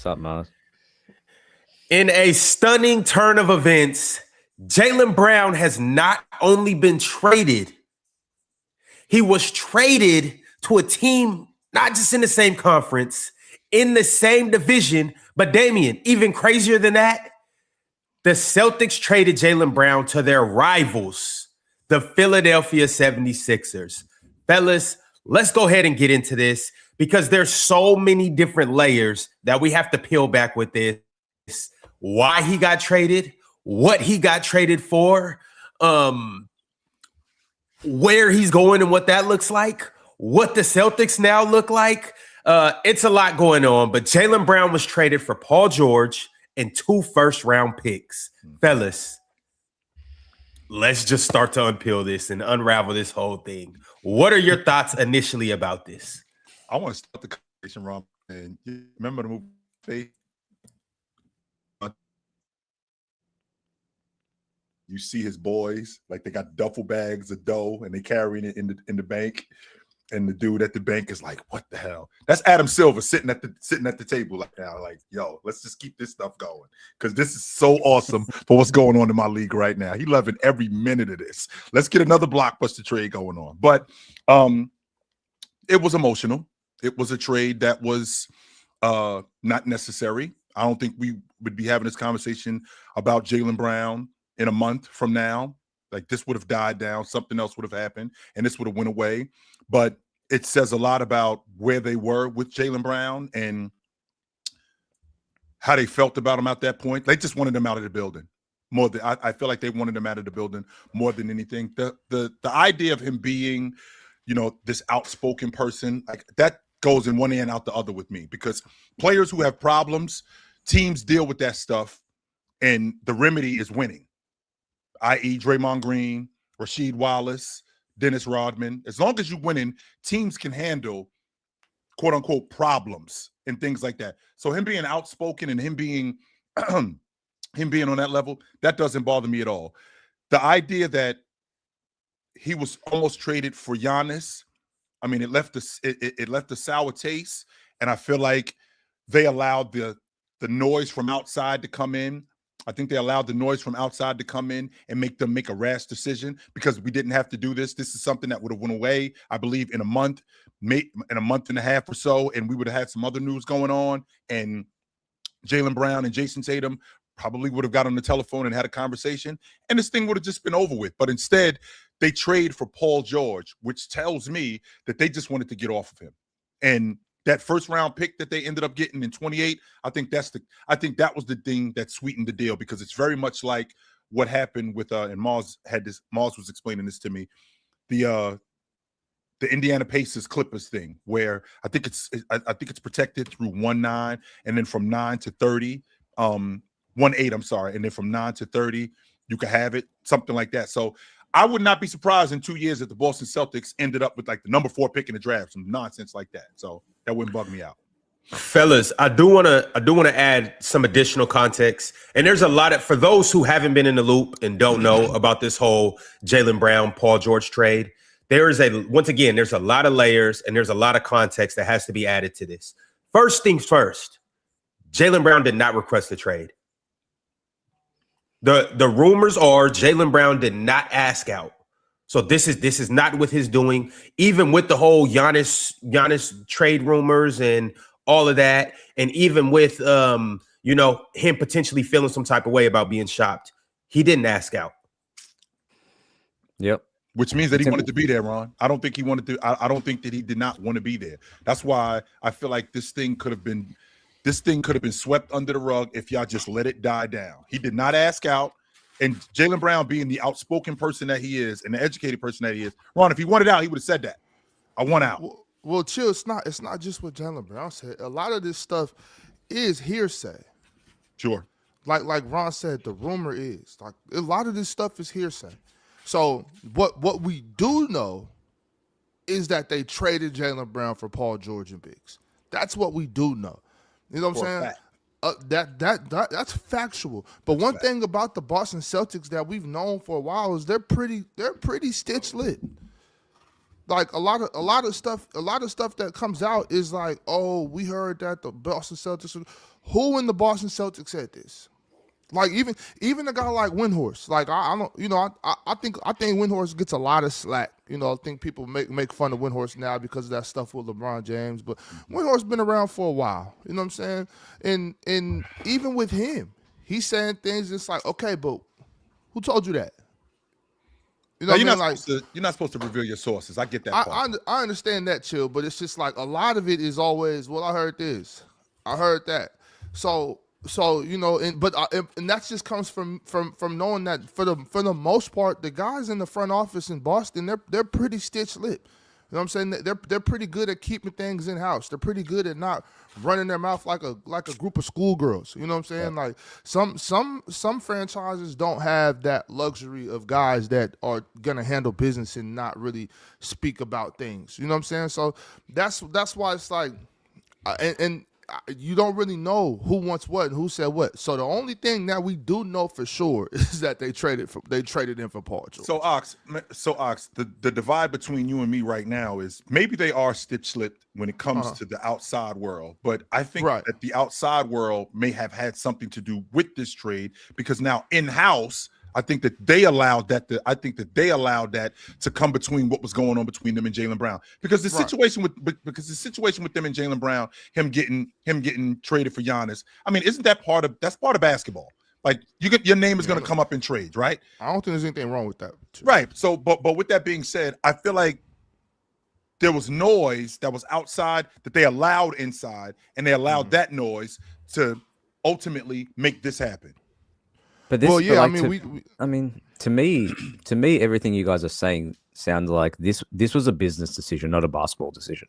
What's up, Mars? In a stunning turn of events, Jaylen Brown has not only been traded, he was traded to a team not just in the same conference, in the same division, but Damian, even crazier than that, the Celtics traded Jaylen Brown to their rivals, the Philadelphia 76ers. Fellas, let's go ahead and get into this because there's so many different layers that we have to peel back with this. Why he got traded, what he got traded for, where he's going and what that looks like, what the Celtics now look like. It's a lot going on, but Jaylen Brown was traded for Paul George and 2 first-round picks. Fellas, let's just start to unpeel this and unravel this whole thing. What are your thoughts initially about this? I want to start the conversation, Ron. And you remember the movie Faith? You see his boys, like they got duffel bags of dough and they carrying it in the bank. And the dude at the bank is like, "What the hell?" That's Adam Silver sitting at the table like now, like, "Yo, let's just keep this stuff going because this is so awesome for what's going on in my league right now." He loving every minute of this. Let's get another blockbuster trade going on. But it was emotional. It was a trade that was not necessary. I don't think we would be having this conversation about Jaylen Brown in a month from now. Like, this would have died down. Something else would have happened, and this would have went away. But it says a lot about where they were with Jaylen Brown and how they felt about him at that point. They just wanted him out of the building more than I feel like they wanted him out of the building more than anything. The idea of him being, this outspoken person, like that goes in one ear and out the other with me, because players who have problems, teams deal with that stuff, and the remedy is winning, i.e. Draymond Green, Rasheed Wallace, Dennis Rodman. As long as you're winning, teams can handle quote unquote problems and things like that. So him being outspoken and him being on that level, that doesn't bother me at all. The idea that he was almost traded for Giannis, I mean, it left a sour taste, and I feel like they allowed the noise from outside to come in. I think they allowed the noise from outside to come in and make them make a rash decision, because we didn't have to do this. This is something that would have went away, I believe, in a month and a half or so, and we would have had some other news going on, and Jaylen Brown and Jason Tatum probably would have got on the telephone and had a conversation, and this thing would have just been over with. But instead, they trade for Paul George, which tells me that they just wanted to get off of him. And that first round pick that they ended up getting in 28, I think that was the thing that sweetened the deal, because it's very much like what happened with and Mars was explaining this to me, the Indiana Pacers Clippers thing, where I think it's protected through 1-9, and then from 9 to 30, 1-8, I'm sorry, and then from 9 to 30 you could have it, something like that. So I would not be surprised in 2 years that the Boston Celtics ended up with like the number 4 pick in the draft, some nonsense like that. So that wouldn't bug me out. Fellas, I do want to add some additional context. And there's a lot for those who haven't been in the loop and don't know about this whole Jaylen Brown, Paul George trade. There's a lot of layers and there's a lot of context that has to be added to this. First things first, Jaylen Brown did not request the trade. The rumors are Jaylen Brown did not ask out. So this is not with his doing, even with the whole Giannis trade rumors and all of that, and even with him potentially feeling some type of way about being shopped. He didn't ask out. Yep. Which means that he wanted to be there, Ron. I don't think he wanted to. I don't think that he did not want to be there. That's why I feel like this thing could have been swept under the rug if y'all just let it die down. He did not ask out. And Jaylen Brown, being the outspoken person that he is and the educated person that he is, Ron, if he wanted out, he would have said that. I want out. Well, chill. It's not just what Jaylen Brown said. A lot of this stuff is hearsay. Sure. Like Ron said, the rumor is like a lot of this stuff is hearsay. So what we do know is that they traded Jaylen Brown for Paul George and Biggs. That's what we do know. You know what I'm saying? That's factual. But one thing about the Boston Celtics that we've known for a while is they're pretty stitch lit. Like a lot of stuff that comes out is like, oh, we heard that the Boston Celtics. Who in the Boston Celtics said this? Like even a guy like Windhorst, like I don't, I think Windhorst gets a lot of slack. I think people make fun of Windhorst now because of that stuff with LeBron James, but Windhorst's been around for a while. You know what I'm saying? And even with him, he's saying things just like, okay, but who told you that? You know what I mean? You're not supposed to reveal your sources. I get that part. I understand that, Chill, but it's just like a lot of it is always, well, I heard this, I heard that. So and that just comes from knowing that for the most part, the guys in the front office in Boston, they're pretty stitch-lipped. You know what I'm saying? They're pretty good at keeping things in house. They're pretty good at not running their mouth like a group of schoolgirls. You know what I'm saying? Yeah. Like some franchises don't have that luxury of guys that are gonna handle business and not really speak about things. You know what I'm saying? So that's why it's like, and you don't really know who wants what and who said what. So the only thing that we do know for sure is that they traded in for Paul George. So Ox, the divide between you and me right now is maybe they are stitch-lipped when it comes to the outside world, but I think that the outside world may have had something to do with this trade because now in-house, I think that they allowed that to come between what was going on between them and Jaylen Brown. Because the situation with them and Jaylen Brown, him getting traded for Giannis. I mean, isn't that part of basketball? Like your name is going to come up in trades, right? I don't think there's anything wrong with that. Right. So, but with that being said, I feel like there was noise that was outside that they allowed inside, and they allowed that noise to ultimately make this happen. But this, to me, everything you guys are saying sounds like this was a business decision, not a basketball decision.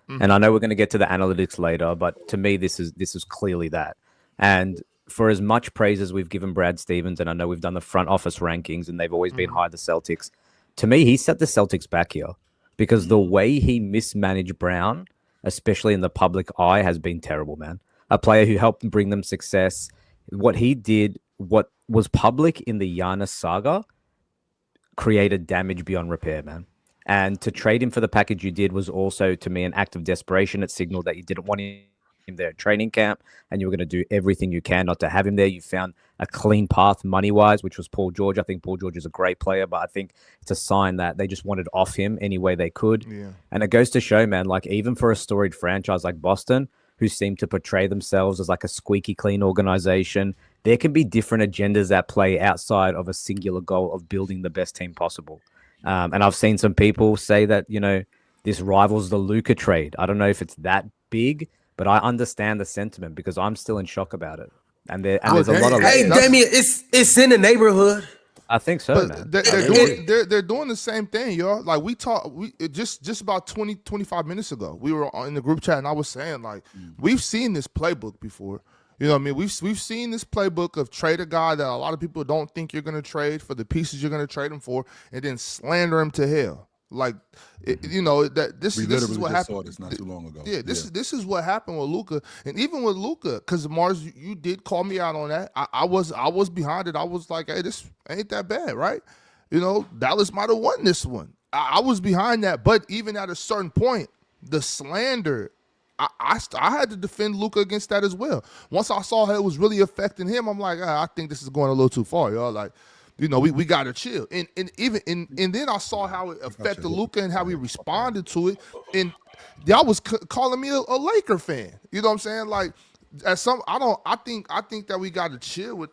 Mm-hmm. And I know we're going to get to the analytics later, but to me, this is clearly that. And for as much praise as we've given Brad Stevens, and I know we've done the front office rankings, and they've always been high, the Celtics. To me, he set the Celtics back here because the way he mismanaged Brown, especially in the public eye, has been terrible, man. A player who helped bring them success. What he did, what was public in the Giannis saga, created damage beyond repair, man. And to trade him for the package you did was also, to me, an act of desperation. It signaled that you didn't want him there at training camp, and you were going to do everything you can not to have him there. You found a clean path money-wise, which was Paul George. I think Paul George is a great player, but I think it's a sign that they just wanted off him any way they could. Yeah. And it goes to show, man, like even for a storied franchise like Boston, who seem to portray themselves as like a squeaky clean organization, there can be different agendas that play outside of a singular goal of building the best team possible. And I've seen some people say that, this rivals the Luka trade. I don't know if it's that big, but I understand the sentiment because I'm still in shock about it. And there's a lot of... Hey, Damien, it's in the neighborhood. I think so, man. They're doing the same thing, y'all. Like we just about 25 minutes ago, we were in the group chat and I was saying, like, we've seen this playbook before. You know what I mean? We've seen this playbook of trade a guy that a lot of people don't think you're going to trade for the pieces you're going to trade him for, and then slander him to hell. Like, that this is what happened. Saw this not too long ago. Yeah, this is what happened with Luka, and even with Luka, because Mars, you did call me out on that. I was behind it. I was like, hey, this ain't that bad, right? Dallas might have won this one. I was behind that, but even at a certain point, the slander. I had to defend Luka against that as well. Once I saw how it was really affecting him, I'm like, I think this is going a little too far, y'all. Like, we gotta chill. And then I saw how it affected Luka and how he responded to it. And y'all was calling me a Laker fan. You know what I'm saying? Like, I think that we gotta chill with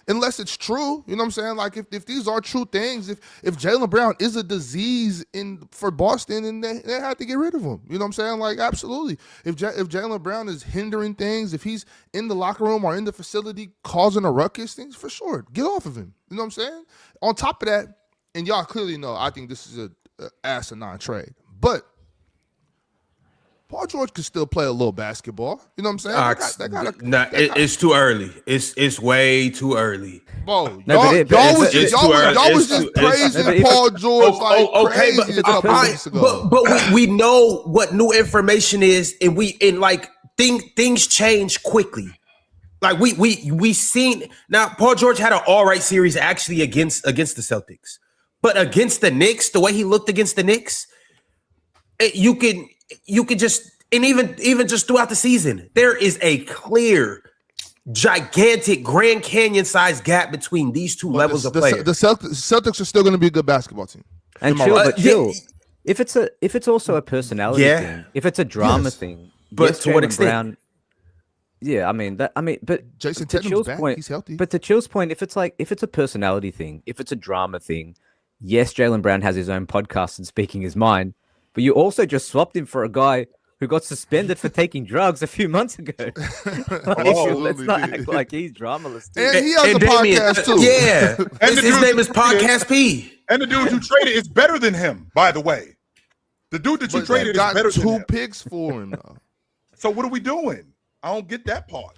unless it's true, you know what I'm saying? Like if these are true things, if Jaylen Brown is a disease for Boston, then they have to get rid of him. You know what I'm saying? Like absolutely. If Jaylen Brown is hindering things, if he's in the locker room or in the facility causing a ruckus, things for sure, get off of him. You know what I'm saying? On top of that, and y'all clearly know, I think this is a asinine trade, but Paul George could still play a little basketball. You know what I'm saying? It's too early. It's way too early. Bro, y'all was just praising Paul George crazy a couple weeks ago. But we know what new information is, and things change quickly. Like we seen now. Paul George had an all right series actually against the Celtics, But against the Knicks, the way he looked against the Knicks, you can just, and even just throughout the season, there is a clear, gigantic Grand Canyon-sized gap between these two levels of players. The Celtics are still going to be a good basketball team. And chill. If it's also a personality thing, if it's a drama thing, but to what extent? Brown, but Jason to Tatum's Chill's back. point, He's healthy. But to Chill's point, if it's a personality thing, if it's a drama thing, yes, Jaylen Brown has his own podcast and speaking his mind, but you also just swapped him for a guy who got suspended for taking drugs a few months ago. Let's not act like he's dramaless too. And he has a podcast too. Yeah, and his name is Podcast P. And the dude you traded is better than him, by the way. The dude that you traded is better than him. 2 picks for him though. So what are we doing? I don't get that part.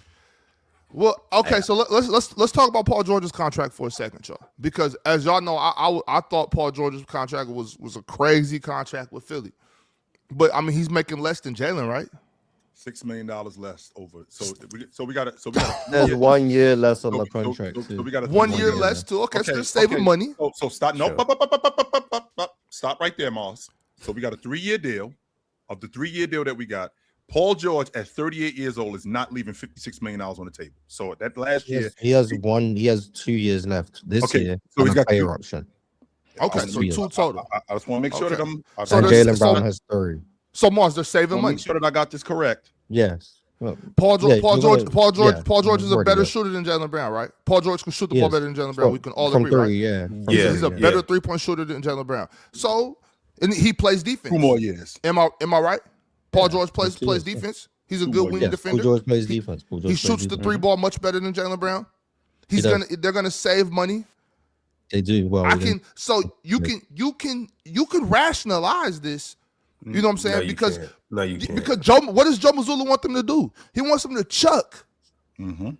Well, okay, so let's talk about Paul George's contract for a second, y'all. Because as y'all know, I thought Paul George's contract was a crazy contract with Philly, but I mean he's making less than Jaylen, right? $6 million less over. So we got to. There's 1 year less on the contract. So we got 1 year less too. Okay, so they're saving money. So stop. No, stop right there, Moss. So we got a 3-year deal. Of the 3-year deal that we got, Paul George at 38 years old is not leaving $56 million on the table. So that last year, he has 2 years left this year. So he's got player option. Okay, so 2 total. I just want to make sure that and Jaylen Brown has 3. So Mars, they're saving money. Make sure that I got this correct. Yes. Well, Paul George is a better shooter than Jaylen Brown, right? Paul George can shoot the ball better than Jaylen Brown. We can all agree, right? Yeah. He's a better 3-point shooter than Jaylen Brown. So, and he plays defense. 2 more years. Am I right? Paul George plays defense. He's a good wing defender. Paul George plays defense. He shoots the 3 ball much better than Jaylen Brown. They're gonna save money. They do well. You can rationalize this. You know what I'm saying? Because what does Joe Mazzulla want them to do? He wants them to chuck. Mm-hmm.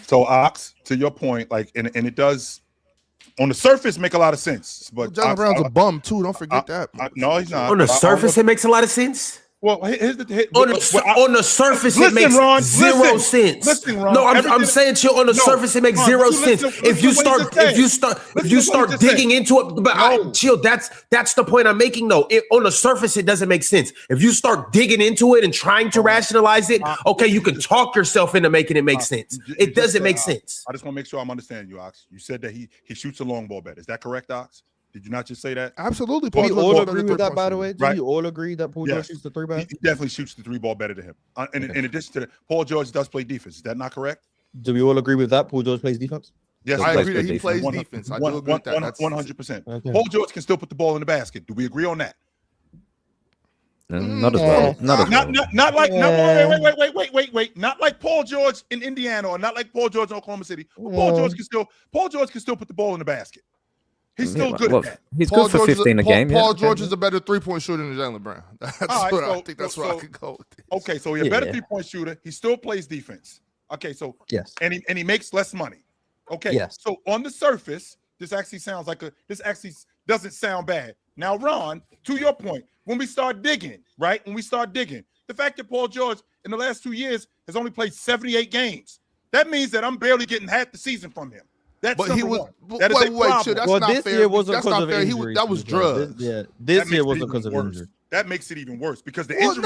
So Ox, to your point, like, and it does on the surface make a lot of sense. But Jaylen Brown's a bum too. Don't forget that. No, he's not. On the surface, it makes a lot of sense. Well, here's the on the surface, it makes zero sense. Listen, Ron, no, I'm saying chill. On the surface, it makes zero sense. If you start digging into it, but chill. That's the point I'm making. Though, on the surface, it doesn't make sense. If you start digging into it and trying to rationalize it, okay, you can talk yourself into making it make sense. It doesn't make sense. I just want to make sure I'm understanding you, Ox. You said that he shoots a long ball better. Is that correct, Ox? Did you not just say that? Absolutely. Do we all agree with that, by the way? Do you all agree that Paul George shoots the 3 ball? He definitely shoots the 3 ball better than him. In addition to that, Paul George does play defense. Is that not correct? Do we all agree with that? Paul George plays defense? Yes, I agree that he plays defense. I do agree with that. 100%. Okay. Paul George can still put the ball in the basket. Do we agree on that? Not as well. Not like wait. Not like Paul George in Indiana or not like Paul George in Oklahoma City. Paul George can still put the ball in the basket. He's still good at that. He's good for 15 a game. Paul George is a better 3-point shooter than Jaylen Brown. I think that's where I could go with this. Okay, so he's a better 3-point shooter. He still plays defense. Okay, so yes, and he makes less money. Okay, yes. So on the surface, this actually doesn't sound bad. Now, Ron, to your point, when we start digging, the fact that Paul George in the last 2 years has only played 78 games, that means that I'm barely getting half the season from him. That's but number one. That is a problem. Well, this year wasn't because of injury. That was drugs. This year wasn't because of injury. That makes it even worse because the injury.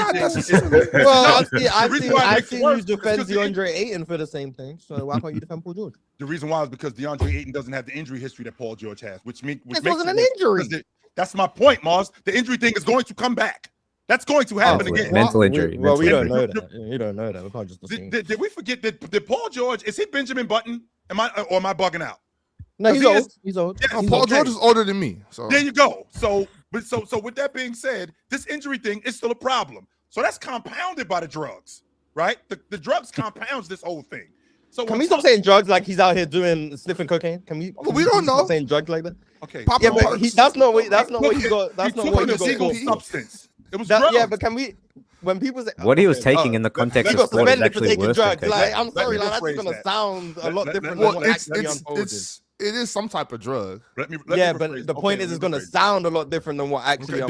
I've seen you defend DeAndre Ayton for the same thing. So why can't you defend Paul George? The reason why is because DeAndre Ayton doesn't have the injury history that Paul George has, which wasn't an injury. That's my point, Mars. The injury thing is going to come back. That's going to happen again. Mental injury. We don't know that. You don't know that. We can't just assume. Did we forget that Paul George, is he Benjamin Button? Am I bugging out? No, he's old. He's old. Yeah, Paul George is older than me. So there you go. So with that being said, this injury thing is still a problem. So that's compounded by the drugs, right? The drugs compounds this whole thing. So can we stop saying drugs like he's out here sniffing cocaine? Can we? We don't know. Stop saying drugs like that. Okay. Yeah, but that's not what he got. That's not what he got. Substance. It was drugs. Yeah, but can we? When people say what he was taking in the context of sport is actually worse than cocaine. Like, I'm sorry, that's gonna sound a lot different than what actually unfolded. It is some type of drug. But the point is, it's going to sound a lot different than what actually. I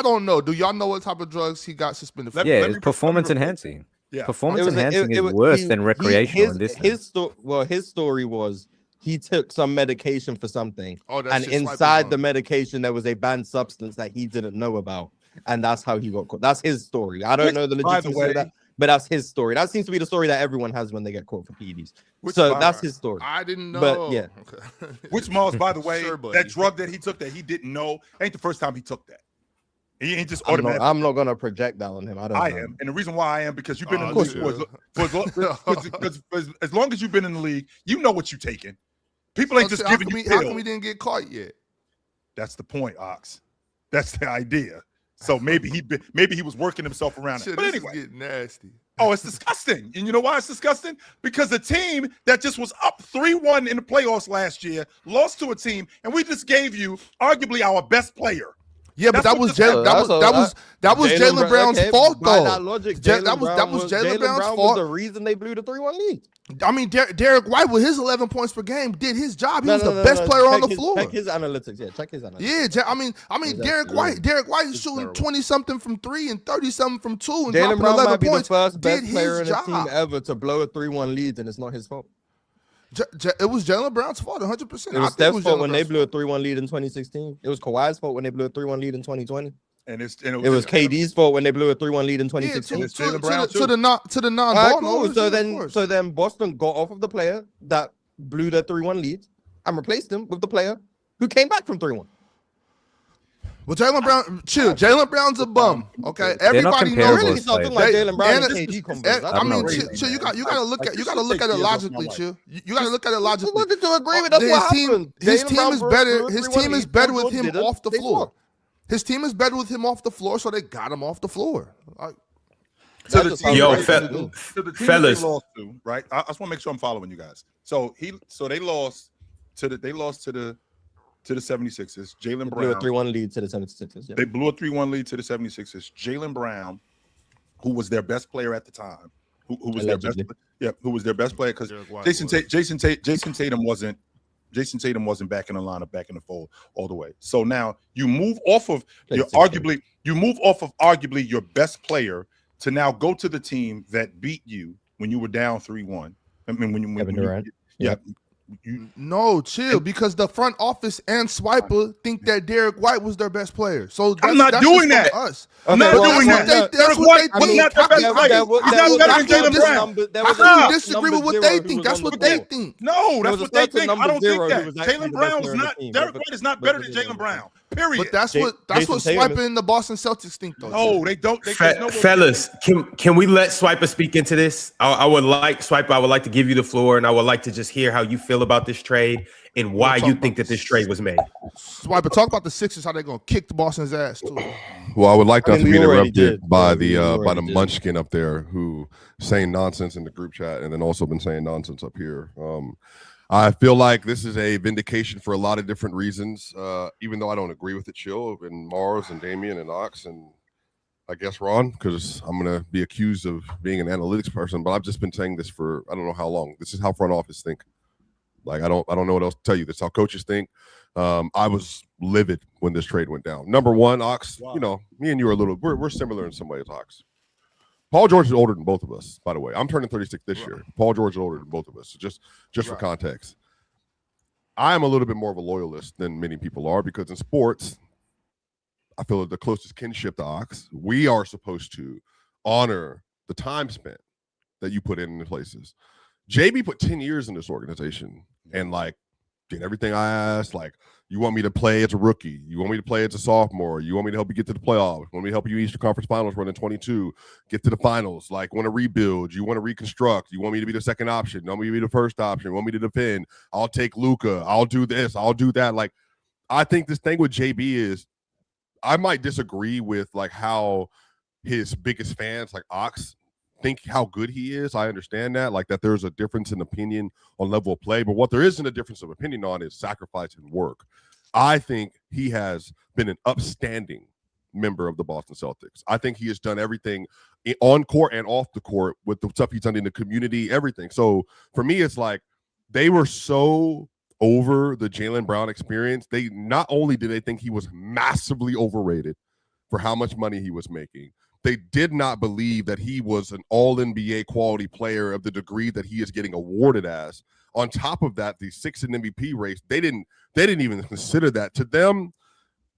don't know. Do y'all know what type of drugs he got suspended for? Yeah, it's performance enhancing. Yeah, performance enhancing is worse than recreational in this. His story was he took some medication for something, and shit inside the medication there was a banned substance that he didn't know about, and that's how he got caught. That's his story. I don't know the legitimacy of that, but that's his story. That seems to be the story that everyone has when they get caught for PEDs. So that's his story. I didn't know. But yeah. Okay. Which Miles, by the way, Sure, buddy. that drug that he took that he didn't know ain't the first time he took that. He ain't just automatically. I'm not gonna project that on him. I am, and the reason why I am because you've been in the league for as long as you've been in the league, you know what you're taking. People ain't just giving you pills. How come we didn't get caught yet? That's the point, Ox. That's the idea. So maybe he was working himself around it. But anyway, this is getting nasty. Oh, it's disgusting. And you know why it's disgusting? Because the team that just was up 3-1 in the playoffs last year lost to a team, and we just gave you arguably our best player. Yeah, but that was Jaylen Brown's fault, though. That was Jaylen Brown's fault. Was the reason they blew the 3-1 lead. I mean, Derek White with his 11 points per game did his job. He was the best player on the floor. Check his analytics. Yeah, check his analytics. Yeah, I mean, Derek White is shooting 20-something from 3 and 30-something from 2 and Jaylen Brown might be the did first best player in his a team ever to blow a 3-1 lead, and it's not his fault. It was Jaylen Brown's fault, 100%. It was Steph's fault when they blew a 3-1 lead in 2016. It was Kawhi's fault when they blew a 3-1 lead in 2020. And it was KD's fault when they blew a 3-1 lead in 2016. To the non-ball. So then Boston got off of the player that blew their 3-1 lead and replaced him with the player who came back from 3-1. Well, Jaylen Brown, chill. Jaylen Brown's a bum. Okay, everybody knows. Really talking like Jaylen Brown and KD combos. I mean, chill. You gotta look at it logically, chill. You gotta look at it logically. Look to agree with that's what happened. His team is better. His team is better with him off the floor. His team is better with him off the floor, so they got him off the floor. Fellas, they lost to, right? I just want to make sure I'm following you guys. So they lost to the 76ers. Jaylen Brown blew a 3-1 lead to the 76ers. Yeah. They blew a 3-1 lead to the 76ers. Jaylen Brown, who was their best player at the time, who was Allegedly. who was their best player because Jason Tatum wasn't back in the lineup, back in the fold all the way. So now you move off of arguably your best player to now go to the team that beat you when you were down 3-1. I mean, no, chill, because the front office and Swiper think that Derek White was their best player. So I'm not doing that. I'm not doing that. Derek White was not their best player. He's not better than Jaylen Brown. How can you disagree with what they think? That's what they think. No, that's what they think. I don't think that. Jaylen Brown is not. Derek White is not better than Jaylen Brown. Period. But that's what Swiper and the Boston Celtics think, though. No, they don't. Fellas, can we let Swiper speak into this? I would like to give you the floor, and I would like to just hear how you feel about this trade and why you think that this trade was made. Swiper, talk about the Sixers, how they're gonna kick the Boston's ass too. Well, I would like not to be interrupted by the munchkin up there who saying nonsense in the group chat and then also been saying nonsense up here. I feel like this is a vindication for a lot of different reasons, even though I don't agree with it, Chill, and Mars and Damien and Ox and I guess Ron, because I'm going to be accused of being an analytics person, but I've just been saying this for I don't know how long. This is how front office think. Like, I don't know what else to tell you. That's how coaches think. I was livid when this trade went down. Number one, Ox, wow. You know, me and you are we're similar in some ways, Ox. Paul George is older than both of us, by the way. I'm turning 36 this year. Paul George is older than both of us. So just for context. I am a little bit more of a loyalist than many people are because in sports, I feel like the closest kinship to Ox, we are supposed to honor the time spent that you put in the places. JB put 10 years in this organization and like did everything I asked. Like, you want me to play as a rookie. You want me to play as a sophomore. You want me to help you get to the playoffs. You want me to help you Eastern Conference Finals running 22, get to the finals. Like, want to rebuild. You want to reconstruct. You want me to be the second option. You want me to be the first option. You want me to defend. I'll take Luka. I'll do this. I'll do that. Like, I think this thing with JB is I might disagree with like how his biggest fans like Ox think how good he is. I understand that, like that there's a difference in opinion on level of play, but what there isn't a difference of opinion on is sacrifice and work. I think he has been an upstanding member of the Boston Celtics. I think he has done everything on court and off the court with the stuff he's done in the community, everything. So for me, it's like they were so over the Jaylen Brown experience. They not only did they think he was massively overrated for how much money he was making, They did not believe that he was an all-NBA quality player of the degree that he is getting awarded as. On top of that, the 6th in MVP race, they didn't even consider that. To them,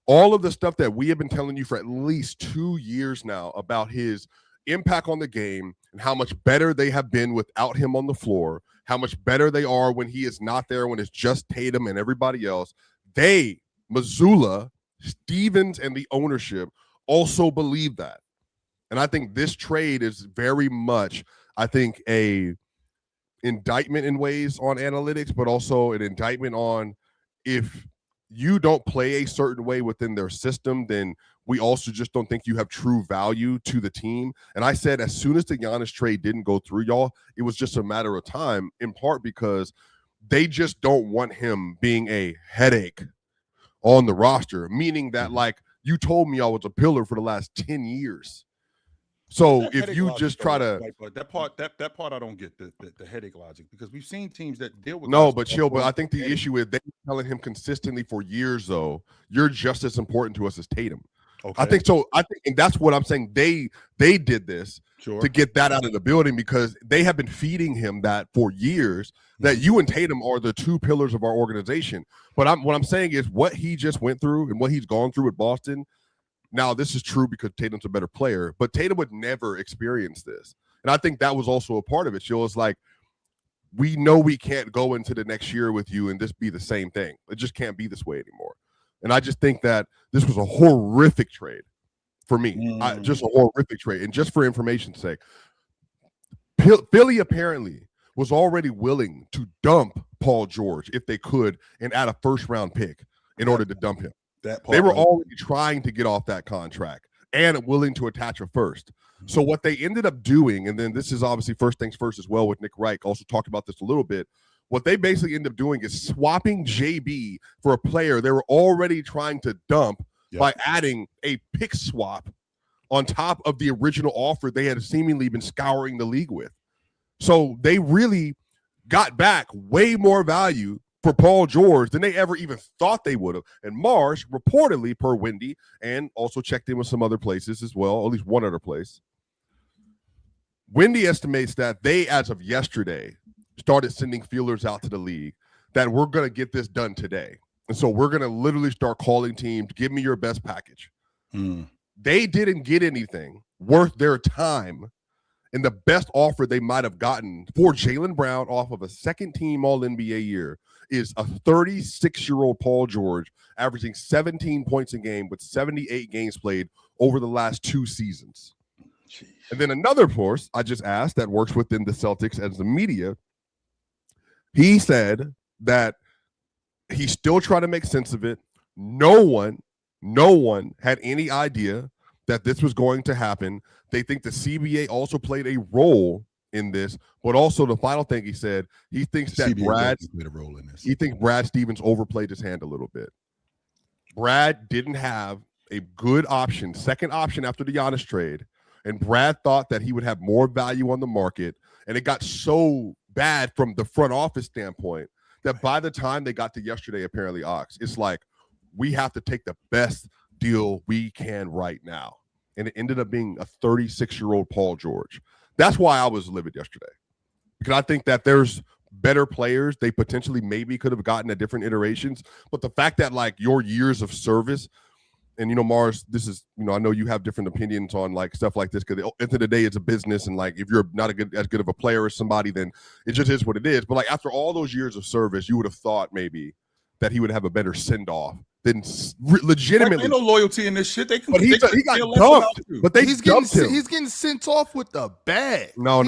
all of the stuff that we have been telling you for at least 2 years now about his impact on the game and how much better they have been without him on the floor, how much better they are when he is not there, when it's just Tatum and everybody else. They, Mazzulla, Stevens, and the ownership also believe that. And I think this trade is very much, I think, a indictment in ways on analytics, but also an indictment on if you don't play a certain way within their system, then we also just don't think you have true value to the team. And I said, as soon as the Giannis trade didn't go through, y'all, it was just a matter of time, in part because they just don't want him being a headache on the roster, meaning that, like, you told me I was a pillar for the last 10 years. So if you just try to that part I don't get the headache logic, because we've seen teams that deal with but I think the issue is they've been telling him consistently for years, though, you're just as important to us as Tatum. Okay. I think and that's what I'm saying. They did this to get that out of the building, because they have been feeding him that for years, that you and Tatum are the two pillars of our organization. But what I'm saying is what he just went through and what he's gone through at Boston. Now, this is true because Tatum's a better player, but Tatum would never experience this. And I think that was also a part of it. It's like, we know we can't go into the next year with you and this be the same thing. It just can't be this way anymore. And I just think that this was a horrific trade for me. Just a horrific trade. And just for information's sake, Philly apparently was already willing to dump Paul George if they could and add a first-round pick in order to dump him. They were already trying to get off that contract and willing to attach a first. So what they ended up doing, and then this is obviously first things first as well with Nick Reich, also talked about this a little bit. What they basically ended up doing is swapping JB for a player they were already trying to dump by adding a pick swap on top of the original offer they had seemingly been scouring the league with. So they really got back way more value for Paul George than they ever even thought they would have. And Marsh, reportedly, per Wendy, and also checked in with some other places as well, at least one other place, Wendy estimates that they, as of yesterday, started sending feelers out to the league that we're going to get this done today. And so we're going to literally start calling teams, give me your best package. They didn't get anything worth their time. And the best offer they might have gotten for Jaylen Brown off of a second-team All-NBA year is a 36-year-old Paul George averaging 17 points a game with 78 games played over the last 2 seasons. Jeez. And then another source I just asked that works within the Celtics as the media, he said that he's still trying to make sense of it. No one had any idea that this was going to happen. They think the CBA also played a role in this, but also the final thing he said, he thinks that Brad played a role in this. He thinks Brad Stevens overplayed his hand a little bit. Brad didn't have a good option, second option after the Giannis trade, and Brad thought that he would have more value on the market, and it got so bad from the front office standpoint that by the time they got to yesterday, apparently, Ox, it's like, we have to take the best deal we can right now. And it ended up being a 36-year-old Paul George. That's why I was livid yesterday, because I think that there's better players they potentially maybe could have gotten at different iterations. But the fact that, like, your years of service, and, you know, Mars, this is, you know, I know you have different opinions on, like, stuff like this, because at the end of the day, it's a business. And, like, if you're not as good of a player as somebody, then it just is what it is. But, like, after all those years of service, you would have thought maybe that he would have a better send-off than legitimately. Ain't no loyalty in this shit. He got dumped, but he's getting sent off with the bag. No.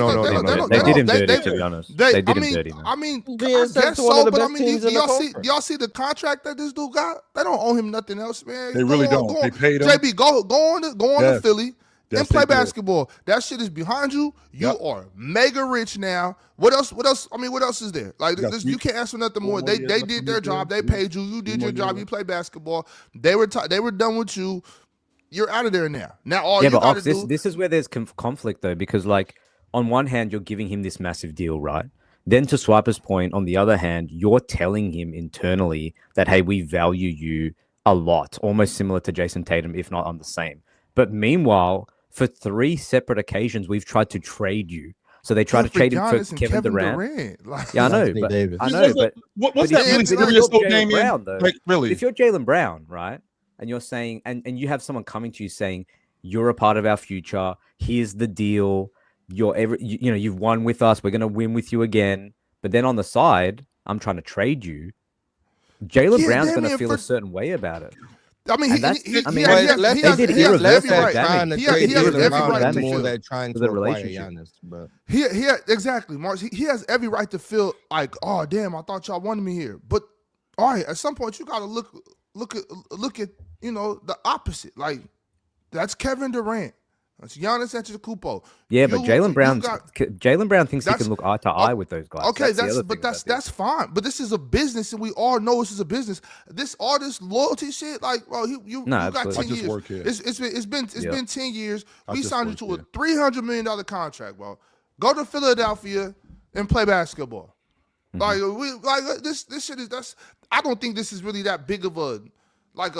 They did him dirty, to be honest. They did him dirty, man. I mean, I guess so, but I mean, y'all see the contract that this dude got? They don't owe him nothing else, man. They really don't. They paid him. JB, go on to Philly. And play basketball. That shit is behind you. You are mega rich now. What else? I mean, what else is there? Like, you can't ask for nothing more. They did their job. They paid you. You did your job. You play basketball. They were done with you. You're out of there now. Now all you got to do. This is where there's conflict, though, because, like, on one hand, you're giving him this massive deal, right? Then, to Swiper's point, on the other hand, you're telling him internally that, hey, we value you a lot, almost similar to Jason Tatum, if not on the same. But meanwhile, For 3 separate occasions, we've tried to trade you. So they tried to trade him for Kevin Durant. Like, yeah, I know, but what's that really serious though, Damian? Like, really? If you're Jaylen Brown, right, and you're saying, and you have someone coming to you saying, you're a part of our future. Here's the deal. You've won with us. We're going to win with you again. But then on the side, I'm trying to trade you. Jaylen Brown's going to feel a certain way about it. I mean, he has every right to feel like, oh damn, I thought y'all wanted me here. But all right, at some point you got to look at the opposite. Like that's Kevin Durant. That's Giannis Antetokounmpo. Yeah, but Jaylen Brown thinks he can look eye to eye with those guys. Okay, that's fine. But this is a business, and we all know this is a business. This loyalty shit, like, well, you got 10 years. It's been 10 years. We signed you to a $300 million contract, bro. Go to Philadelphia and play basketball. This shit is I don't think this is really that big of a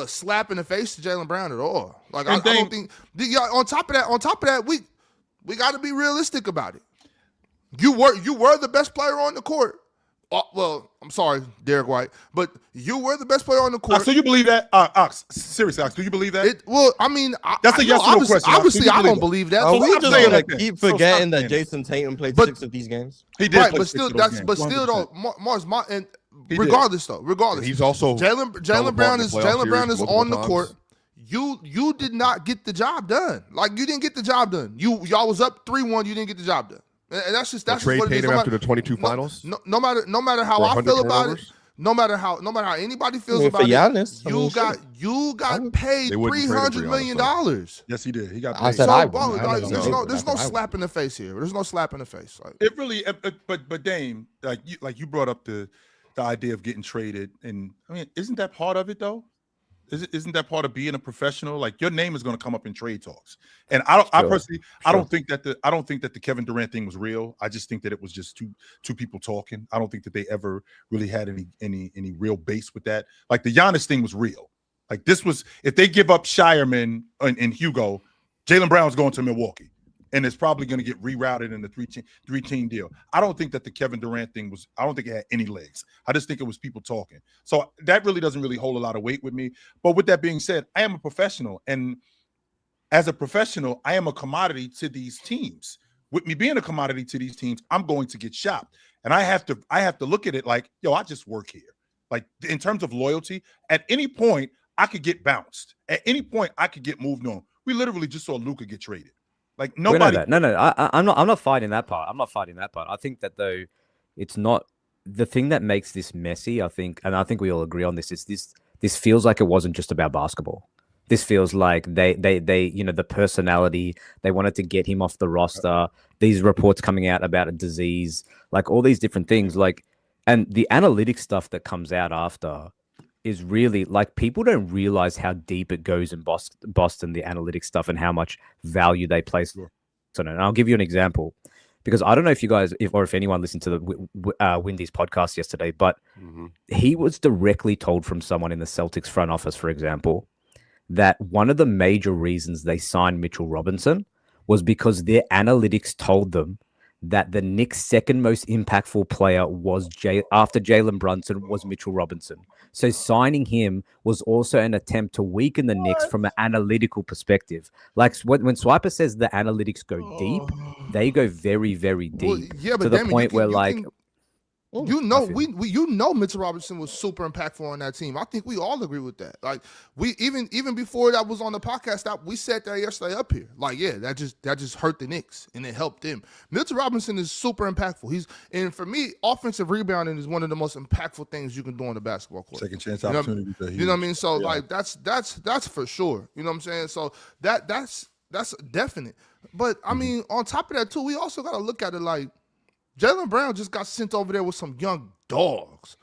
slap in the face to Jaylen Brown at all. Like I don't think. On top of that, we got to be realistic about it. You were the best player on the court. Well, I'm sorry, Derek White, but you were the best player on the court. So you believe that? Ox, seriously, Ox, do you believe that? That's a yes or no question. Obviously, I don't believe that. We just gonna keep forgetting that Jason Tatum played 6 of these games. He did, right? But still, Mars. Regardless, he's also Jaylen Brown is on the court. You did not get the job done. Like you didn't get the job done. Y'all was up 3-1. You didn't get the job done. And that's just what it is. After the 22 finals. No matter how I feel about it. No matter how anybody feels about Giannis, you got paid $300 million. Yes, he did. He got paid. I said there's no slap in the face here. There's no slap in the face. It really, but Dame, you brought up the idea of getting traded, and I mean, isn't that part of it though? Isn't that part of being a professional? Like your name is going to come up in trade talks, and I don't think that the Kevin Durant thing was real. I just think that it was just two people talking. I don't think that they ever really had any real base with that. Like the Giannis thing was real. Like this was, if they give up Shireman and Hugo, Jaylen Brown's going to Milwaukee. And it's probably going to get rerouted in the three-team deal. I don't think that the Kevin Durant thing I don't think it had any legs. I just think it was people talking. So that really doesn't really hold a lot of weight with me. But with that being said, I am a professional. And as a professional, I am a commodity to these teams. With me being a commodity to these teams, I'm going to get shopped. And I have to look at it like, I just work here. Like in terms of loyalty, at any point, I could get bounced. At any point, I could get moved on. We literally just saw Luka get traded. Like nobody. I'm not fighting that part. I think that though, it's not the thing that makes this messy. I think we all agree on this. Is this feels like it wasn't just about basketball. This feels like they the personality. They wanted to get him off the roster. These reports coming out about a disease, like all these different things, and the analytics stuff that comes out after is really like people don't realize how deep it goes in Boston, the analytics stuff, and how much value they place on it. And I'll give you an example because I don't know if you guys, if anyone listened to the Windy's podcast yesterday, but he was directly told from someone in the Celtics front office, for example, that one of the major reasons they signed Mitchell Robinson was because their analytics told them that the Knicks' second most impactful player after Jaylen Brunson was Mitchell Robinson. So signing him was also an attempt to weaken the Knicks from an analytical perspective. Like when Swiper says the analytics go deep, they go very, very deep. But to the point where Mitchell Robinson was super impactful on that team. I think we all agree with that. Like we even before that was on the podcast, we said that yesterday up here. Like, yeah, that just hurt the Knicks and it helped them. Mitchell Robinson is super impactful. And for me, offensive rebounding is one of the most impactful things you can do on the basketball court. Second chance opportunity. You know what I mean? So like that's for sure. You know what I'm saying? So that's definite. But I mean, on top of that too, we also got to look at it like Jaylen Brown just got sent over there with some young dogs.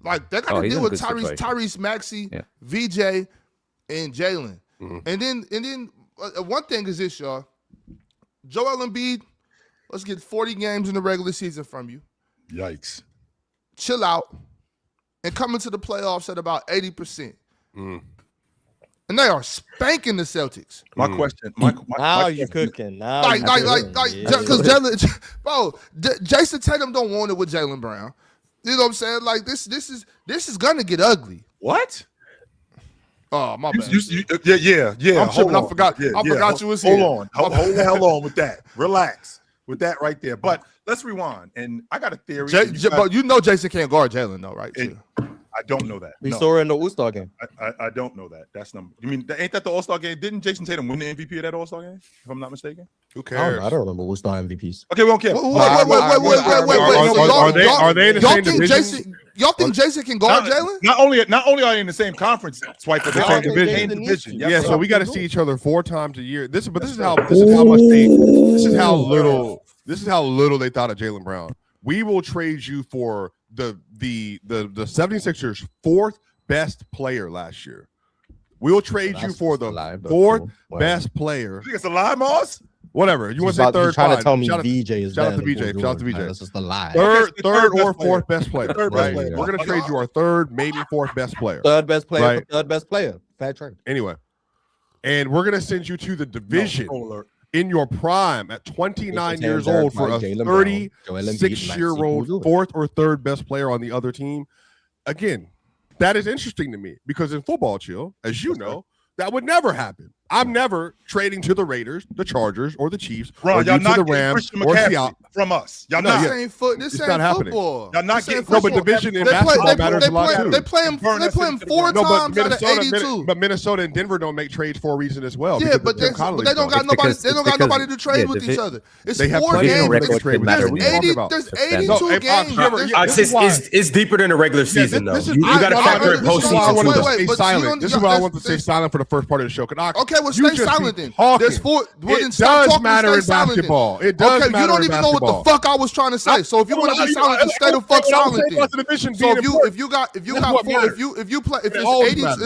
Like they got to deal with Tyrese Maxey, VJ, and Jaylen. And then one thing is this, y'all. Joel Embiid, let's get 40 games in the regular season from you. Yikes. Chill out and come into the playoffs at about 80%. and they are spanking the Celtics. My question. Now you cooking. Now because Jaylen, bro, Jason Tatum don't want it with Jaylen Brown. You know what I'm saying? Like this is gonna get ugly. What? Oh, my bad. Yeah. I'm tripping. I forgot you was here. Hold the hell on with that. Relax with that right there. But let's rewind. And I got a theory. But you know Jason can't guard Jaylen though, right? I don't know that. We saw her in the All-Star game. I don't know that. That's number. You mean ain't that the All-Star game? Didn't Jason Tatum win the MVP of that All-Star game? If I'm not mistaken. Who cares? I don't remember All-Star MVPs. Okay, we don't care. Wait. Are they in the same division? Y'all think Jason can guard Jaylen? Not only are they in the same conference, Swipe, but they're in the same division. Yeah, so we got to see each other 4 times a year. This is how little they thought of Jaylen Brown. We will trade you for the 76ers' 4th best player last year. We'll trade you for the 4th best player. You think it's a lie, Moss? Whatever. You want to say third? Trying to tell me VJ is shout out to VJ. Shout out to VJ. That's just a lie. Third or fourth best player. Right? We're going to trade you our 3rd, maybe 4th best player. Third best player. Right? Third best player. Fair trade. Anyway, and we're going to send you to the division in your prime at 29 years old for a 36-year-old 4th or 3rd best player on the other team. Again, that is interesting to me because in football, Chill, as you know, that would never happen. I'm never trading to the Raiders, the Chargers, or the Chiefs, or to the Rams, or Seattle from us. Y'all this not. ain't football. Y'all not getting no, but division in basketball matters a lot too. They play him 4 times out of 82. But Minnesota and Denver don't make trades for a reason as well. Yeah, but they don't got nobody. They don't got nobody to trade with each other. It's 4 games. There's 82 games. It's deeper than the regular season, though. You got to factor in postseason. This is why I want to stay silent for the first part of the show. Okay, well, stay silent then. There's 4. It does matter in basketball. It does matter. You don't even know what the fuck I was trying to say. So if you want to be silent, then stay the fuck silent then. So if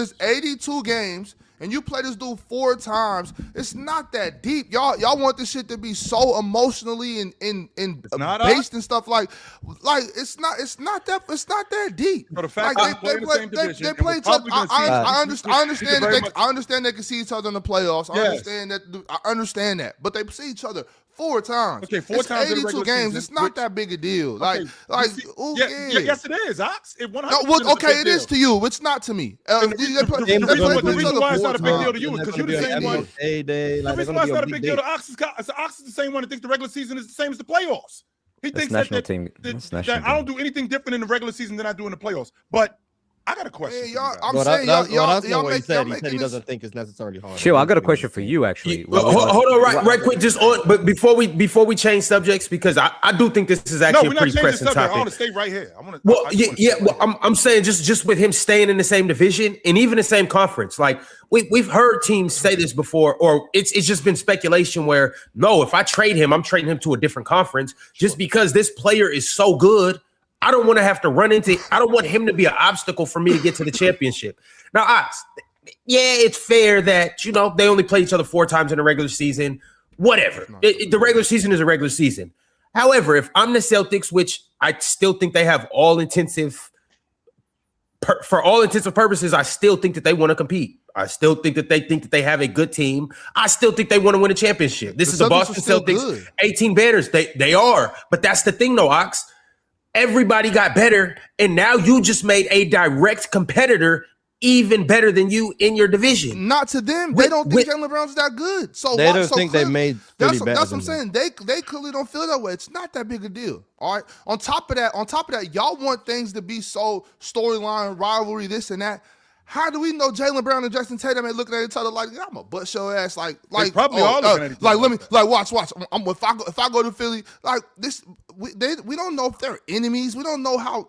it's 82 games and you play this dude 4 times, it's not that deep. Y'all want this shit to be so emotionally and based and stuff like it's not that deep. So the fact like they play each other. I understand they can see each other in the playoffs. I understand that. But they see each other 4 times. Okay, 4 times 82 games. It's not that big a deal. Yes, it is. It 100%. Okay, it is to you. It's not to me. The reason why it's not a big deal to you is because you're the same one. The reason why it's not a big deal to Ox is Ox is the same one that thinks the regular season is the same as the playoffs. He thinks that I don't do anything different in the regular season than I do in the playoffs. But I got a question. That's not what he said. He said he doesn't think it's necessarily hard. Chill, I got a question for you, actually. Hold on, right quick, just on. But before we change subjects, because I do think this is actually a pretty pressing topic. I want to stay right here. I'm saying just with him staying in the same division and even the same conference. Like we've heard teams say this before, or it's just been speculation where no, if I trade him, I'm trading him to a different conference just because this player is so good. I don't want to have to I don't want him to be an obstacle for me to get to the championship. Now, Ox, it's fair that, they only play each other 4 times in the regular season. Whatever. The regular season is a regular season. However, if I'm the Celtics, which I still think they have for all intensive purposes, I still think that they want to compete. I still think that they have a good team. I still think they want to win a championship. This is the Boston Celtics, 18 banners. They are. But that's the thing, though, Ox. Everybody got better, and now you just made a direct competitor even better than you in your division. Not to them. They don't think Jaylen Brown's that good. So they don't think they made Philly better. That's what I'm saying. They clearly don't feel that way. It's not that big a deal. All right. On top of that, y'all want things to be so storyline, rivalry, this and that. How do we know Jaylen Brown and Jason Tatum ain't looking at each other like I'm a butt show ass like probably all looking at each other. Watch. If I go to Philly like this, we don't know if they're enemies. We don't know how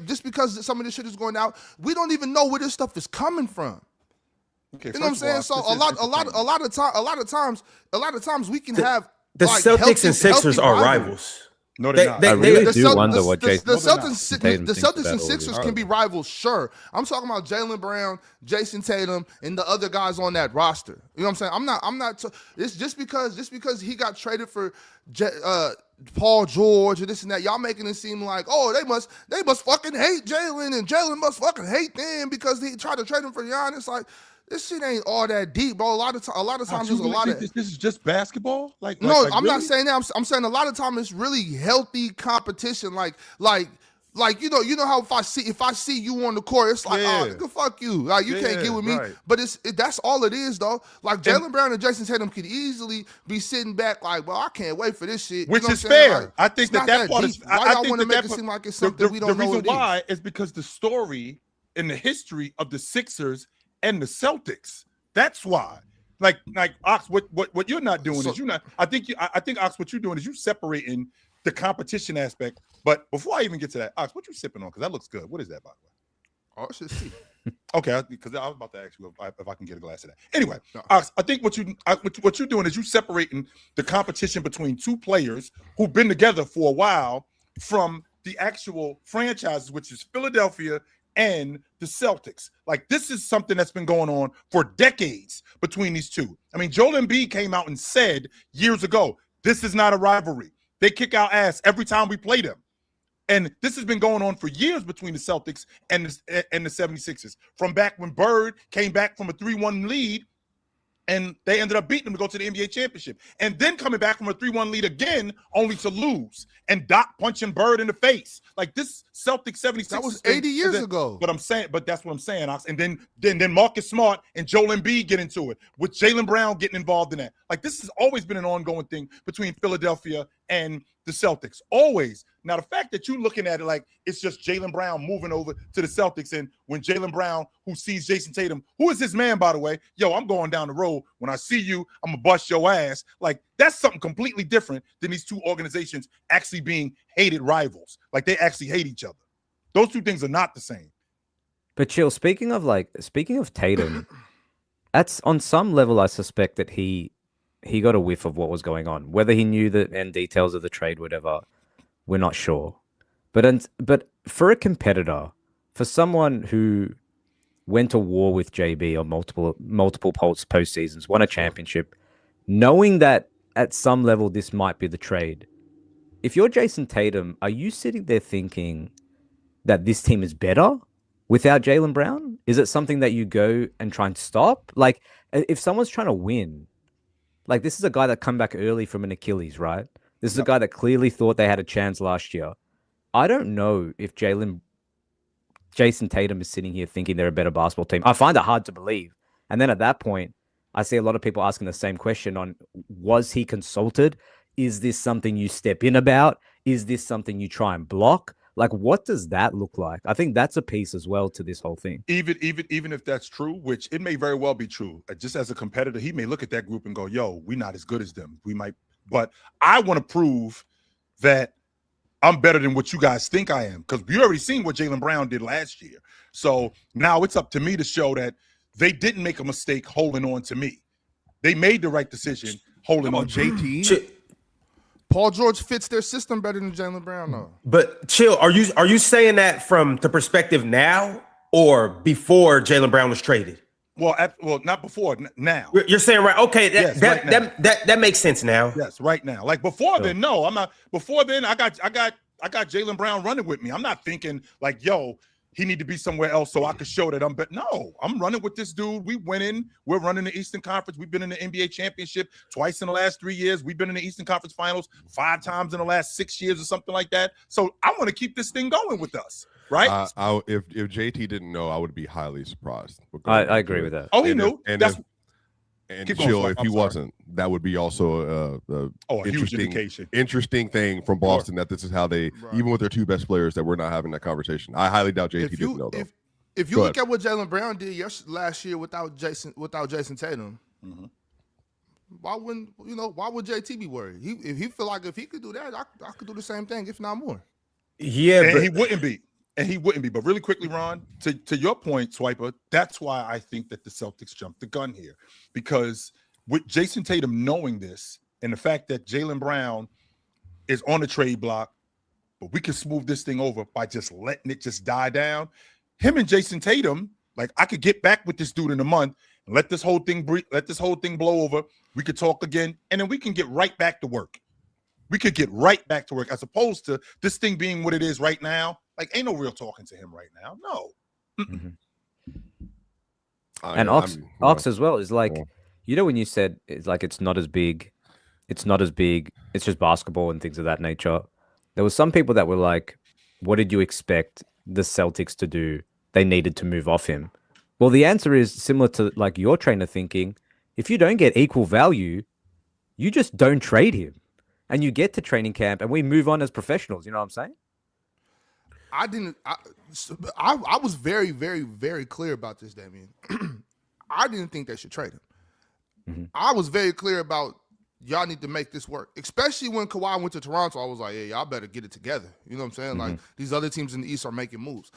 just because some of this shit is going out, we don't even know where this stuff is coming from. Okay, you know what I'm saying? So a lot of times we can have the Celtics and Sixers are rivals. No, they're not. I really do wonder what the Celtics and Sixers can be rivals, sure. I'm talking about Jaylen Brown, Jason Tatum, and the other guys on that roster. You know what I'm saying? I'm not. It's just because he got traded for Paul George or this and that. Y'all making it seem like they must fucking hate Jaylen and Jaylen must fucking hate them because he tried to trade him for Giannis. Like This shit ain't all that deep, bro. A lot of times there's a lot of. This is just basketball. Like no, like I'm really? not saying that. I'm saying a lot of time it's really healthy competition. Like you know how if I see you on the court, it's like fuck you. Like you can't get with me. Right. But that's all it is though. Like Jaylen Brown and Jason Tatum could easily be sitting back like, well, I can't wait for this shit. Which you know is fair. Like, I think that part is. Why y'all want to make it seem like it's something we don't know? The reason why is because the story in the history of the Sixers and the Celtics. That's why. Like Ox, what you're not doing is you're not. I think Ox, what you're doing is you separating the competition aspect. But before I even get to that, Ox, what you sipping on? Because that looks good. What is that, by the way? Oh, it's just tea. Okay, because I was about to ask you if I can get a glass of that. Anyway, Ox, I think what you're doing is you separating the competition between two players who've been together for a while from the actual franchises, which is Philadelphia and the Celtics. Like, this is something that's been going on for decades between these two. I mean, Joel Embiid came out and said years ago, this is not a rivalry. They kick our ass every time we play them. And this has been going on for years between the Celtics and the 76ers. From back when Bird came back from a 3-1 lead, and they ended up beating them to go to the NBA championship. And then coming back from a 3-1 lead again, only to lose. And Doc punching Bird in the face. Like, this Celtics 76ers. That was 80 years ago. But that's what I'm saying, Ox. And then Marcus Smart and Joel Embiid get into it, with Jaylen Brown getting involved in that. Like, this has always been an ongoing thing between Philadelphia and the Celtics. Always. Now, the fact that you're looking at it like it's just Jaylen Brown moving over to the Celtics, and when Jaylen Brown, who sees Jason Tatum, who is his man, by the way, yo, I'm going down the road. When I see you, I'm going to bust your ass. Like, that's something completely different than these two organizations actually being hated rivals. Like, they actually hate each other. Those two things are not the same. But Chill, speaking of Tatum, that's on some level, I suspect that he got a whiff of what was going on. Whether he knew the end details of the trade, whatever, we're not sure. But for a competitor, for someone who went to war with JB on multiple postseasons, won a championship, knowing that at some level this might be the trade, if you're Jason Tatum, are you sitting there thinking that this team is better without Jaylen Brown? Is it something that you go and try and stop? Like, if someone's trying to win, like, this is a guy that come back early from an Achilles, right? This is a guy that clearly thought they had a chance last year. I don't know if Jason Tatum is sitting here thinking they're a better basketball team. I find it hard to believe. And then at that point, I see a lot of people asking the same question on, was he consulted? Is this something you step in about? Is this something you try and block? Like, what does that look like? I think that's a piece as well to this whole thing. Even if that's true, which it may very well be true, just as a competitor, he may look at that group and go, yo, we're not as good as them. We might, but I want to prove that I'm better than what you guys think I am, because we already seen what Jaylen Brown did last year. So now it's up to me to show that they didn't make a mistake holding on to me. They made the right decision holding on to JT. Paul George fits their system better than Jaylen Brown, though. But Chill, are you saying that from the perspective now or before Jaylen Brown was traded? Well, not before. Now you're saying right. Okay, that makes sense now. Yes, right now. Like before then, no, I'm not. Before then, I got Jaylen Brown running with me. I'm not thinking like, yo, he need to be somewhere else so I could show that I'm better. No, I'm running with this dude. We winning. We're running the Eastern Conference. We've been in the NBA championship twice in the last 3 years. We've been in the Eastern Conference Finals 5 times in the last 6 years or something like that. So I want to keep this thing going with us, right? If JT didn't know, I would be highly surprised. I agree with that. Oh, he knew. And Chill, if he wasn't, that would be also a huge indication. Interesting thing from Boston that this is how they, even with their two best players, that we're not having that conversation. I highly doubt JT didn't know, though. If you look at what Jaylen Brown did last year without Jason Tatum, why would JT be worried? If he feel like if he could do that, I could do the same thing, if not more. Yeah, and he wouldn't be. And he wouldn't be. But really quickly, Ron, to your point, Swiper, that's why I think that the Celtics jumped the gun here. Because with Jason Tatum knowing this and the fact that Jaylen Brown is on the trade block, but we can smooth this thing over by just letting it just die down. Him and Jason Tatum, like, I could get back with this dude in a month and let this whole thing blow over. We could talk again, and then we can get right back to work. We could get right back to work, as opposed to this thing being what it is right now. Like, ain't no real talking to him right now. No. And Ox as well is like, when you said it's like it's not as big, it's just basketball and things of that nature. There was some people that were like, what did you expect the Celtics to do? They needed to move off him. Well, the answer is similar to like your trainer thinking, if you don't get equal value, you just don't trade him. And you get to training camp and we move on as professionals. You know what I'm saying? I was very, very, very clear about this, Damian. I didn't think they should trade him. Mm-hmm. I was very clear about y'all need to make this work, especially when Kawhi went to Toronto. I was like, hey, y'all better get it together. You know what I'm saying? Mm-hmm. Like, these other teams in the East are making moves.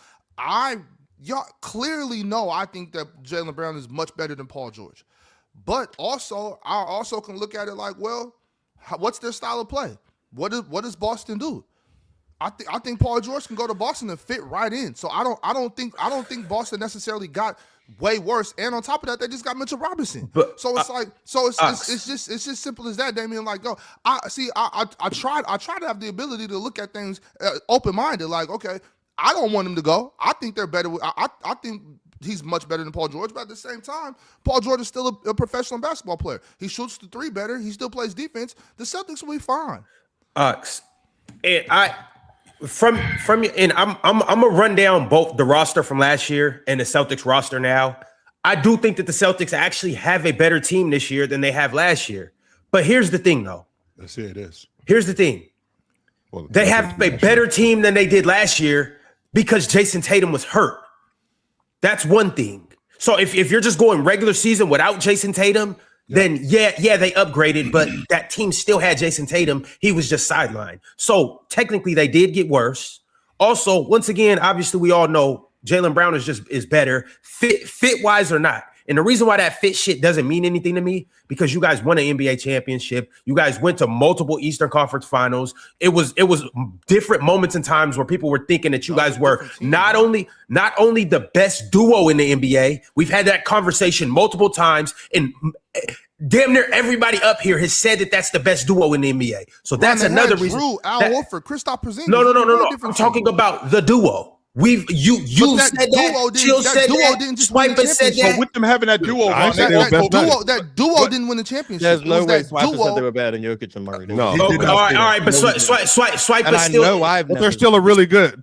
Y'all clearly know I think that Jaylen Brown is much better than Paul George. But also, I also can look at it like, well, what's their style of play? What does Boston do? I think Paul George can go to Boston and fit right in. So I don't think Boston necessarily got way worse. And on top of that, they just got Mitchell Robinson. But it's just simple as that, Damian. Like, I try to have the ability to look at things open minded. Like, okay, I don't want him to go. I think they're better. I think he's much better than Paul George, but at the same time, Paul George is still a professional basketball player. He shoots the three better. He still plays defense. The Celtics will be fine. And I'm gonna run down both the roster from last year and the Celtics roster now. I do think that the Celtics actually have a better team this year than they have last year. But here's the thing, though. Let's say it is. Here's the thing. Well, they have a better team than they did last year because Jason Tatum was hurt. That's one thing. So if you're just going regular season without Jason Tatum, then yeah, they upgraded, but that team still had Jason Tatum. He was just sidelined. So technically they did get worse. Also, once again, obviously we all know Jaylen Brown is better, fit wise or not. And the reason why that fit shit doesn't mean anything to me, because you guys won an NBA championship. You guys went to multiple Eastern Conference finals. It was different moments and times where people were thinking that you guys were not only the best duo in the NBA. We've had that conversation multiple times, and damn near everybody up here has said that that's the best duo in the NBA. So that's another reason. Drew, Al Horford, Kristaps Porzingis. No. I'm talking about the duo. You said that. Chill said that. Swiper said that. But with them having that duo, that duo didn't win the championship. There's no way Swiper said they were better than Jokic and Murray. No. All right, but Swiper still. But they're still a really good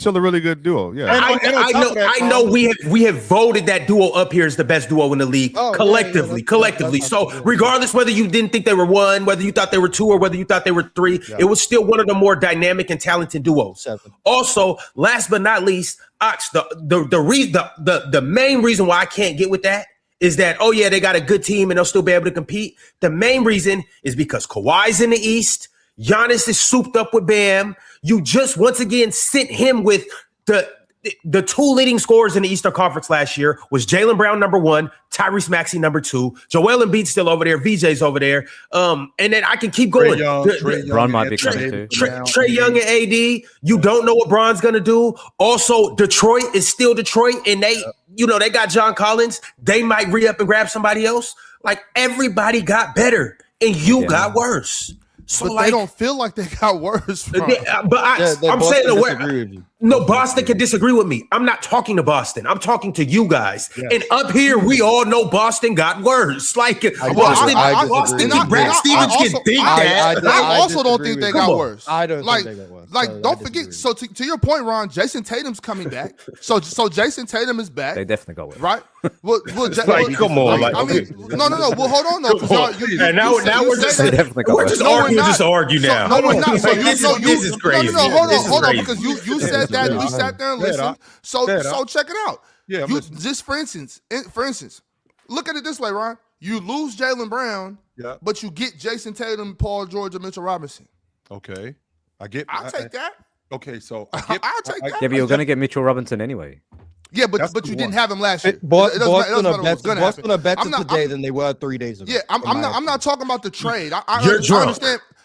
duo. Yeah. I know. We have voted that duo up here as the best duo in the league collectively. So regardless whether you didn't think they were one, whether you thought they were two, or whether you thought they were three, it was still one of the more dynamic and talented duos. Also, last but not least, Ox, the main reason why I can't get with that is that, oh yeah, they got a good team and they'll still be able to compete. The main reason is because Kawhi's in the East, Giannis is souped up with Bam. You just once again sent him with the two leading scorers in the Eastern Conference last year was Jaylen Brown number 1, Tyrese Maxey number 2, Joel Embiid's still over there, VJ's over there, and then I can keep going. Bron might be coming too. Trae Young and AD. You don't know what Bron's gonna do. Also, Detroit is still Detroit, and they got John Collins. They might re-up and grab somebody else. Like, everybody got better, and you got worse. So but they don't feel like they got worse. I'm saying Boston can disagree with me. I'm not talking to Boston. I'm talking to you guys. Yeah. And up here, we all know Boston got worse. Like Boston and Brad Stevens can think that. I also don't think they got worse. I don't think they got worse. Like, don't forget. So to your point, Ron, Jason Tatum's coming back. So Jason Tatum is back. They definitely got worse, right? Well, come on. I mean, no. Well, hold on though. Now we're just arguing now. No, we're not. This is crazy. No, hold on, because you said that and we sat there and listened. So check it out. Yeah, just for instance, look at it this way, Ron. You lose Jaylen Brown, but you get Jason Tatum, Paul George, and Mitchell Robinson. Okay, I'll take that. Okay, so I'll take that. Yeah, but you're going to get Mitchell Robinson anyway. Yeah, but you didn't have him last year. Boston are better today than they were 3 days ago. Yeah, I'm not talking about the trade. I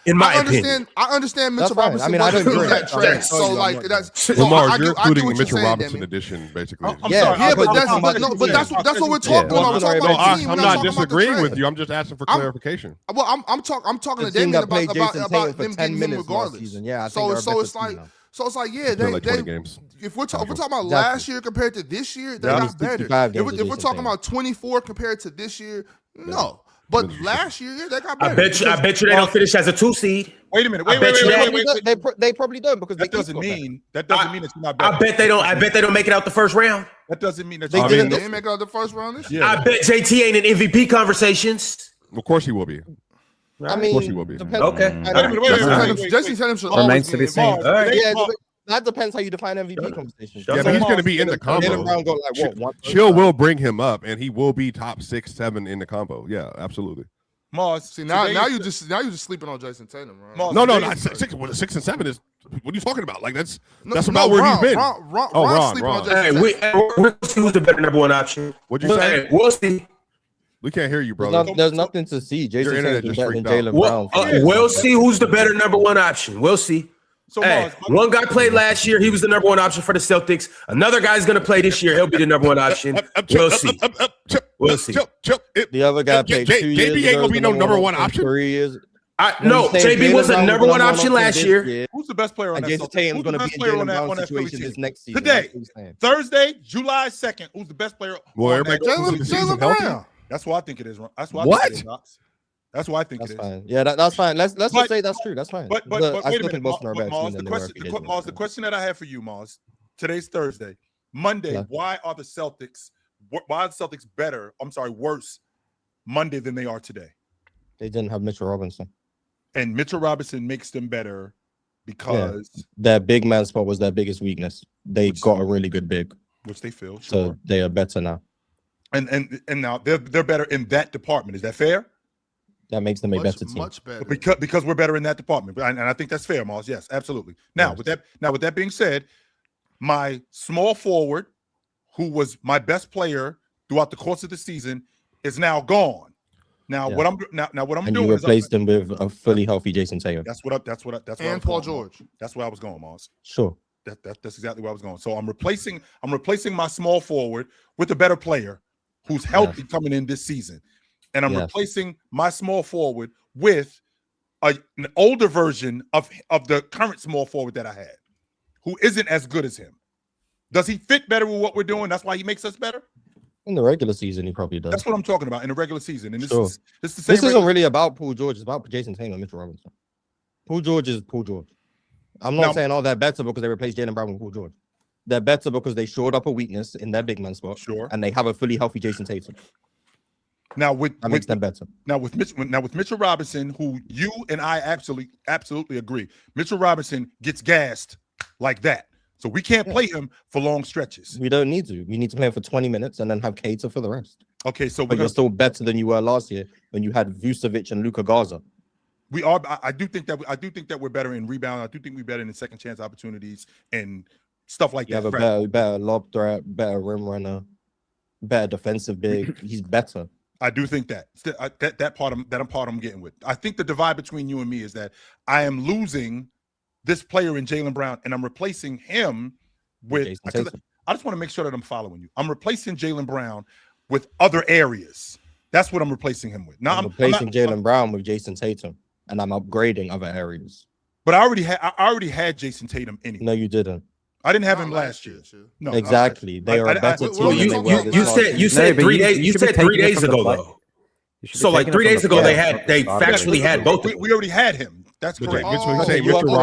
understand. I understand Mitchell Robinson. I mean, I don't agree. That trade. So like that's Lamar, you're including a Mitchell Robinson edition, basically. But that's what we're talking about. I'm not disagreeing with you. I'm just asking for clarification. Well, I'm talking to Damian about them beating him regardless. Yeah, so it's like So it's like, like 20 games. If we're talking about last year compared to this year, they got better. If we're talking about 24 compared to this year, no. But last year, they got better. I bet you they don't finish as a 2 seed. Wait a minute. Wait. They probably don't because that doesn't mean it's not better. I bet they don't make it out the first round. That doesn't mean that they didn't make it out the first round this year. I bet JT ain't in MVP conversations. Of course he will be. I mean, of course he will be. Okay. Jesse Tatum should always be involved. Yeah, that depends how you define MVP conversation. Yeah, but he's going to be in the combo. Chill will bring him up, and he will be top 6, 7 in the combo. Yeah, absolutely. Mars, see now you just sleeping on Jason Tatum, right? Mars, no, not 6 and 7 is. What are you talking about? Like that's about where he's been. Ron. Hey, we'll see who's the better number 1 option. What'd you say? We'll see. We can't hear you, brother. There's nothing to see. Jason Tatum is better than Jaylen Brown. We'll see who's the better number 1 option. We'll see. So one guy played last year. He was the number 1 option for the Celtics. Another guy's going to play this year. He'll be the number 1 option. We'll see. We'll see. The other guy played 2 years. JB ain't going to be no number 1 option. 3 years. No, JB was a number 1 option last year. Who's the best player on that? Jason Tatum's going to be in Jaylen Brown's situation this next season. Today, Thursday, July 2nd. Who's the best player? Well, Jaylen Brown. That's why I think it is. That's why. What? That's why I think it is. Fine. Yeah, that's fine. Let's just say that's true. That's fine. But I wait a still minute, think Boston are better Mars. team than The question that I have for you, Mars. Today's Thursday, Monday. Yeah. Why are the Celtics better? I'm sorry, worse Monday than they are today? They didn't have Mitchell Robinson, and Mitchell Robinson makes them better because their big man spot was their biggest weakness. They got a really good big, which they feel. So they are better now. And now they're better in that department. Is that fair? That makes them a better team. Much better. Because we're better in that department. And I think that's fair, Mars. Yes, absolutely. Now, with that being said, my small forward, who was my best player throughout the course of the season, is now gone. Now what I'm doing you replaced him with a fully healthy Jason Tatum. That's what and Paul George. That's where I was going, Mars. Sure. That's exactly where I was going. So I'm replacing my small forward with a better player who's healthy coming in this season. And I'm replacing my small forward with an older version of the current small forward that I had, who isn't as good as him. Does he fit better with what we're doing? That's why he makes us better? In the regular season, he probably does. That's what I'm talking about, in the regular season. And this is the same. This isn't really about Paul George. It's about Jason Tatum and Mitchell Robinson. Paul George is Paul George. I'm not saying they're better because they replaced Jaylen Brown with Paul George. They're better because they shored up a weakness in their big man spot. Sure. And they have a fully healthy Jason Tatum. Now that makes them better. Now with Mitchell Robinson, who you and I absolutely agree, Mitchell Robinson gets gassed like that. So we can't play him for long stretches. We don't need to. We need to play him for 20 minutes and then have Cater for the rest. Okay, so but you're still better than you were last year when you had Vucevic and Luka Garza. We are. I do think that we're better in rebound. I do think we're better in second chance opportunities and stuff like that. You have a better lob threat, better rim runner, better defensive big. He's better. I do think that part I'm getting with. I think the divide between you and me is that I am losing this player in Jaylen Brown and I'm replacing him with. I just want to make sure that I'm following you. I'm replacing Jaylen Brown with other areas. That's what I'm replacing him with. Now I'm replacing Jaylen Brown with Jason Tatum, and I'm upgrading other areas. But I already had Jason Tatum anyway. No, you didn't. I didn't have him last year. No, exactly. They are a better team. You said 3 days. You said 3 days ago though. So like 3 days ago, they factually had both. We already had him. That's correct. You are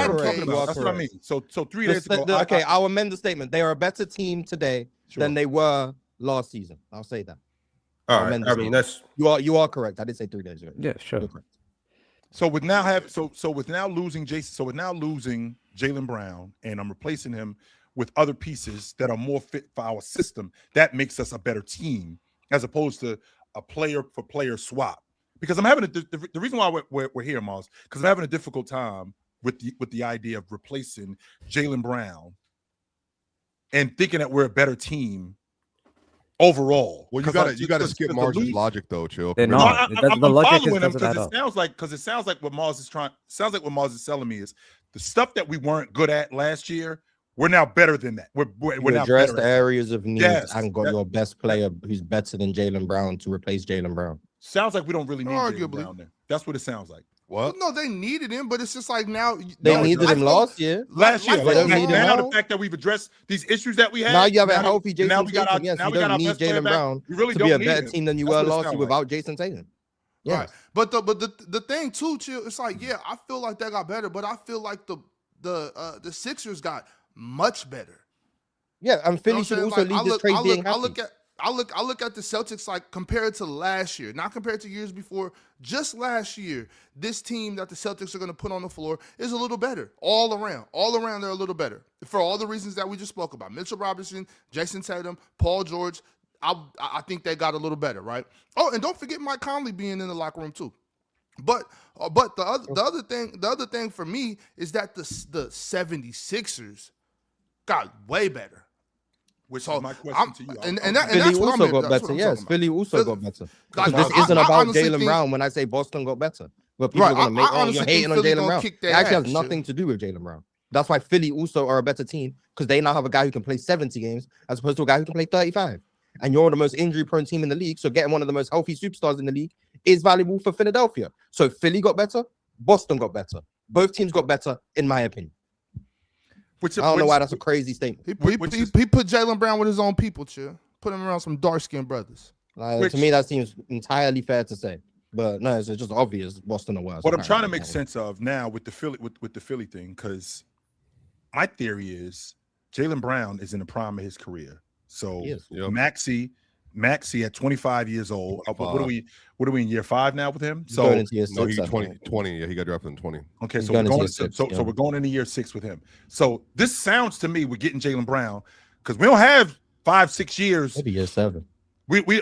correct. That's what I mean. So 3 days ago. Okay, I'll amend the statement. They are a better team today than they were last season. I'll say that. All right. I mean, that's you are correct. I did say 3 days ago. Yeah, sure. So with now losing Jaylen Brown, and I'm replacing him with other pieces that are more fit for our system, that makes us a better team as opposed to a player for player swap. Because I'm having the reason why we're here, Miles, because I'm having a difficult time with the idea of replacing Jaylen Brown and thinking that we're a better team overall. Well, you gotta skip Mars' logic though, Chill. They're not. I'm following him because it sounds like what Mars is selling me is the stuff that we weren't good at last year. We're now better than that. We're now addressed areas of need and got your best player who's better than Jaylen Brown to replace Jaylen Brown. Sounds like we don't really need Jaylen Brown there. That's what it sounds like. What? No, they needed him, but it's just like now they needed him last year. Last year, they don't need him now now. The fact that we've addressed these issues that we had. Now you have a healthy Jason now we got Tatum. our, Yes, now you we got don't our need best player Jaylen back. Brown We really to don't be a need better him. team than you That's were what it last sound year like. without Jason Tatum. Yes. Right. But the thing too, Chill, it's like, yeah, I feel like they got better, but I feel like the Sixers got much better. Yeah, and Philly should also lead this trade being happy. I look at the Celtics like compared to last year, not compared to years before, just last year. This team that the Celtics are going to put on the floor is a little better all around. All around, they're a little better for all the reasons that we just spoke about. Mitchell Robinson, Jason Tatum, Paul George. I think they got a little better, right? Oh, and don't forget Mike Conley being in the locker room too. But the other thing for me is that the 76ers got way better. Which is my question to you. And Philly also got better. Yes, Philly also got better. Because this isn't about Jaylen Brown when I say Boston got better. But people are going to make, you're hating on Jaylen Brown. It actually has nothing to do with Jaylen Brown. That's why Philly also are a better team, because they now have a guy who can play 70 games as opposed to a guy who can play 35. And you're the most injury-prone team in the league, so getting one of the most healthy superstars in the league is valuable for Philadelphia. So Philly got better, Boston got better. Both teams got better, in my opinion. I don't know why that's a crazy statement. He put Jaylen Brown with his own people, Chill. Put him around some dark-skinned brothers. To me, that seems entirely fair to say. But no, it's just obvious Boston are worse. What I'm trying to make sense of now with the Philly thing, because my theory is Jaylen Brown is in the prime of his career. So Maxey at 25 years old. What are we in year 5 now with him? So he's 20. Yeah, he got drafted in 20. Okay, so we're going into year 6 with him. So this sounds to me we're getting Jaylen Brown because we don't have 5-6 years. Maybe year 7. We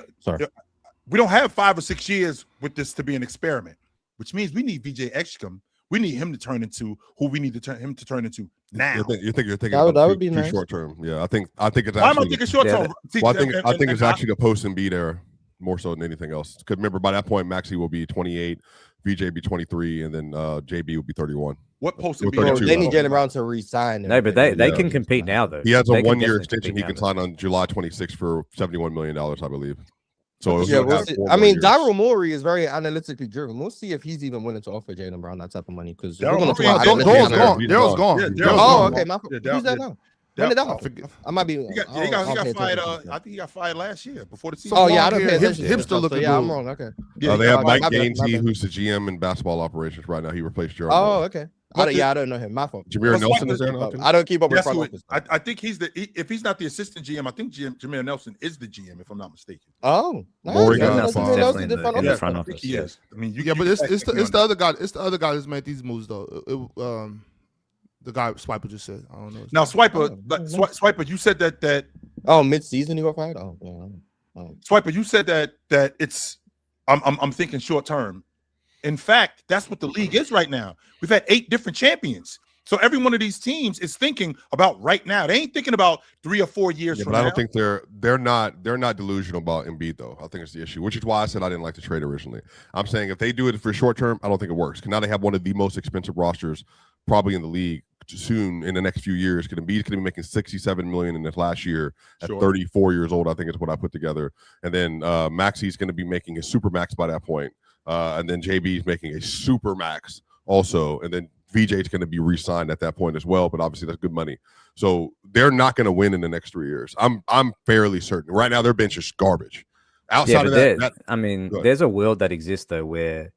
don't have 5 or 6 years with this to be an experiment, which means we need VJ Exum. We need him to turn into who we need to turn him to turn into now. You're thinking that would be nice. Short term. Yeah, I think it's. Why am I thinking short term? Well, I think it's actually the post Embiid era more so than anything else. Because remember, by that point, Maxey will be 28, VJ be 23, and then JB will be 31. What post Embiid? They need Jaylen Brown to resign. No, but they can compete now though. He has a 1-year extension. He can sign on July 26th for $71 million, I believe. So I mean, Daryl Morey is very analytically driven. We'll see if he's even willing to offer Jaylen Brown that type of money. Because Daryl's gone. Oh, okay. Who's that now? When did that happen? I might be. He got fired. I think he got fired last year before the season. Oh yeah, I don't pay attention. Hipster looking. Yeah, I'm wrong. Okay. They have Mike Gainsey, who's the GM in basketball operations right now. He replaced Jerome. Oh, okay. I don't know him. My fault. Jameer Nelson is there now. I don't keep up with front office. I think if he's not the assistant GM, I think Jameer Nelson is the GM, if I'm not mistaken. Oh, Morey definitely in the front office. He is. I mean, but it's the other guy. It's the other guy that's made these moves though. The guy Swiper just said. I don't know. Now Swiper, you said that. Oh, mid-season you got fired. Oh, yeah. Swiper, you said that it's. I'm thinking short term. In fact, that's what the league is right now. We've had 8 different champions. So every one of these teams is thinking about right now. They ain't thinking about 3 or 4 years from now. But I don't think they're not delusional about Embiid though. I think it's the issue, which is why I said I didn't like the trade originally. I'm saying if they do it for short term, I don't think it works. Because now they have one of the most expensive rosters probably in the league soon in the next few years. Because Embiid's going to be making $67 million in this last year at 34 years old. I think is what I put together. And then Maxey's going to be making a super max by that point. And then JB is making a super max also, and then VJ is going to be re-signed at that point as well. But obviously, that's good money. So they're not going to win in the next 3 years. I'm fairly certain. Right now, their bench is garbage. Outside of that, I mean, there's a world that exists though where,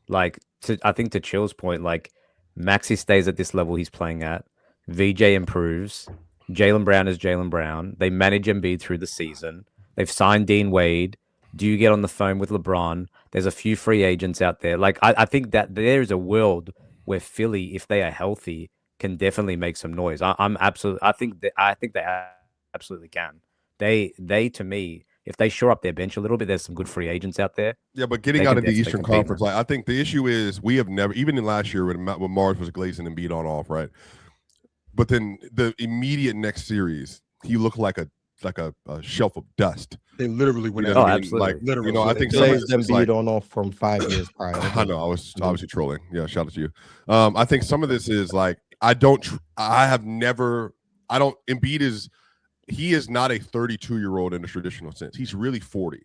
like, I think to Chill's point, like Maxey stays at this level he's playing at, VJ improves, Jaylen Brown is Jaylen Brown. They manage Embiid through the season. They've signed Dean Wade. Do you get on the phone with LeBron? There's a few free agents out there. Like I think that there is a world where Philly, if they are healthy, can definitely make some noise. I think they absolutely can. They to me, if they shore up their bench a little bit, there's some good free agents out there. Yeah, but getting out of the Eastern Conference, like I think the issue is we have never, even in last year when Mars was glazing and beat on off, right? But then the immediate next series, he looked like a shelf of dust. They literally went out. Oh, absolutely. Like literally, I think them beat on off from 5 years prior. I know. I was obviously trolling. Yeah, shout out to you. I think some of this is like Embiid is not a 32-year-old in the traditional sense. He's really 40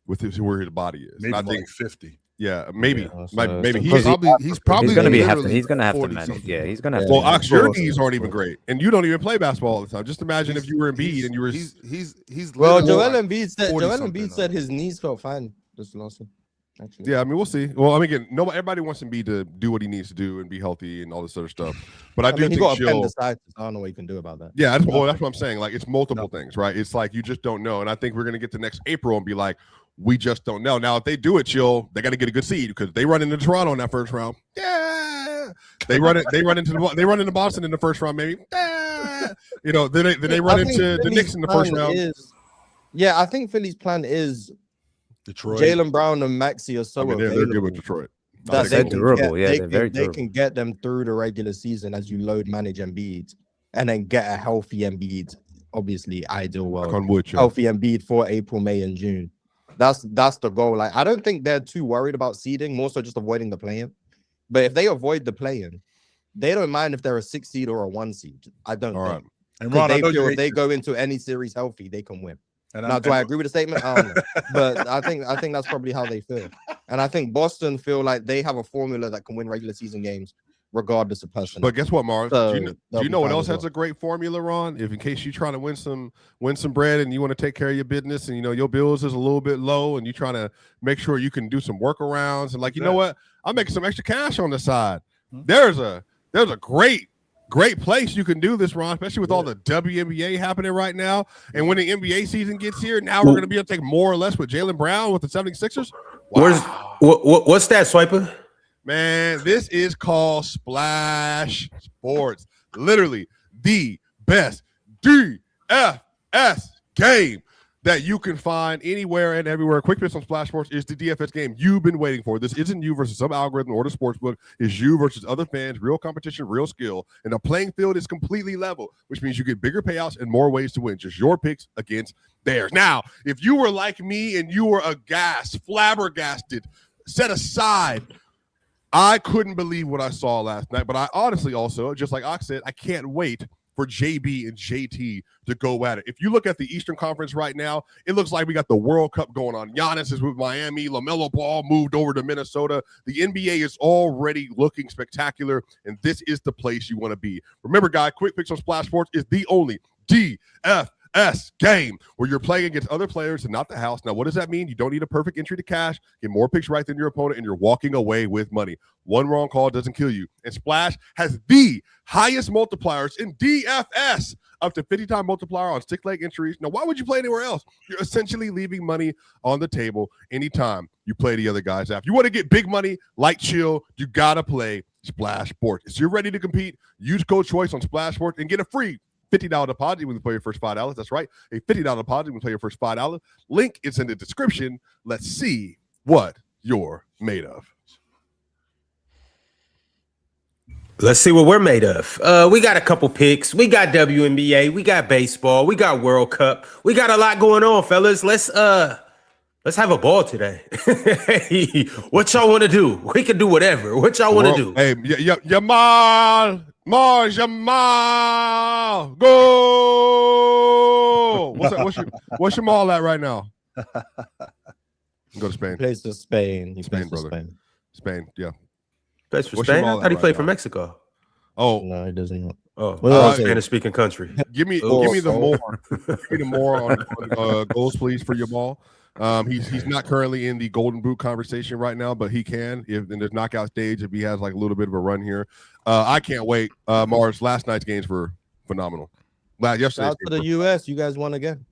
with where his body is. Maybe I think 50. Yeah, maybe. Yeah, maybe he's probably going to be literally he's going to have to 40 manage. something. Yeah, he's going to have Well, to. Ox, your knees aren't even great, and you don't even play basketball all the time. Just imagine if you were Embiid and you were. He's well, literally Joel like Embiid said his knees felt fine this last one. Actually. Yeah, I mean, we'll see. Well, I mean, again, everybody wants Embiid to do what he needs to do and be healthy and all this other stuff. But I do think he got appendicitis. I don't know what you can do about that. Yeah, that's what I'm saying. Like, it's multiple things, right? It's like you just don't know. And I think we're going to get to next April and be like, we just don't know. Now, if they do it, they got to get a good seed because they run into Toronto in that first round. Yeah, they run into Boston in the first round, maybe. Yeah. Then they run into the Knicks in the first round. I think Philly's plan is Detroit. Jaylen Brown and Maxey are so they're good with Detroit. They're durable. They're very durable. They can get them through the regular season as you load manage Embiid and then get a healthy Embiid. Obviously, ideal world. Healthy Embiid for April, May, and June. That's the goal. Like, I don't think they're too worried about seeding, more so just avoiding the play-in. But if they avoid the play-in, they don't mind if they're a 6 seed or a 1 seed. I don't think. Right. And Ron, they feel if they go into any series healthy, they can win. Now, do I agree with the statement? I don't know. But I think that's probably how they feel. And I think Boston feel like they have a formula that can win regular season games regardless of person. But guess what, Mars? Do you know what else has a great formula, Ron? If in case you're trying to win some bread and you want to take care of your business and your bills is a little bit low and you're trying to make sure you can do some workarounds and know what? I'm making some extra cash on the side. There's a great place you can do this, Ron, especially with all the WNBA happening right now. And when the NBA season gets here, now we're going to be able to take more or less with Jaylen Brown with the 76ers. Wow. What's that, Swiper? Man, this is called Splash Sports. Literally the best DFS game that you can find anywhere and everywhere. Quick Picks on Splash Sports is the DFS game you've been waiting for. This isn't you versus some algorithm or the sports book. It's you versus other fans, real competition, real skill. And the playing field is completely level, which means you get bigger payouts and more ways to win. Just your picks against theirs. Now, if you were like me and you were flabbergasted, set aside, I couldn't believe what I saw last night. But I honestly also, just like Ox said, I can't wait for JB and JT to go at it. If you look at the Eastern Conference right now, it looks like we got the World Cup going on. Giannis is with Miami. LaMelo Ball moved over to Minnesota. The NBA is already looking spectacular, and this is the place you want to be. Remember, guys, Quick Picks on Splash Sports is the only DFS game where you're playing against other players and not the house. Now, what does that mean? You don't need a perfect entry to cash. Get more picks right than your opponent, and you're walking away with money. One wrong call doesn't kill you. And Splash has the highest multipliers in DFS, up to 50-time multiplier on stick-leg entries. Now, why would you play anywhere else? You're essentially leaving money on the table anytime you play the other guys out. If you want to get big money, like chill, you got to play Splash Sports. If you're ready to compete, use code CHOICE on Splash Sports and get a free $50 deposit when you play your first $5. That's right, a $50 deposit when you play your first $5. Link is in the description. Let's see what you're made of. Let's see what we're made of. We got a couple picks. We got WNBA. We got baseball. We got World Cup. We got a lot going on, fellas. Let's have a ball today. Hey, what y'all want to do? We can do whatever. What y'all want to do? Hey, Jamal, go! What's your mall at right now? Go to Spain. He plays for Spain. Spain, brother. Spain, yeah. Plays for Spain? I thought he played for Mexico. Oh no, he doesn't. Oh, Spanish-speaking country. Give me the more. Give me the more on goals, please, for your ball. He's not currently in the Golden Boot conversation right now, but he can if in the knockout stage if he has like a little bit of a run here. I can't wait. Mars, last night's games were phenomenal. Shout out to the U.S. You guys won again.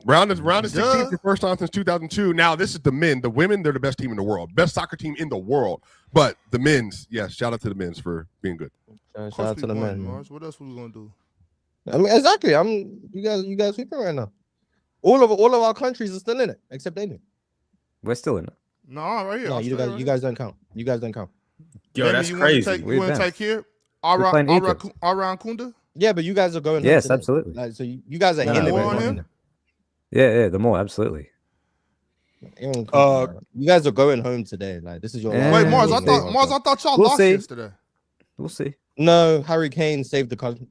Round of 16 for the first time since 2002. Now this is the men. The women, they're the best team in the world, best soccer team in the world. But the men's, yes, shout out to the men's for being good. Shout out to the men. Mars. What else were we gonna do? I mean, exactly. You guys sleeping right now. All of our countries are still in it, except England. We're still in it. No, right here. No, you guys don't count. You guys don't count. Yo, that's crazy. You want to take here? Around Kunda? Yeah, but you guys are going. Yes, absolutely. Like, so you guys are in it. Yeah, the more absolutely. You guys are going home today. Like this is your wait, Mars. I thought y'all lost yesterday. We'll see. No, Harry Kane saved the country.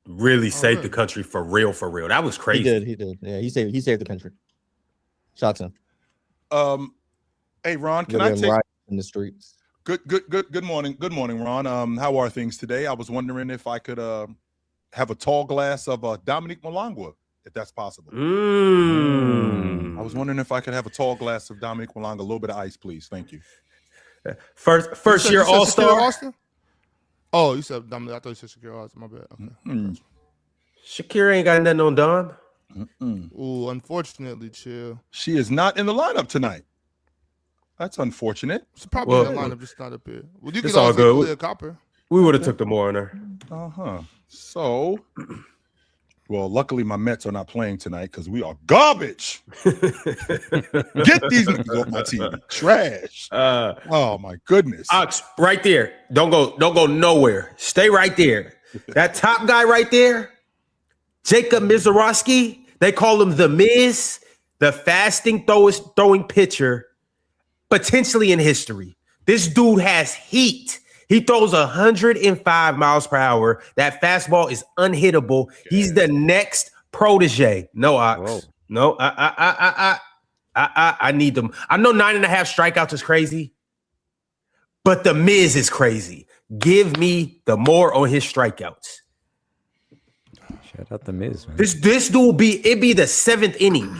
Really saved the country for real. That was crazy. He did. Yeah, he saved the country. Shout out to him. Hey, Ron, can I take right in the streets? Good morning. Good morning, Ron. How are things today? I was wondering if I could have a tall glass of Dominique Malangwa, if that's possible. I was wondering if I could have a tall glass of Dominique Malangwa, a little bit of ice, please. Thank you. First year All-Star. Oh, you said Dominique. I thought you said Shakira Austin. My bad. Okay. Shakira ain't got nothing on Dom. Ooh, unfortunately, chill. She is not in the lineup tonight. That's unfortunate. She's probably in the lineup, just not up here. Well, you it's can all good. Clear Copper. We would have took the more on her. So, well, luckily my Mets are not playing tonight because we are garbage. Get these niggas off my team. Trash. Oh my goodness. Ox, right there. Don't go nowhere. Stay right there. That top guy right there, Jacob Mizorowski. They call him the Miz, the fasting throwing pitcher, potentially in history. This dude has heat. He throws 105 miles per hour. That fastball is unhittable. He's the next protege. No, Ox. Whoa. No, I need them. I know 9.5 strikeouts is crazy, but the Miz is crazy. Give me the more on his strikeouts. Shout out the Miz, man. This dude it'd be the 7th inning,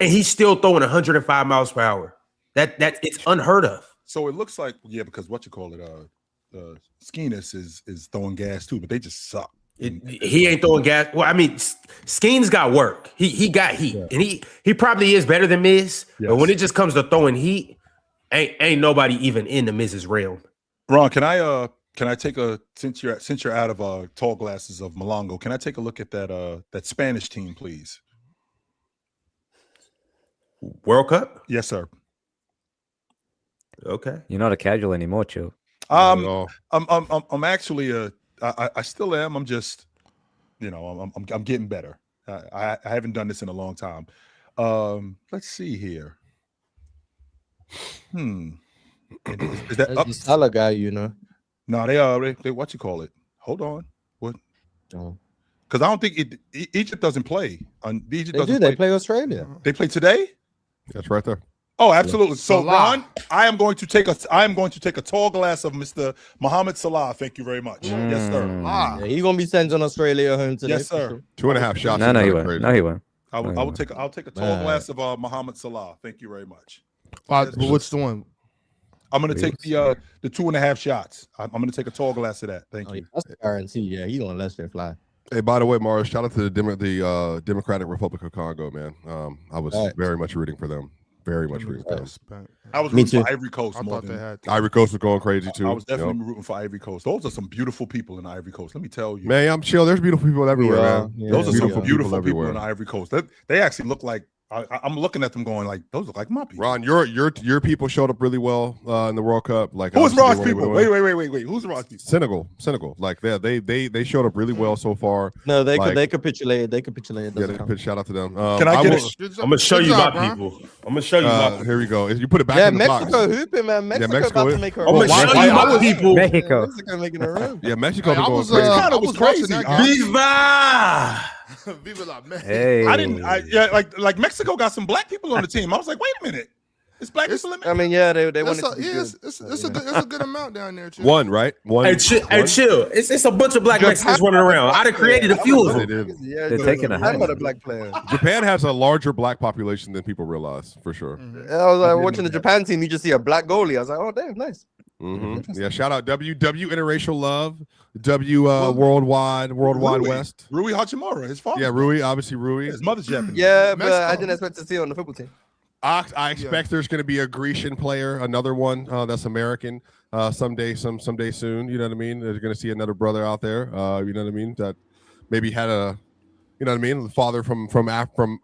and he's still throwing 105 miles per hour. That it's unheard of. So it looks like, because what you call it, Skenes is throwing gas too, but they just suck. He ain't throwing gas. Well, I mean, Skenes got work. He got heat, and he probably is better than Miz. Yes. But when it just comes to throwing heat, ain't nobody even in the Miz's realm. Ron, can I take since you're out of tall glasses of Malongo, can I take a look at that Spanish team, please? World Cup? Yes, sir. Okay. You're not a casual anymore, Chill. I'm actually I still am. I'm just, I'm getting better. I haven't done this in a long time. Let's see here. Is that up? Salah guy, No, they what you call it? Hold on. What? Because I don't think Egypt doesn't play. They play Australia. They play today? That's right there. Oh, absolutely. So, Ron, I am going to take a tall glass of Mr. Mohamed Salah. Thank you very much. Yes, sir. Yeah, he's gonna be sending Australia home today. Yes, sir. 2.5 shots. No, he won't. No, he won't. I'll take a tall glass of Mohamed Salah. Thank you very much. What's the one? I'm gonna take the 2.5 shots. I'm gonna take a tall glass of that. Thank you. That's a guarantee. Yeah, he's gonna let it fly. Hey, by the way, Mars, shout out to the Democratic Republic of Congo, man. I was very much rooting for them. Very much rooting for them. I was rooting for Ivory Coast. Ivory Coast was going crazy too. I was definitely rooting for Ivory Coast. Those are some beautiful people in Ivory Coast. Let me tell you, man. I'm chill. There's beautiful people everywhere, man. Yeah, those are some beautiful people in Ivory Coast. They actually look like. I'm looking at them going like, those look like my people. Ron, your people showed up really well in the World Cup. Like, who's Ron's people? Wait. Who's Ron's people? Senegal. Like they showed up really well so far. No, they capitulated. They capitulated. Shout out to them. Can I get I'm gonna show you my people. I'm gonna show you my people. Here we go. You put it back in the box. Mexico hooping, man. Mexico about to make her. I'm gonna show you my people. Mexico making her run. Yeah, Mexico was going was crazy. Viva! Viva la Mexico. Hey. I didn't. Like Mexico got some black people on the team. I was like, wait a minute, it's black people in Mexico. I mean, yeah, they want to. It's a good amount down there too. One, right? One. Hey, chill. It's a bunch of black Mexicans running around. I'd have created a few of them. They're taking a high. A black player. Japan has a larger black population than people realize, for sure. I was watching the Japan team. You just see a black goalie. I was like, oh damn, nice. Yeah, shout out W Interracial Love, Worldwide West. Rui Hachimura, his father. Yeah, obviously Rui. His mother's Japanese. Yeah, but I didn't expect to see it on the football team. I expect there's going to be a Grecian player, another one that's American, someday soon. You know what I mean? There's going to see another brother out there. You know what I mean? That maybe had a, you know what I mean, the father from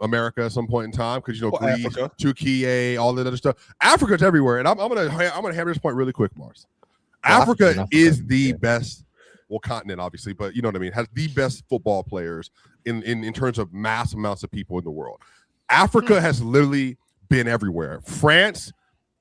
America at some point in time, because Greece, Turkey, all that other stuff. Africa's everywhere, and I'm gonna hammer this point really quick, Mars. Africa is the best, continent obviously, but you know what I mean, has the best football players in terms of mass amounts of people in the world. Africa has literally been everywhere. France,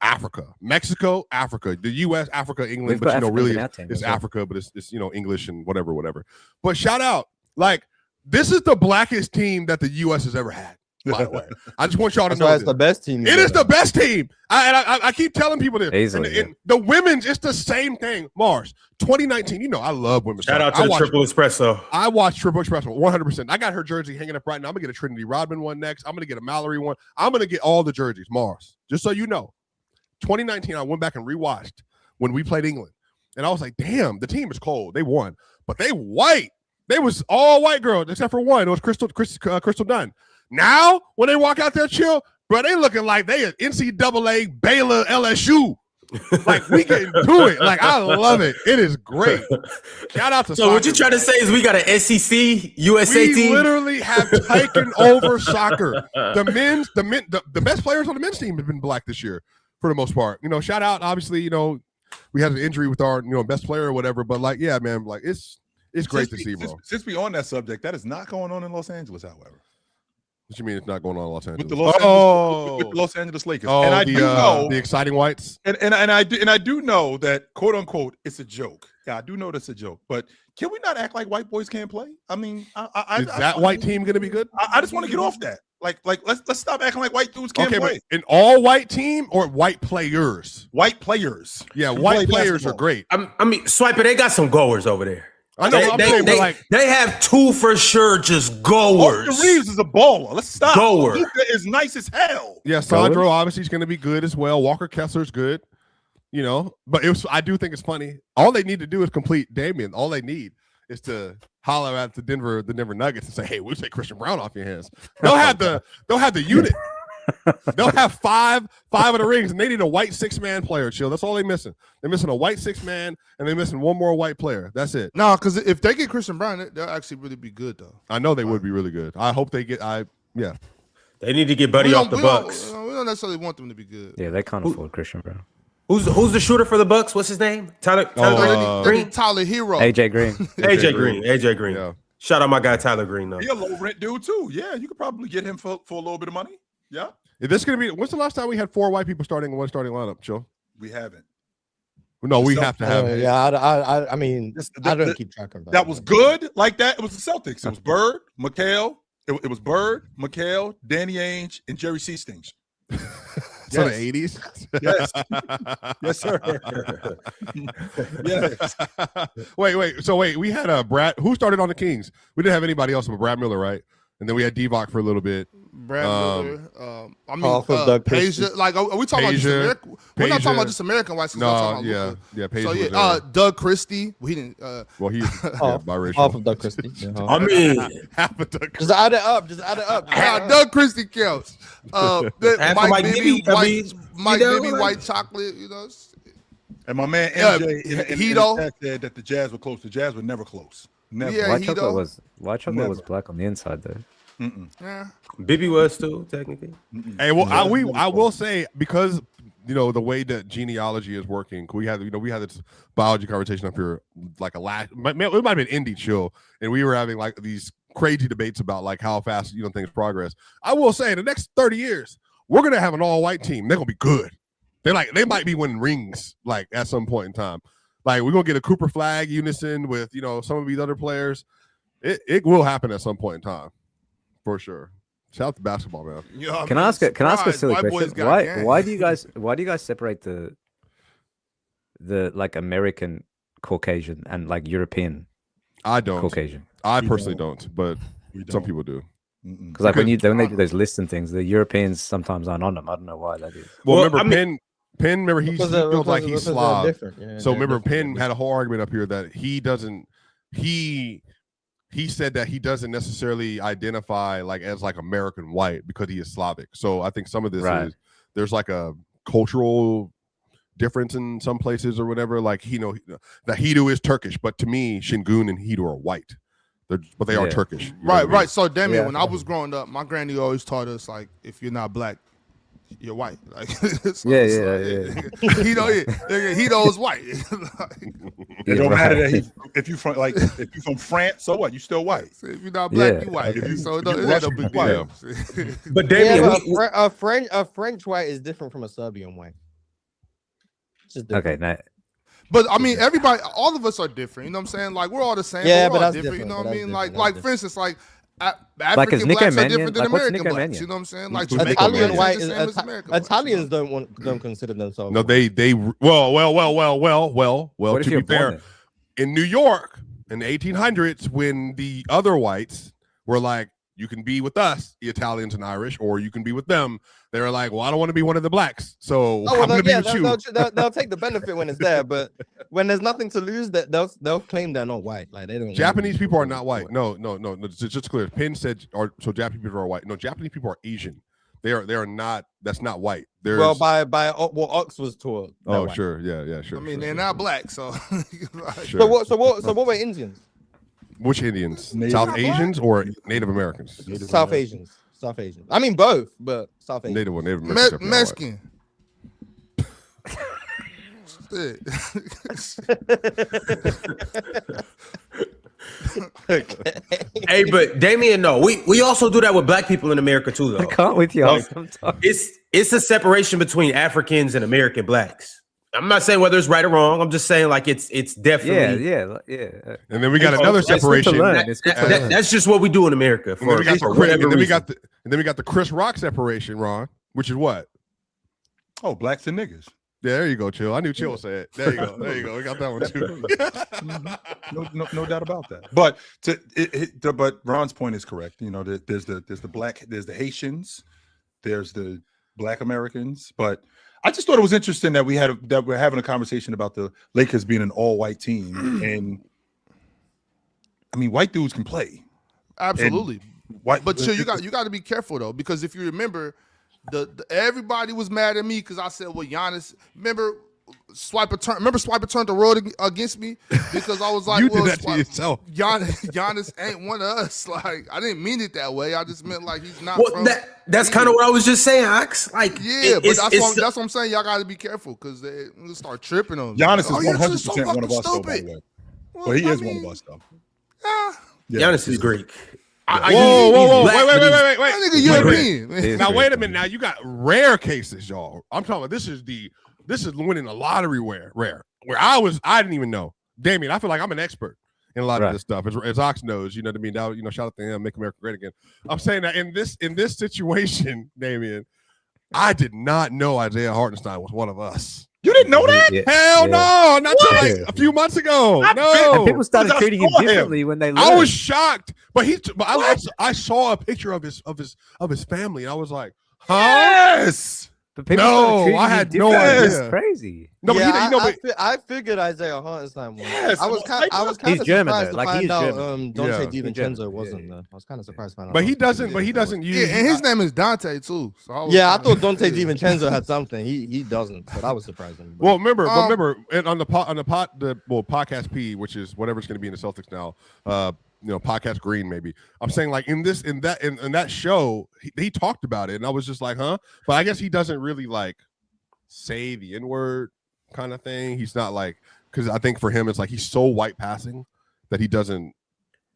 Africa, Mexico, Africa, the U.S., Africa, England, but really it's Africa, but it's English and whatever. But shout out, like, this is the blackest team that the U.S. has ever had. By the way, I just want y'all to That's know why it's the best team. It is the best team. I keep telling people this. Easily, and the women's, it's the same thing. Mars 2019. You know, I love women's. Shout out to the Triple Espresso. I watched Triple Espresso 100%. I got her jersey hanging up right now. I'm gonna get a Trinity Rodman one next. I'm gonna get a Mallory one. I'm gonna get all the jerseys. Mars, just so you know, 2019. I went back and rewatched when we played England, and I was like, damn, the team is cold. They won, but they white. They was all white girls except for one. It was Crystal Dunn. Now, when they walk out there, chill, bro, they looking like they are NCAA, Baylor, LSU. Like, we getting to it. Like, I love it. It is great. Shout out to So soccer, what you trying to say is we got an SEC, USA we team? literally have taken over soccer. The best players on the men's team have been black this year, for the most part. You know, shout out, obviously, you know, we had an injury with our, you know, best player or whatever, but like, yeah, man, like it's great to see, bro. Since we on that subject, that is not going on in Los Angeles, however. What you mean it's not going on in Los Angeles? With the Los Angeles Lakers. Oh, and I do know the exciting whites. And I do know that, quote unquote, it's a joke. Yeah, I do know that's a joke. But can we not act like white boys can't play? I mean, is that white team going to be good? I just want to get off that. Like let's stop acting like white dudes can't play. An all white team or white players? White players. Yeah, white players are great. I mean, Swiper, they got some goers over there. I know. They have two for sure, just goers. Austin Reeves is a baller. Let's stop. Goer. Luka is nice as hell. Yeah, Sandro obviously is going to be good as well. Walker Kessler's good. You know, but I do think it's funny. All they need to do is complete Damian. All they need is to holler at the Denver Nuggets and say, "Hey, we'll take Christian Brown off your hands." They'll have the unit. They'll have five of the rings, and they need a white 6-man player. Chill. That's all they're missing. They're missing a white 6-man, and they're missing one more white player. That's it. No, because if they get Christian Brown, they'll actually really be good, though. I know they would be really good. I hope they get. Yeah. They need to get Buddy off the Bucks. We don't necessarily want them to be good. Yeah, they can't afford Christian Brown. Who's the shooter for the Bucks? What's his name? Tyler Green. Tyler Hero. AJ Green. AJ Green. Yeah. Shout out my guy Tyler Green though. He a low rent dude too. Yeah, you could probably get him for a little bit of money. Yeah. Is this going to be? When's the last time we had 4 white people starting in one starting lineup, Chill? We haven't. No, we have to have it. Yeah, I mean, I don't keep track of that. That was good like that. It was the Celtics. It was Bird, McHale. It was Bird, McHale, Danny Ainge, and Jerry Seastings. So the 80s? Yes. Yes, sir. Yes. Wait. We had Brad. Who started on the Kings? We didn't have anybody else but Brad Miller, right? And then we had Divock for a little bit. Brad Miller. Doug Peja. Like, are we talking about just American? We're not talking about just American whites. No, yeah. Peja. So yeah, Doug Christie. He didn't. Well, he's biracial. Half of Doug Christie. I mean, half of Doug. Just add it up. Yeah, Doug Christie counts. Mike Bibby, white chocolate. You know. And my man MJ in the said that the Jazz were close. The Jazz were never close. Never. Yeah, white chocolate was black on the inside though. Yeah. Bibby was too technically. Hey, well, I will say, because you know the way that genealogy is working, we had this biology conversation up here like it might have been Indy Chill, and we were having like these crazy debates about like how fast things progress. I will say, in the next 30 years, we're gonna have an all-white team. They're gonna be good. They might be winning rings like at some point in time. Like, we're gonna get a Cooper Flag unison with some of these other players. It will happen at some point in time, for sure. Shout out to basketball, man. Yeah, can I ask a silly question? Why do you guys separate the like American Caucasian and like European? I don't. Caucasian. I personally don't, but some people do. Because like when they do those lists and things, the Europeans sometimes aren't on them. I don't know why that is. Well, remember Penn, remember he feels like he's Slav. Yeah, so remember Penn had a whole argument up here that he said that he doesn't necessarily identify like as like American white because he is Slavic. So I think some of this is there's like a cultural difference in some places or whatever. Like the Hidu is Turkish, but to me, Şengün and Hidu are white. But they are Turkish. Right. So Damien, when I was growing up, my granny always taught us like if you're not black, you're white. Like Hido is white. It don't matter that if you from France, so what? You still white. So if you're not black, you white. So it's no big deal. But Damien, a French white is different from a Serbian white. Okay, now. But I mean, everybody, all of us are different. You know what I'm saying? Like we're all the same. Yeah, but we're but all that's different. You know what I mean? Like for instance, like African blacks are different than American blacks. You know what I'm saying? Like Italian white is Italians don't consider themselves. No, they well. To be fair, in New York in the 1800s, when the other whites were like, you can be with us, the Italians and Irish, or you can be with them. They were like, well, I don't want to be one of the blacks, so I'm going to be with you. They'll take the benefit when it's there, but when there's nothing to lose, they'll claim they're not white. Like they don't. Japanese people are not white. No. Just clear. Penn said, so Japanese people are white. No, Japanese people are Asian. They are not. That's not white. There's, well, by what Ox was taught. Oh, white. Sure, yeah, sure. I mean, they're not black, so. Sure. So what were Indians? Which Indians? South Asians or Native Americans? South Asians. South Asians. I mean both, but South Asians. Native Americans. Mexican. Hey, but Damien, no, we also do that with black people in America too, though. I can't with y'all. It's a separation between Africans and American blacks. I'm not saying whether it's right or wrong. I'm just saying like it's definitely yeah. And then we got another separation. That's just what we do in America. And then we got the Chris Rock separation, Ron, which is what? Oh, blacks and niggas. Yeah, there you go, Chill. I knew Chill said it. There you go. We got that one too. No doubt about that. But but Ron's point is correct. You know, there's the Haitians, there's the Black Americans, but I just thought it was interesting that we're having a conversation about the Lakers being an all-white team, and I mean, white dudes can play. Absolutely, but you got to be careful though, because if you remember, everybody was mad at me because I said, "Well, Giannis." Remember, Swiper turned the road against me because I was like, "You did that to yourself." Giannis ain't one of us. Like, I didn't mean it that way. I just meant like he's not. Well, that's kind of what I was just saying, Ox. Like, yeah, but that's what I'm saying. Y'all got to be careful because they start tripping on me. Giannis is 100% one of us, though, by the way. Well, he is one of us, though. Yeah. Giannis is Greek. Whoa! Wait! That nigga European. Now wait a minute. Now you got rare cases, y'all. I'm talking about this is winning a lottery rare. Where I didn't even know. Damien, I feel like I'm an expert in a lot of this stuff. As Ox knows, you know what I mean. Now, you know, shout out to him, make America great again. I'm saying that in this situation, Damien, I did not know Isaiah Hartenstein was one of us. You didn't know that? Yeah. Hell no, not till like a few months ago. No, and people started treating him differently when they left. I was shocked, but I saw a picture of his family, and I was like, huh? Yes. No, I had no idea. It's crazy. No, yeah, but I figured Isaiah Hartenstein was. Yes, I was kind of surprised to find out Dante DiVincenzo wasn't. I was kind of surprised to find out. But he doesn't use. Yeah, and his name is Dante too. So I thought Dante DiVincenzo had something. He doesn't, but I was surprised. Well, remember, and on the podcast P, which is whatever's going to be in the Celtics now. Podcast Green, maybe. I'm saying like in that show, he talked about it, and I was just like, huh? But I guess he doesn't really like say the N-word kind of thing. He's not like, because I think for him it's like he's so white passing that he doesn't,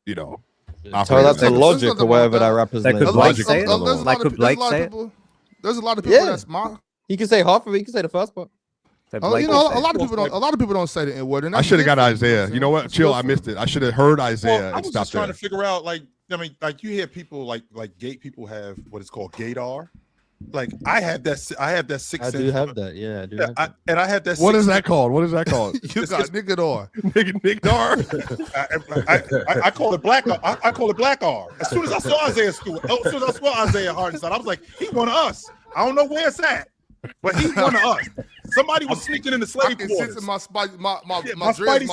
so that's the logic or whatever that represents. There's a lot of people that's smart. He can say half of it. He can say the first part. A lot of people don't say the N-word. I should have got Isaiah. You know what? Chill. I missed it. I should have heard Isaiah. I was just trying to figure out, like you hear people like gay people have what is called gaydar. Like I have that sixth sense. I do have that. Yeah, I do. And I have that. What is that called? What is that called? You got niggadar. Niggadar. I call it black. I call it black R. As soon as I saw Isaiah Hartenstein, I was like, he one of us. I don't know where it's at. But he's one of us. Somebody was sneaking in the slave quarters. My spidey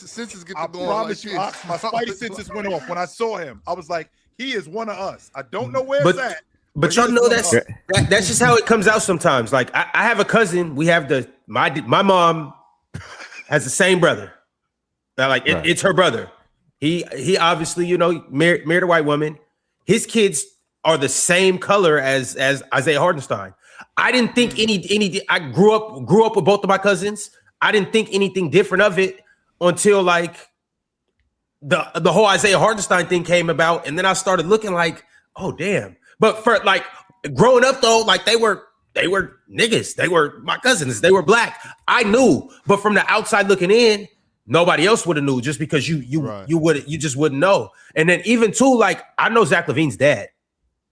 senses get to going. I promise you, my spidey senses went off when I saw him. I was like, he is one of us. I don't know where it's at. But y'all know that's just how it comes out sometimes. Like I have a cousin. We have my mom has the same brother. It's her brother. He obviously married a white woman. His kids are the same color as Isaiah Hartenstein. I didn't think any. I grew up with both of my cousins. I didn't think anything different of it until like the whole Isaiah Hartenstein thing came about, and then I started looking like, oh damn. But for like growing up though, like they were niggas. They were my cousins. They were black. I knew, but from the outside looking in, nobody else would have knew just because you just wouldn't know. And then even too, like I know Zach LaVine's dad.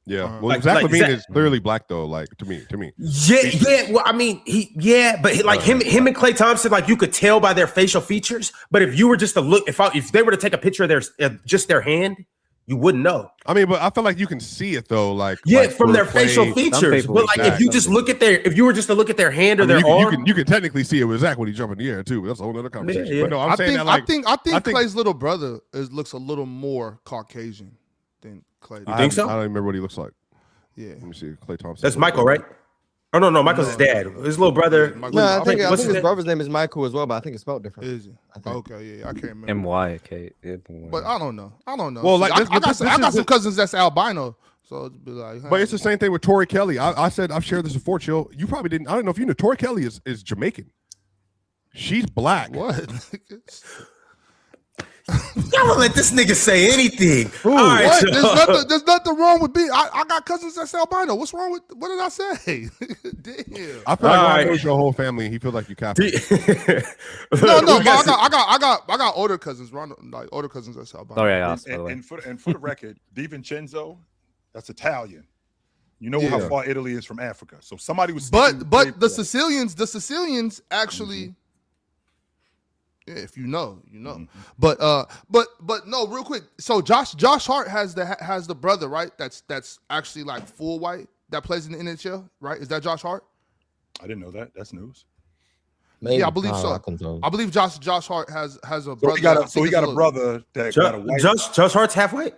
Yeah, well, Zach LaVine is clearly black though. Like to me. Yeah. Well, I mean, but him and Klay Thompson, like you could tell by their facial features. But if you were just to look, if they were to take a picture of their hand, you wouldn't know. I mean, but I feel like you can see it though. Like from their facial features. But like if you just look at if you were just to look at their hand or their arm, you can technically see it with Zach when he jumped in the air too. That's a whole other conversation. Yeah. But no, I think Klay's little brother looks a little more Caucasian than Klay. You think so? I don't even remember what he looks like. Yeah. Let me see. Klay Thompson. That's Michael, right? Oh no, Michael's his dad. His little brother. I think his brother's name is Michael as well, but I think it's spelled different. Is it? Okay, yeah, I can't remember. M-Y-K. But I don't know. Well, like I got some cousins that's albino, so it'd be like. But it's the same thing with Tori Kelly. I said I've shared this before, Chill. You probably didn't. I don't know if you know. Tori Kelly is Jamaican. She's black. What? Y'all don't let this nigga say anything. All right, what? There's nothing wrong with me. I got cousins that's albino. What's wrong with? What did I say? Damn. I feel like Ron knows your whole family. He feels like you Catholic. No. I got older cousins. Like older cousins that's albino. Oh yeah. And for the record, DiVincenzo, that's Italian. You know how far Italy is from Africa. So somebody was. But the Sicilians actually. Yeah, if you know, you know. Mm-hmm. But no, real quick. So Josh Hart has the brother, right? That's actually like full white that plays in the NHL, right? Is that Josh Hart? I didn't know that. That's news. Maybe. Yeah, I believe so. I believe Josh Hart has a brother. He got a brother that got a white. Josh Hart's half white?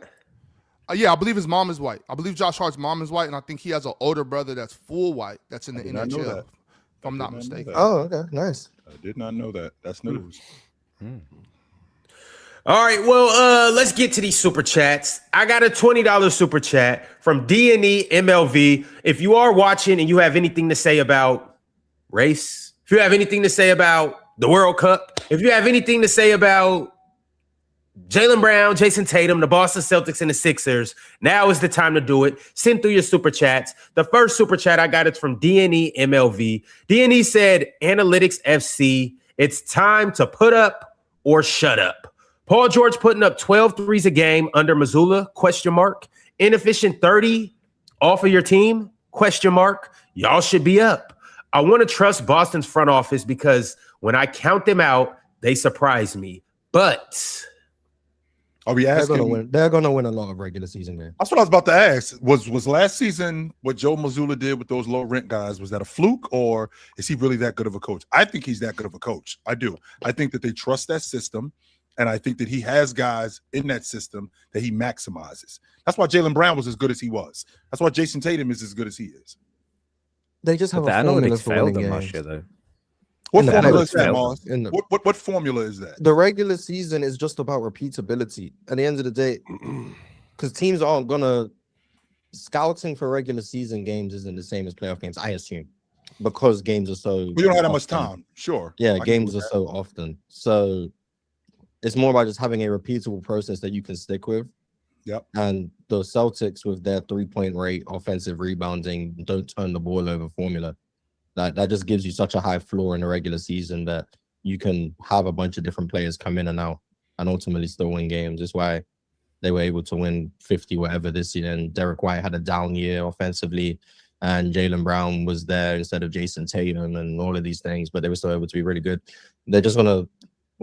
Yeah, I believe his mom is white. I believe Josh Hart's mom is white, and I think he has an older brother that's full white that's in the NHL. If I'm not mistaken. Oh, okay, nice. I did not know that. That's news. All right, well, let's get to these super chats. I got a $20 super chat from D&E MLV. If you are watching and you have anything to say about race, if you have anything to say about the World Cup, if you have anything to say about Jaylen Brown, Jason Tatum, the Boston Celtics, and the Sixers, now is the time to do it. Send through your super chats. The first super chat I got is from D&E MLV. D&E said, Analytics FC, it's time to put up or shut up. Paul George putting up 12 threes a game under Missoula, ? Inefficient 30 off of your team, ? Y'all should be up. I want to trust Boston's front office because when I count them out, they surprise me. But are we asking? They're gonna win a lot of regular season games. That's what I was about to ask. Was last season what Joe Mazzulla did with those low rent guys? Was that a fluke, or is he really that good of a coach? I think he's that good of a coach. I do. I think that they trust that system, and I think that he has guys in that system that he maximizes. That's why Jaylen Brown was as good as he was. That's why Jason Tatum is as good as he is. They just have the a formula analytics for failed winning them games. last year, though. What formula is that, Mars? What formula is that? The regular season is just about repeatability. At the end of the day, because teams aren't gonna scouting for regular season games isn't the same as playoff games, I assume, because games are so. We don't have that much time. Sure. Yeah, games are so often. So it's more about just having a repeatable process that you can stick with. Yep. And the Celtics with their 3-point rate, offensive rebounding, don't turn the ball over formula. That just gives you such a high floor in the regular season that you can have a bunch of different players come in and out and ultimately still win games. That's why they were able to win 50 whatever this year. And Derek White had a down year offensively, and Jaylen Brown was there instead of Jason Tatum and all of these things, but they were still able to be really good. They're just all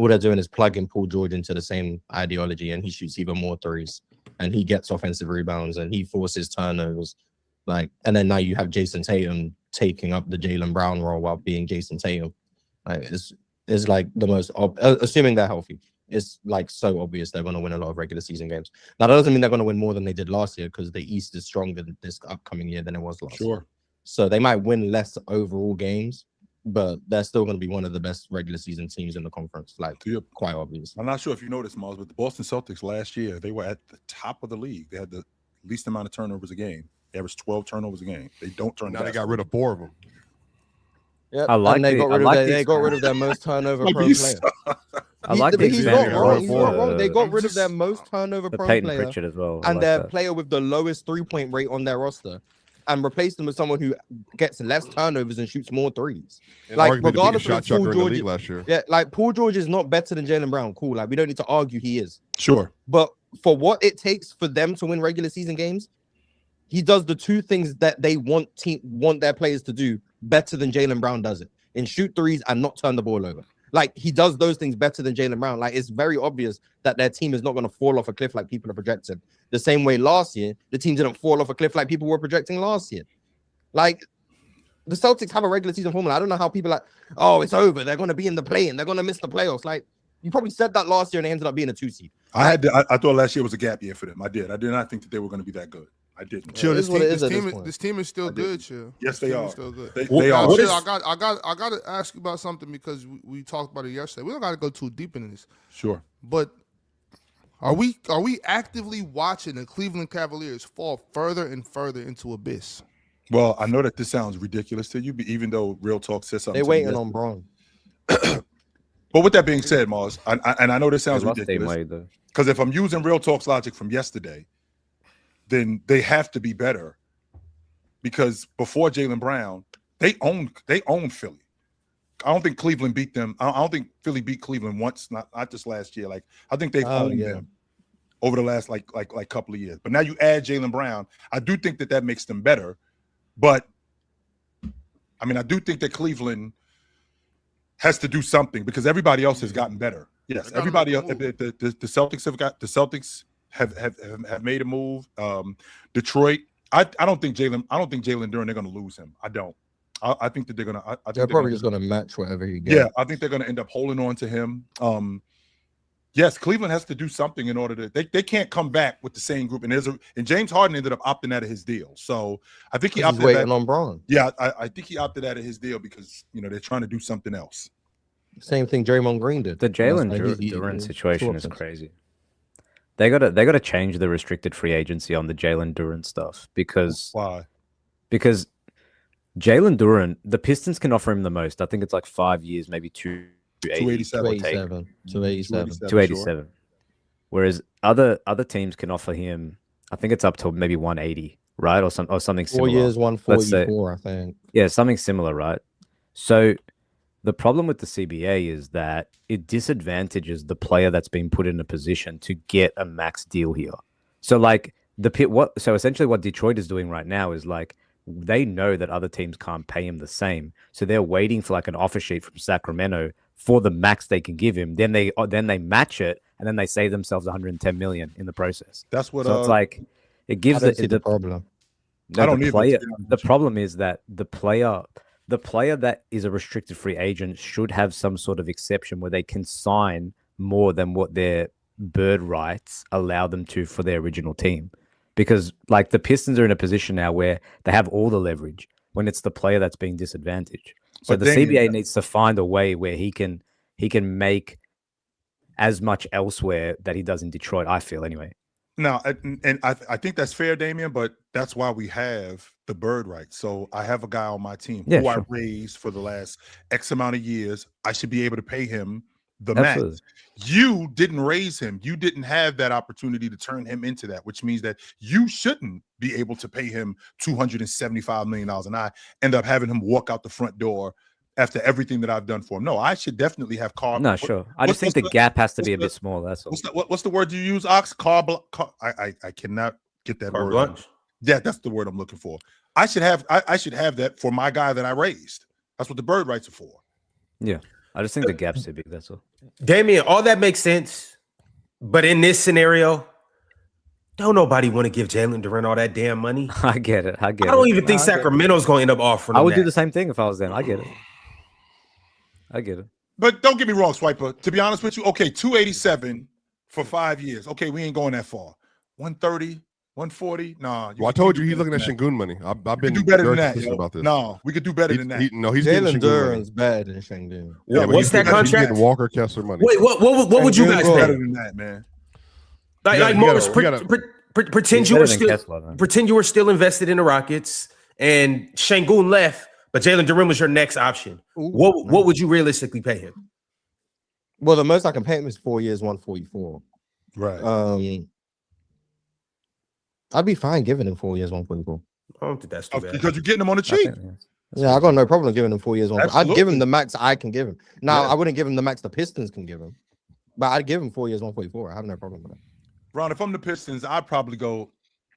they're doing is plugging Paul George into the same ideology, and he shoots even more threes, and he gets offensive rebounds, and he forces turnovers. And then now you have Jason Tatum taking up the Jaylen Brown role while being Jason Tatum. It's like the most, assuming they're healthy, it's like so obvious they're going to win a lot of regular season games. Now, that doesn't mean they're going to win more than they did last year, because the East is stronger this upcoming year than it was last year. So they might win less overall games, but they're still going to be one of the best regular season teams in the conference. Quite obvious. I'm not sure if you noticed, Miles, but the Boston Celtics last year, they were at the top of the league. They had the least amount of turnovers a game. They averaged 12 turnovers a game. They don't turn. Now they got rid of 4 of them. Yeah, they got rid of their most turnover pro player. I like the He's not wrong. They got rid of their most turnover pro Peyton player Pritchard as well, and their player with the lowest 3-point rate on their roster. and replace them with someone who gets less turnovers and shoots more threes. And like arguably the regardless biggest of shot chucker in the George, league last year. yeah, like Paul George is not better than Jaylen Brown. Cool, like we don't need to argue he is. Sure. But for what it takes for them to win regular season games, he does the two things that they want their players to do better than Jaylen Brown does it: and shoot threes and not turn the ball over. Like he does those things better than Jaylen Brown. Like it's very obvious that their team is not going to fall off a cliff like people are projecting. The same way last year, the team didn't fall off a cliff like people were projecting last year. Like the Celtics have a regular season formula. I don't know how people are like, oh, it's over. They're going to be in the play-in. They're going to miss the playoffs. Like you probably said that last year and they ended up being a 2 seed. I thought last year was a gap year for them. I did not think that they were going to be that good. I didn't. Chill, this team is still good, Chill. Yes, they are. Still good. They are. Chill, I got to ask you about something because we talked about it yesterday. We don't got to go too deep into this. Sure. But are we actively watching the Cleveland Cavaliers fall further and further into abyss? Well, I know that this sounds ridiculous to you, but even though Real Talk says something, they're waiting on Braun. But with that being said, Mars, and I know this sounds ridiculous because if I'm using Real Talk's logic from yesterday, then they have to be better because before Jaylen Brown, they owned Philly. I don't think Cleveland beat them. I don't think Philly beat Cleveland once, not just last year. Like I think they've owned them over the last like couple of years. But now you add Jaylen Brown, I do think that makes them better. But I mean, I do think that Cleveland has to do something because everybody else has gotten better. Yes, everybody else. The Celtics have made a move. Detroit, I don't think Jaylen Duren, they're going to lose him. I don't. I think that they're going to. They're probably just going to match whatever he gets. Yeah, I think they're going to end up holding on to him. Yes, Cleveland has to do something in order to. They can't come back with the same group. And James Harden ended up opting out of his deal. So I think he opted waiting on Braun. Yeah, I think he opted out of his deal because they're trying to do something else. Same thing Draymond Green did. The Jaylen Duren situation is crazy. They gotta change the restricted free agency on the Jaylen Duren stuff because why? Because Jaylen Duren, the Pistons can offer him the most. I think it's like 5 years, maybe 287. Whereas other teams can offer him, I think it's up to maybe 180, right, or something similar. 4 years, 144, I think. Yeah, something similar, right? So the problem with the CBA is that it disadvantages the player that's been put in a position to get a max deal here. So like so essentially what Detroit is doing right now is like they know that other teams can't pay him the same. So they're waiting for like an offer sheet from Sacramento for the max they can give him. Then they match it and then they save themselves 110 million in the process. That's what it's like it gives the problem. No, the problem is that the player that is a restricted free agent should have some sort of exception where they can sign more than what their bird rights allow them to for their original team. Because like the Pistons are in a position now where they have all the leverage when it's the player that's being disadvantaged. So the CBA needs to find a way where he can make as much elsewhere that he does in Detroit, I feel anyway. No, and I think that's fair, Damian, but that's why we have the bird rights. So I have a guy on my team who I raised for the last X amount of years. I should be able to pay him the max. You didn't raise him. You didn't have that opportunity to turn him into that, which means that you shouldn't be able to pay him $275 million. And I end up having him walk out the front door after everything that I've done for him. No, I should definitely have car. No, sure. I just think the gap has to be a bit smaller. That's all. What's the word you use, Ox? I cannot get that word. Lunch. Yeah, that's the word I'm looking for. I should have that for my guy that I raised. That's what the bird rights are for. Yeah. I just think the gap's too big. That's all. Damian, all that makes sense. But in this scenario, don't nobody want to give Jaylen Duren all that damn money. I get it. I don't even think Sacramento's going to end up offering. I would do the same thing if I was them. I get it. But don't get me wrong, Swiper. To be honest with you, okay, 287 for 5 years. Okay, we ain't going that far. 130. 140? Nah. Well, I told you he's looking at Şengün money. I've been do better than that. About this. No, we could do better than that. He's Jaylen Duren's better than Şengün. Yeah, what's that contract? He's getting Walker Kessler money. Wait, what would you guys pay? Better than that, man. Like Morris, pretend you were still invested in the Rockets, and Şengün left, but Jaylen Duren was your next option. What would you realistically pay him? Well, the most I can pay him is 4 years, 144. Right. I'd be fine giving him 4 years, 144. I don't think that's too bad. Because you're getting him on the cheap. Yeah, I got no problem giving him 4 years. I'd give him the max I can give him. Now, Yeah. I wouldn't give him the max the Pistons can give him, but I'd give him 4 years, 144. I have no problem with that. Ron, if I'm the Pistons, I'd probably go.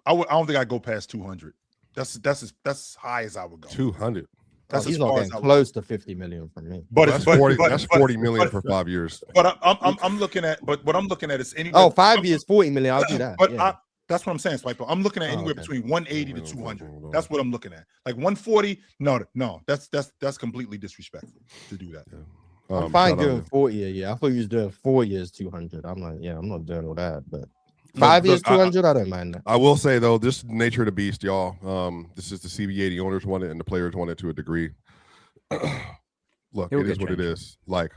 I don't think I'd go past 200. That's as high as I would go. 200. That's he's as not far getting as I would close to 50 million from me. But That's 40. That's 40 million for 5 years. But I'm looking at. But what I'm looking at is anywhere. Oh, 5 years, 40 million. I'll do that. But yeah. that's what I'm saying, Swiper. I'm looking at anywhere okay. between 180 to 200. That's what I'm looking at. Like 140. No. That's completely disrespectful to do that. I'm fine doing 40 a year. I thought you was doing 4 years, 200. I'm like, yeah, I'm not doing all that. But 5 years, 200, I don't mind that. I will say though, this is the nature of the beast, y'all. This is the CBA. The owners want it, and the players want it to a degree. Look, it is what it is. Like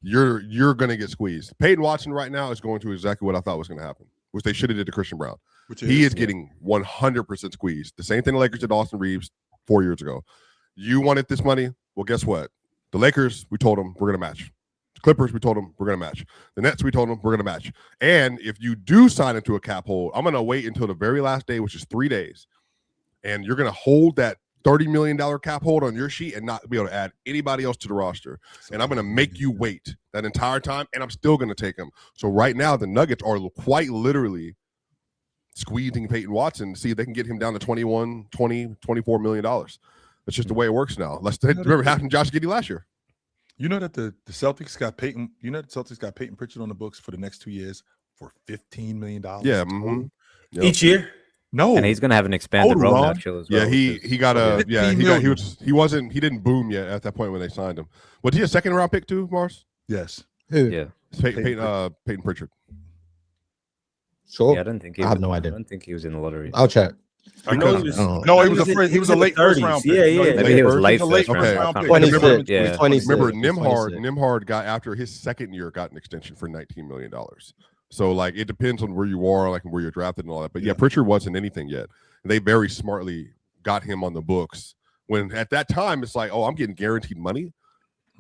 you're gonna get squeezed. Peyton Watson right now is going to exactly what I thought was gonna happen, which they should have did to Christian Brown. He is getting 100% squeezed. The same thing the Lakers did to Austin Reeves 4 years ago. You wanted this money? Well, guess what? The Lakers, we told them we're gonna match. The Clippers, we told them we're gonna match. The Nets, we told them we're gonna match. And if you do sign into a cap hold, I'm gonna wait until the very last day, which is 3 days, and you're gonna hold that $30 million cap hold on your sheet and not be able to add anybody else to the roster. And I'm going to make you wait that entire time, and I'm still going to take him. So right now, the Nuggets are quite literally squeezing Peyton Watson to see if they can get him down to $21, $20, $24 million. That's just the way it works now. Let's remember what happened to Josh Giddey last year. You know that the Celtics got Peyton. You know the Celtics got Peyton Pritchard on the books for the next 2 years for $15 million. Yeah, Yep. Each year. No, and he's going to have an expanded role Ron. now, chill as well. Yeah, he got a he didn't boom yet at that point when they signed him. Was he a second round pick too, Mars? Yes. Who? Yeah. Peyton Pritchard. Sure. Yeah, I don't think he I have no idea. I don't think he was in the lottery. I'll check. I know Because, he was a late first round pick. Yeah. Maybe he was late first first round. round pick. 26. Yeah. 26. Remember, 26. Nimhard got after his second year got an extension for $19 million. So like it depends on where you are, like where you're drafted and all that. But yeah, Pritchard wasn't anything yet. They very smartly got him on the books when at that time it's like, oh, I'm getting guaranteed money.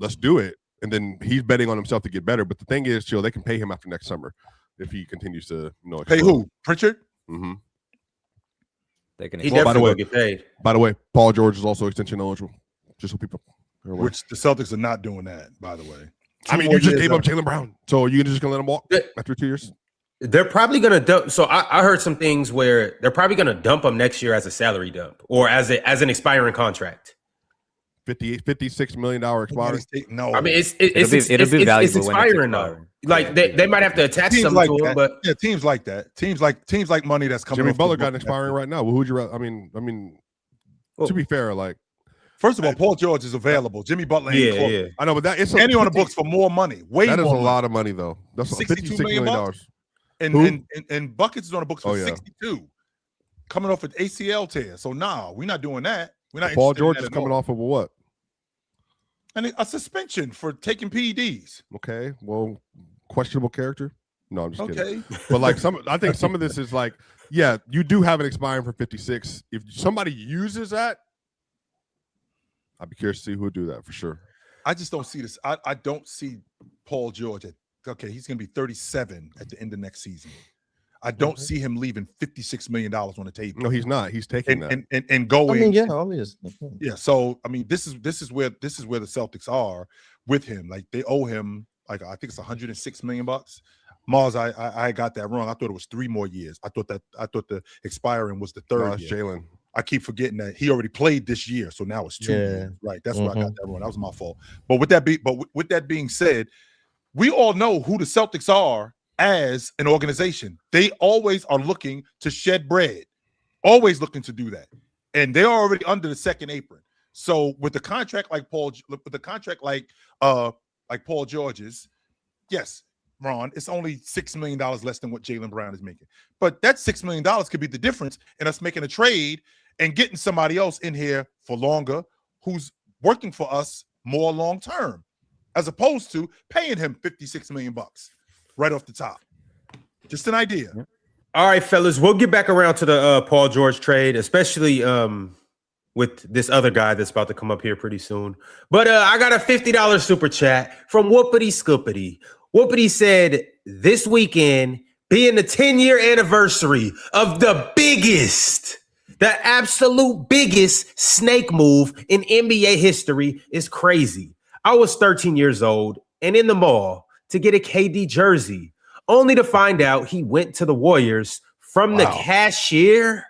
Let's do it. And then he's betting on himself to get better. But the thing is, chill, they can pay him after next summer if he continues to pay who? Pritchard? Mm-hmm. They can. He definitely will get paid. By the way, Paul George is also extension eligible. Just so people are aware. Which the Celtics are not doing that, by the way. I mean, you just gave up Jaylen Brown. So are you just gonna let him walk after 2 years? They're probably going to dump. So I heard some things where they're probably going to dump him next year as a salary dump or as an expiring contract. $56 million expiring. No, I mean it's expiring though. Like they might have to attach something like to him, but yeah, teams like that. Teams like money that's coming. Jimmy Butler got an expiring right now. Well, who would you rather? I mean, to be fair, like first of all, Paul George is available. Jimmy Butler ain't close. Yeah. I know, but that it's and on the books for more money. That is a lot of money though. That's $56 million. And Buckets is on the books for 62, coming off an ACL tear. So we're not doing that. We're not. Paul George is coming off of what? And a suspension for taking PEDs. Okay, well, questionable character. No, I'm just kidding. Okay, but like I think some of this is like, yeah, you do have it expiring for 56. If somebody uses that, I'd be curious to see who would do that for sure. I just don't see this. I don't see Paul George he's going to be 37 at the end of next season. I don't see him leaving $56 million on the table. No, he's not. He's taking that and going. I mean, yeah, obviously. Yeah. So I mean, this is where the Celtics are with him. Like they owe him like I think it's $106 million. Mars, I got that wrong. I thought it was 3 more years. I thought the expiring was the third year. Jaylen. I keep forgetting that he already played this year, so now it's 2 years. Right. That's where I got that wrong. That was my fault. But with that being said, we all know who the Celtics are as an organization. They always are looking to shed bread, always looking to do that, and they're already under the second apron. So with the contract like Paul George's, yes, Ron, it's only $6 million less than what Jaylen Brown is making, but that $6 million could be the difference in us making a trade and getting somebody else in here for longer, who's working for us more long term, as opposed to paying him $56 million right off the top. Just an idea. All right, fellas, we'll get back around to the Paul George trade, especially with this other guy that's about to come up here pretty soon. But I got a $50 super chat from Whoopity Scoopity. Whoopity said, this weekend being the 10-year anniversary of the biggest The absolute biggest snake move in NBA history is crazy. I was 13 years old and in the mall to get a KD jersey, only to find out he went to the Warriors from the cashier.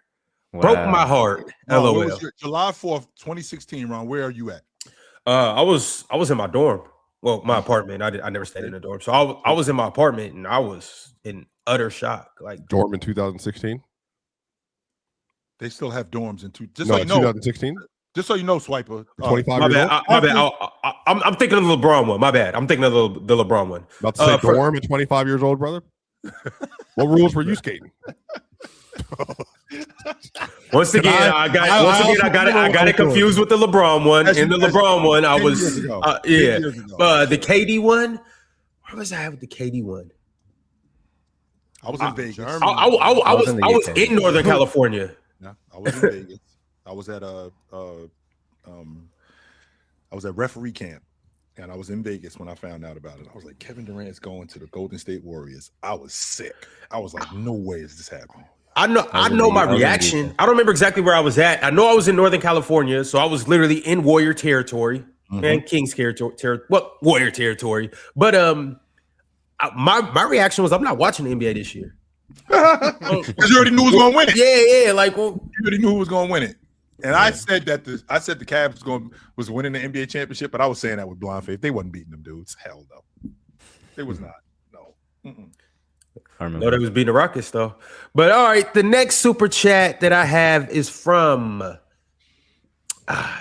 Wow. Broke my heart. LOL. Was July 4th, 2016, Ron, where are you at? I was in my dorm. Well, my apartment. I never stayed in a dorm. So I was in my apartment and I was in utter shock. Like dorm in 2016? They still have dorms in 2016. Just so you know, Swiper. 25 my years bad. old? My bad. I'm thinking of the LeBron one. My bad. I'm thinking of the LeBron one. About to say dorm at 25 years old, brother. What rules were you skating? Once again, I got it confused with the LeBron one. In the LeBron one, I was the KD one. Where was I with the KD one? I was in Vegas. I was in Northern California. No, I was in Vegas. I was at referee camp, and I was in Vegas when I found out about it. I was like, Kevin Durant's going to the Golden State Warriors. I was sick. I was like, no way is this happening. I know my reaction. I don't remember exactly where I was at. I know I was in Northern California, so I was literally in Warrior territory and Kings territory. Well, Warrior territory. But my reaction was, I'm not watching the NBA this year. Because you already knew who was going to win it. Yeah. Like, well, you already knew who was going to win it. And I said that the Cavs was winning the NBA championship, but I was saying that with blind faith. They wasn't beating them dudes. Hell no, they was not. No. I remember. No, they was beating the Rockets though. But all right, the next super chat that I have is from.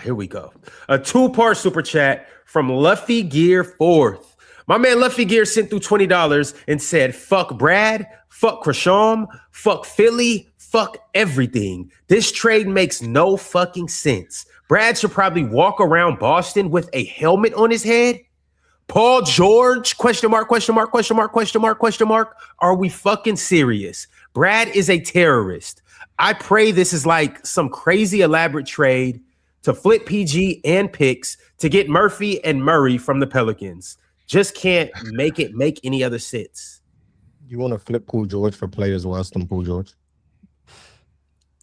Here we go. A 2-part super chat from Luffy Gear 4th. My man Luffy Gear sent through $20 and said, "Fuck Brad, fuck Krisham, fuck Philly, fuck everything. This trade makes no fucking sense. Brad should probably walk around Boston with a helmet on his head. Paul George, question mark. Are we fucking serious? Brad is a terrorist. I pray this is like some crazy elaborate trade to flip PG and picks to get Murphy and Murray from the Pelicans. Just can't make it make any other sense." You want to flip Paul George for players worse than Paul George?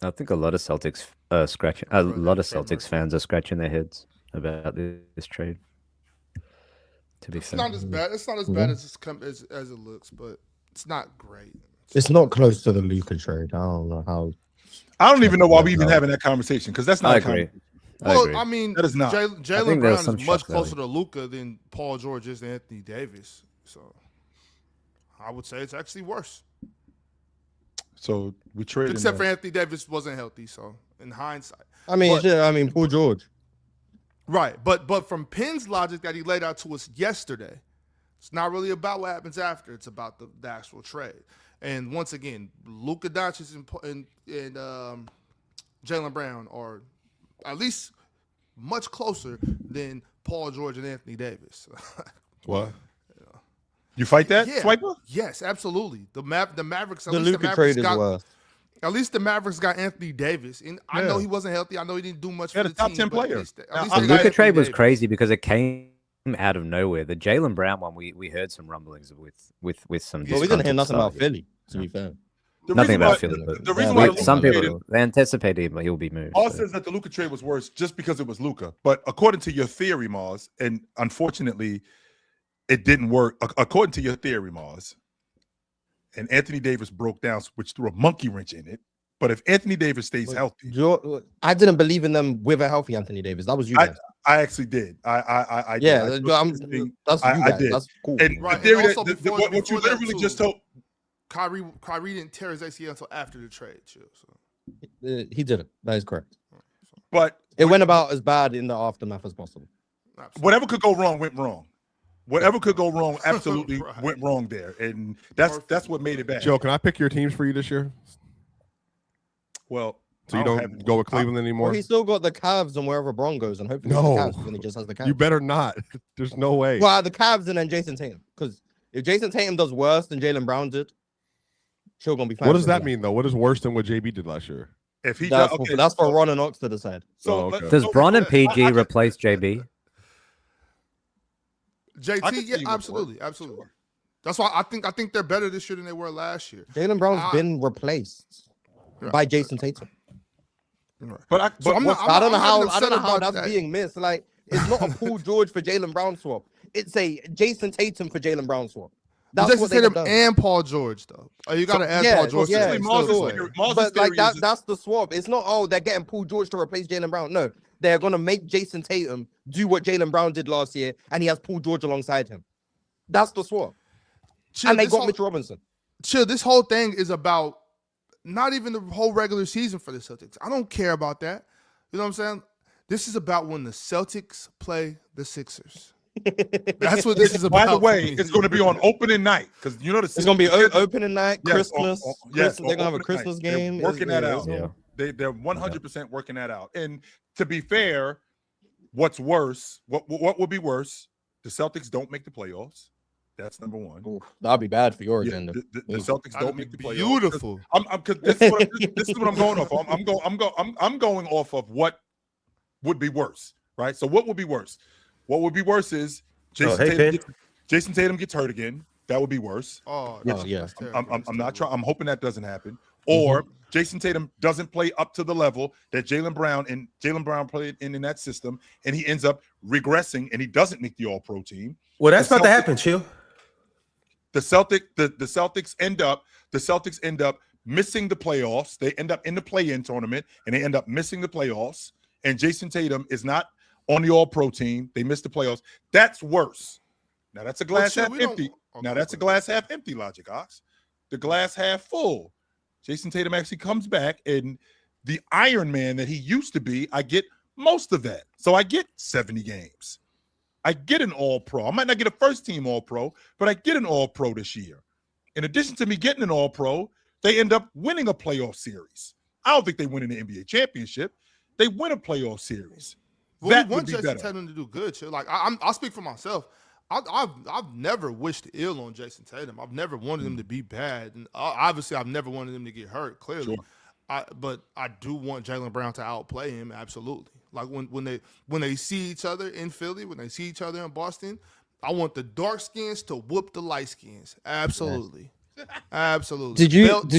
I think a lot of Celtics fans are scratching their heads about this trade. To be fair, not as bad. It's not as bad as it looks, but it's not great. It's not close to the Luka trade. I don't know how. I don't even know why we even having that conversation, because that's not. I agree. Well, I mean, that is not. Jaylen Brown is much closer to Luka than Paul George is to Anthony Davis. So I would say it's actually worse. So we traded, except for Anthony Davis wasn't healthy. So in hindsight, I mean, Paul George. Right, but from Penn's logic that he laid out to us yesterday, it's not really about what happens after. It's about the actual trade. And once again, Luka Doncic and Jaylen Brown are at least much closer than Paul George and Anthony Davis. What? You fight that, Swiper? Yes, absolutely. The Mavericks. The Luka trade is worse. At least the Mavericks got Anthony Davis. And I know he wasn't healthy. I know he didn't do much for the top team. 10 player. The Luka trade was crazy because it came out of nowhere. The Jaylen Brown one, we heard some rumblings with some. Well, we didn't hear nothing about Philly, to be fair. Nothing about Philly. The reason why some people they anticipated he'll be moved. Paul says that the Luka trade was worse just because it was Luka. But according to your theory, Mars, and unfortunately, it didn't work. According to your theory, Mars, and Anthony Davis broke down, which threw a monkey wrench in it. But if Anthony Davis stays healthy, I didn't believe in them with a healthy Anthony Davis. That was you guys. I actually did. I did. I did. That's cool. And right. The theory and what you literally just told. Kyrie didn't tear his ACL until after the trade. So. He did it. That is correct. But it went about as bad in the aftermath as possible. Absolutely. Whatever could go wrong went wrong. Whatever could go wrong absolutely went wrong there, and that's what made it bad. Joe, can I pick your teams for you this year? Well, so you don't go with Cleveland anymore? Well, he's still got the Cavs and wherever Bron goes, and hopefully the Cavs when he just has the Cavs. You better not. There's no way. Well, the Cavs and then Jason Tatum, because if Jason Tatum does worse than Jaylen Brown did, she'll gonna be fine. What does that mean though? What is worse than what JB did last year? If he that's for Ron and Ox to decide. So does Bron and PG replace JB? JT, yeah, absolutely. Sure. That's why I think they're better this year than they were last year. Jaylen Brown's been replaced by Jason Tatum. But I don't know how that's being missed. Like, it's not a Paul George for Jaylen Brown swap. It's a Jason Tatum for Jaylen Brown swap. That's Jason what they Tatum and Paul George though. You got to add Paul George. Yeah, but like that's the swap. It's not they're getting Paul George to replace Jaylen Brown. No, they're gonna make Jason Tatum do what Jaylen Brown did last year, and he has Paul George alongside him. That's the swap. And they got Mitch Robinson. Chill. This whole thing is about not even the whole regular season for the Celtics. I don't care about that. You know what I'm saying? This is about when the Celtics play the Sixers. That's what this is about. By the way, it's going to be on opening night because it's going to be opening night, Christmas. Yes, they're going to have a Christmas game. They're working that out. Yeah. They're 100% working that out. And to be fair, what's worse? What would be worse? The Celtics don't make the playoffs. That's number one. Ooh, that'd be bad for your agenda. The Celtics don't make the playoffs. Beautiful. This is what I'm going off of. I'm going off of what would be worse, right? So what would be worse? What would be worse is Jason Tatum gets hurt again. That would be worse. Yeah. I'm not trying. I'm hoping that doesn't happen. Or Jason Tatum doesn't play up to the level that Jaylen Brown played in that system, and he ends up regressing, and he doesn't make the All-Pro team. Well, that's about to happen, Chill. The Celtics end up missing the playoffs. They end up in the play-in tournament, and they end up missing the playoffs. And Jason Tatum is not on the All-Pro team. They missed the playoffs. That's worse. Now that's a glass half empty. Now that's a glass half empty logic, Ox. The glass half full. Jason Tatum actually comes back, and the Iron Man that he used to be, I get most of that. So I get 70 games. I get an All-Pro. I might not get a first-team All-Pro, but I get an All-Pro this year. In addition to me getting an All-Pro, they end up winning a playoff series. I don't think they win in the NBA championship. They win a playoff series. Well, that would be better. Jason Tatum to do good. Shit. Like I'll speak for myself. I've never wished ill on Jason Tatum. I've never wanted him to be bad, and obviously I've never wanted him to get hurt. Clearly, sure. But I do want Jaylen Brown to outplay him. Absolutely. Like when they see each other in Philly, when they see each other in Boston, I want the dark skins to whoop the light skins. Absolutely, absolutely. Did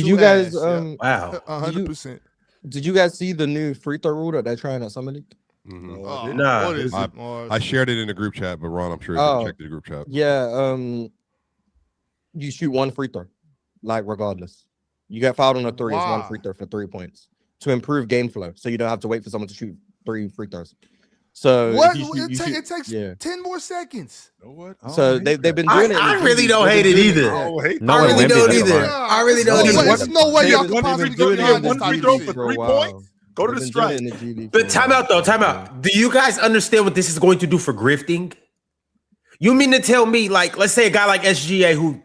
you guys? Wow, 100%. Did you guys see the new free throw rule that they're trying at Summer League? Nah, what is it? I shared it in the group chat, but Ron, I'm sure you can check the group chat. Yeah, you shoot one free throw, like regardless. You get fouled on a three, it's one free throw for 3 points to improve game flow, so you don't have to wait for someone to shoot 3 free throws. So it takes 10 more seconds. You know what? So they've been doing it. I really don't hate it either. I really don't either. I really don't either. There's no way y'all can possibly go behind this free throw for 3 points. Go to the strike. But time out. Do you guys understand what this is going to do for grifting? You mean to tell me, like, let's say a guy like SGA, who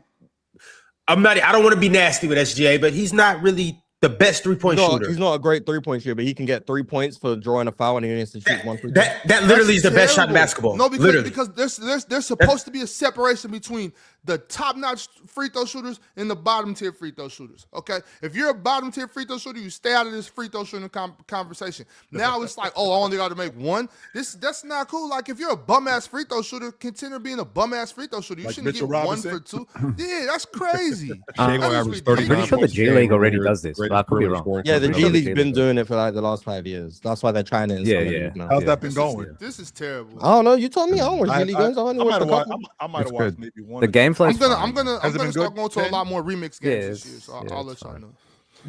I don't want to be nasty with SGA, but he's not really the best 3-point shooter. He's not a great 3-point shooter, but he can get 3 points for drawing a foul and he needs to shoot one free throw. That literally is the best shot in basketball. No, because there's supposed to be a separation between the top-notch free throw shooters and the bottom-tier free throw shooters, okay? If you're a bottom-tier free throw shooter, you stay out of this free throw shooting conversation. Now it's like, I only got to make one. That's not cool. Like, if you're a bum-ass free throw shooter, consider being a bum-ass free throw shooter. You shouldn't get Robinson? 1 for 2. Yeah, that's crazy. I'm pretty sure the G League already does this. I could be wrong. Yeah, the G League's been doing it for like the last 5 years. That's why they're trying to install it now. How's that been going? This is terrible. I don't know. You told me I don't watch G League games. I might have watched maybe one. The gameplay. I'm gonna start going to a lot more remix games this year, so I'll let y'all know.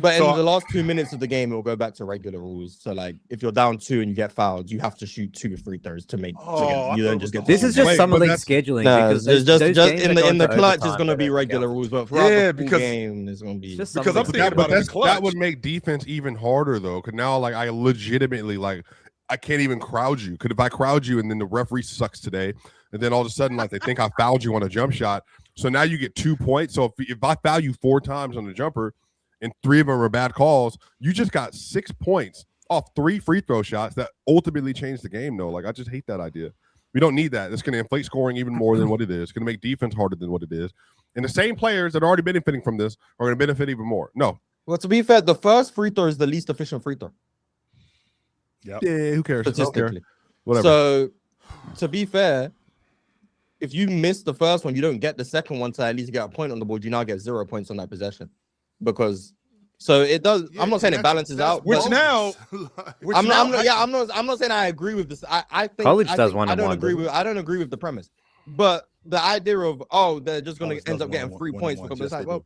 But in the last 2 minutes of the game, it will go back to regular rules. So, like, if you're down 2 and you get fouled, you have to shoot 2 free throws to make. You don't just get. This is just Summer League scheduling. Because there's just in the clutch is going to be regular rules, but throughout the full game, there's going to be. Because I'm thinking about that would make defense even harder though. Because now, like, I legitimately I can't even crowd you. Because if I crowd you and then the referee sucks today, and then all of a sudden, like, they think I fouled you on a jump shot, so now you get 2 points. So if I foul you 4 times on the jumper, and 3 of them are bad calls, you just got 6 points off 3 free throw shots that ultimately changed the game, though. Like, I just hate that idea. We don't need that. It's going to inflate scoring even more than what it is. It's going to make defense harder than what it is. And the same players that are already benefiting from this are going to benefit even more. No. Well, to be fair, the first free throw is the least efficient free throw. Yep. Yeah, who cares? Statistically. Whatever. So, to be fair, if you miss the first one, you don't get the second one to at least get a point on the board. You now get 0 points on that possession. Because So it does. I'm not saying it balances out. Which now, I'm not saying I agree with this. I think college does one. I don't agree with the premise, but the idea of they're just going to end up getting 3 points because it's like, well,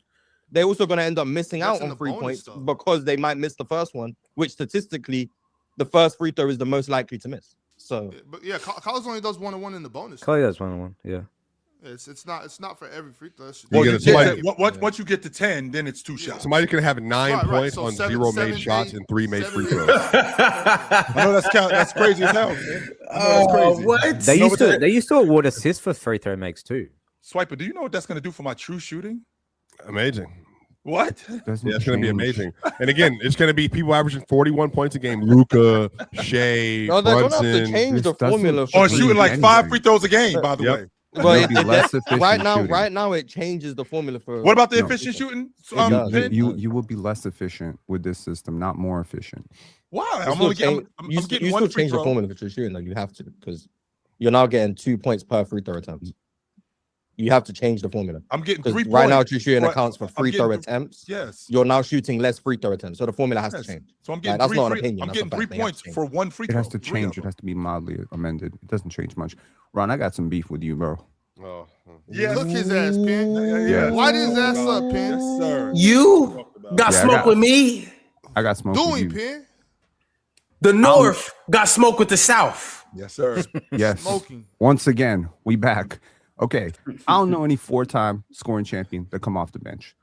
they're also going to end up missing out on 3 points because they might miss the first one, which statistically, the first free throw is the most likely to miss. So, but yeah, college only does 1-on-1 in the bonus. College does 1-on-1. Yeah. It's not for every free throw. Once you get to 10, then it's 2 shots. Somebody can have 9 points on 0 made shots and 3 made free throws. I know that's crazy as hell, man. That's crazy. What? They used to award assists for free throw makes too. Swiper, do you know what that's going to do for my true shooting? Amazing. What? It's going to be amazing. And again, it's going to be people averaging 41 points a game. Luka, Shea, no, they're going to Brunson. have to change the formula. Or shooting like 5 free throws a game, by the way. But right now it changes the formula for. What about the efficient shooting? You will be less efficient with this system, not more efficient. Why? I'm getting one free throw. The formula for shooting, like you have to, because you're now getting 2 points per free throw attempt. You have to change the formula. I'm getting 3 points. Right now, true shooting accounts for free throw attempts. Yes. You're now shooting less free throw attempts, so the formula has to change. So I'm getting that's not an opinion. I'm getting 3 points for 1 free throw. It has to change. It has to be mildly amended. It doesn't change much. Ron, I got some beef with you, bro. Oh. Yeah, look his ass, Pin. Yeah. Light his ass up, Pin. Yes, sir. You got smoke with me. I got smoke with you. Pin. The North got smoke with the South. Yes, sir. Yes. Smoking. Once again, we back. Okay. I don't know any 4-time scoring champion that come off the bench.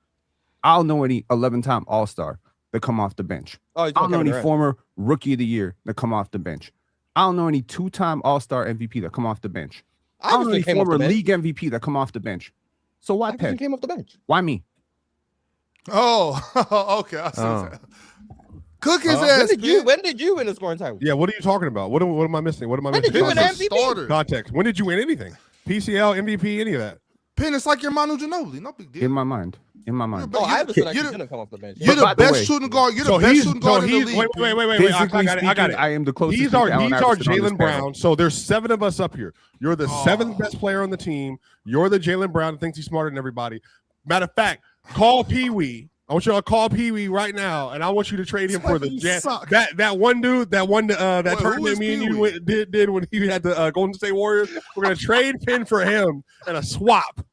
I don't know any 11-time All-Star that come off the bench. I don't know any former Rookie of the Year that come off the bench. I don't know any 2-time All-Star MVP that come off the bench. I don't know any former league MVP that come off the bench. So why Penn? Came off the bench. Why me? Oh, okay. I see that. Cook his ass. When did you win the scoring title? Yeah, what are you talking about? What am I missing? What am I When missing? did you win MVP? Context. When did you win anything? PCL, MVP, any of that? Pin, it's like your Manu Ginobili. No big deal. In my mind. I understood that you didn't come off the bench. You're the best shooting guard. You're the best shooting guard in the league. Wait. I got it. I am the closest. These are Jaylen Brown. So there's 7 of us up here. You're the 7th best player on the team. You're the Jaylen Brown that thinks he's smarter than everybody. Matter of fact, call Pee Wee. I want you to call Pee Wee right now, and I want you to trade him for that one dude, that tournament me and you did when he had the Golden State Warriors. We're gonna trade Penn for him and a swap.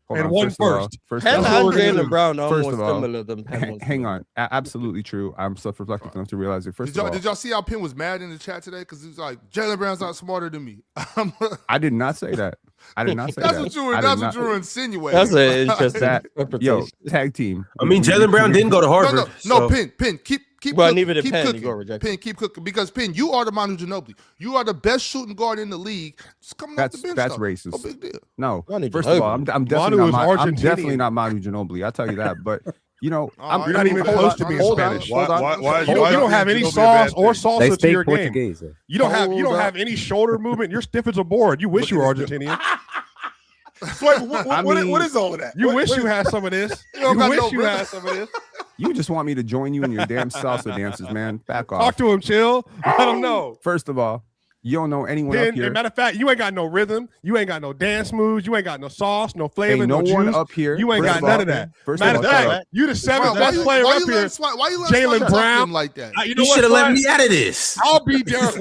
First Penn and Jaylen Brown are almost similar than Penn. Hang on, absolutely true. I'm self-reflective enough to realize it. Did y'all see how Penn was mad in the chat today? Because he was like, Jaylen Brown's not smarter than me. I did not say that. I did not say that. That's what you were insinuating. That's an interesting. Yo, tag team. I mean, Jaylen Brown didn't go to Harvard. No, Penn, keep well, cooking. neither did Keep Penn. cooking. You got rejected. Penn, keep cooking. Because Penn, you are the Manu Ginobili. You are the best shooting guard in the league. Just come off the bench. That's though. racist. No big deal. No, first of all, I'm definitely not Manu Ginobili. I'll tell you that. But you know, you're not even close to being Spanish. Why you don't have any sauce or salsa to your game. You don't have any shoulder movement. You're stiff as a board. You wish you were Argentinian. What is all of that? You wish you had some of this. You wish you had some of this. You just want me to join you in your damn salsa dances, man. Back off. Talk to him, chill. Let him know. First of all, you don't know anyone up here. Matter of fact, you ain't got no rhythm. You ain't got no dance moves. You ain't got no sauce, no flavor, no one juice. Up here. You ain't got none of that. Matter of fact, you the 7th best player up here. Why you Jaylen Brown like that? You should have let me out of this. I'll be Derek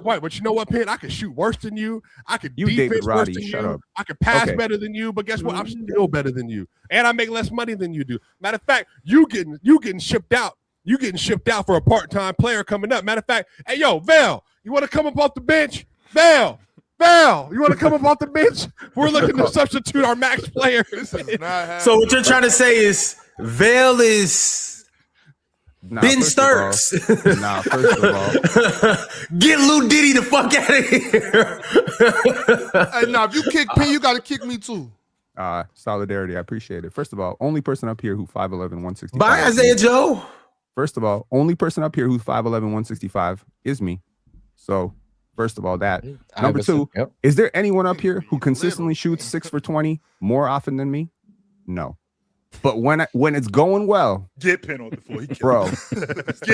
White. But you know what, Penn? I can shoot worse than you. I can defense worse than you. I can pass better than you. But guess what? I'm still better than you, and I make less money than you do. Matter of fact, you getting shipped out. You getting shipped out for a part-time player coming up. Matter of fact, hey yo, Val, you want to come up off the bench? Val, you want to come up off the bench? We're looking to substitute our max player. So what you're trying to say is Val is Ben Sturks. First of all. Get Lou Diddy the fuck out of here. Hey, if you kick Penn, you got to kick me too. Solidarity. I appreciate it. First of all, only person up here who 5'11", 165. Bye, Isaiah Joe. First of all, only person up here who's 5'11", 165 is me. So, first of all, that. Number 2, is there anyone up here who consistently shoots 6 for 20 more often than me? No. But when it's going well, get penalty before he bro.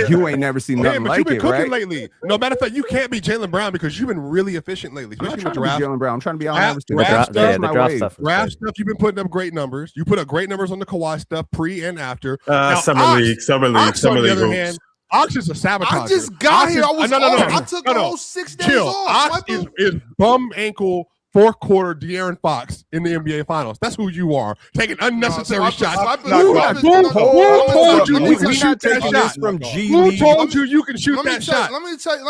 You ain't never seen nothing like it, right? Lately. No, matter of fact, you can't be Jaylen Brown because you've been really efficient lately. I'm not trying to be Jaylen Brown. I'm trying to be Allen Iverson. Draft stuff. You've been putting up great numbers. You put up great numbers on the Kawhi stuff, pre and after. Summer league. On the other hand, Ox is a sabotager. I just got here. I took all 6 days off. Ox is bum ankle. Fourth quarter, De'Aaron Fox in the NBA Finals. That's who you are. Taking unnecessary shots. Who told you you can shoot that shot? Who told you you can shoot that shot? Let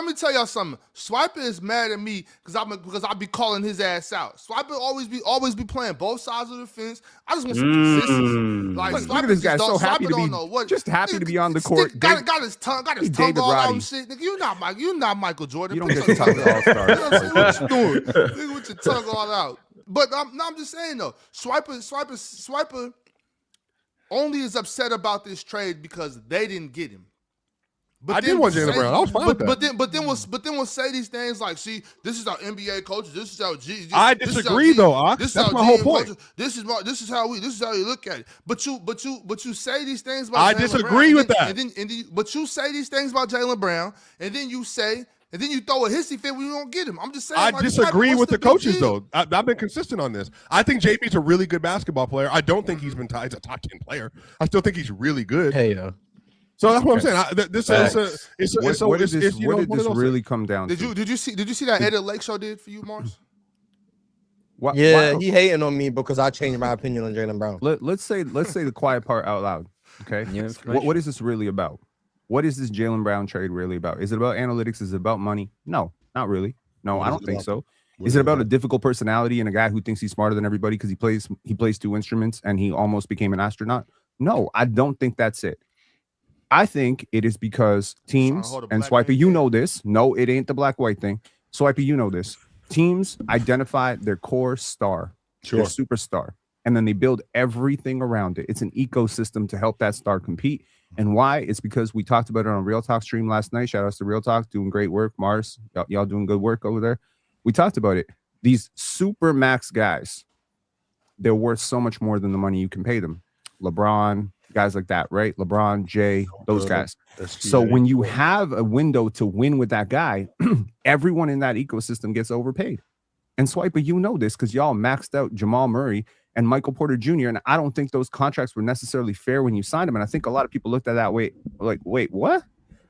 me tell y'all something. Swiper is mad at me because I be calling his ass out. Swiper always be playing both sides of the fence. I just want some consistency. Like, look at this guy, so happy to be just happy to be on the court. Got his tongue all out and shit. Nigga, you're not Michael Jordan. You don't get to talk to All-Stars. What you doing? Nigga, with your tongue all out. But I'm just saying though, Swiper only is upset about this trade because they didn't get him. But I did want Jaylen Brown. I was fine with that. But then we'll say these things like, see, this is our NBA coaches. This is our G. I disagree though, Ox. That's my whole point. Coaches. This is how you look at it. But you say these things about I Jaylen disagree Brown, with that. But you say these things about Jaylen Brown, and then you throw a hissy fit when you don't get him. I'm just saying. I disagree with the coaches, though. I've been consistent on this. I think JB's a really good basketball player. I don't think he's been tied to a top 10 player. I still think he's really good. Hey, yo. So that's what I'm saying. What did this really come down to? Did you see that Eddie Lake show did for you, Mars? He hating on me because I changed my opinion on Jaylen Brown. Let's say the quiet part out loud. Okay. What is this really about? What is this Jaylen Brown trade really about? Is it about analytics? Is it about money? No, not really. No, I don't think so. Is it about a difficult personality and a guy who thinks he's smarter than everybody because he plays 2 instruments and he almost became an astronaut? No, I don't think that's it. I think it is because teams, and Swipey, you know this. No, it ain't the black-white thing. Swipey, you know this. Teams identify their core star, their superstar, and then they build everything around it. It's an ecosystem to help that star compete. And why? It's because we talked about it on Real Talk stream last night. Shout outs to Real Talk, doing great work. Mars, y'all doing good work over there. We talked about it. These super max guys, they're worth so much more than the money you can pay them. LeBron, guys like that, right? LeBron, Jay, those guys. So when you have a window to win with that guy, everyone in that ecosystem gets overpaid. And Swiper, you know this because y'all maxed out Jamal Murray and Michael Porter Jr. And I don't think those contracts were necessarily fair when you signed them. And I think a lot of people looked at that way, like, wait, what?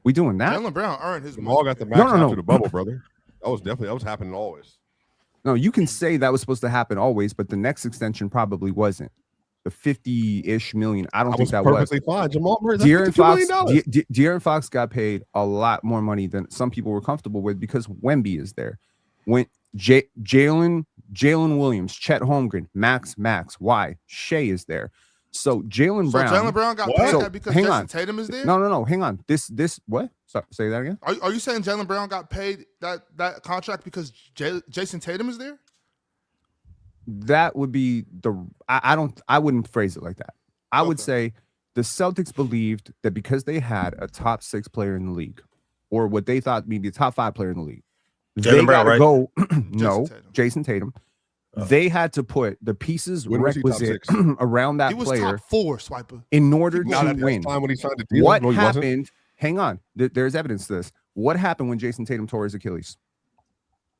We doing that? Jaylen Brown earned his Jamal got the max after the bubble, brother. That was happening always. No, you can say that was supposed to happen always, but the next extension probably wasn't. The 50-ish million. I don't think that was perfectly fine. Jamal Murray, De'Aaron Fox got paid a lot more money than some people were comfortable with because Wemby is there. When Jalen Williams, Chet Holmgren, Max. Why? Shea is there. So Jaylen Brown got paid that because Jason Tatum is there? No. Hang on. This what? Sorry, say that again. Are you saying Jaylen Brown got paid that contract because Jason Tatum is there? That would be I wouldn't phrase it like that. I would say the Celtics believed that because they had a top 6 player in the league, or what they thought maybe a top 5 player in the league, they got to go. No, Jason Tatum. They had to put the pieces requisite around that player. He was top 4, Swiper. In order to win. When he signed the deal, what happened? Hang on. There's evidence to this. What happened when Jason Tatum tore his Achilles?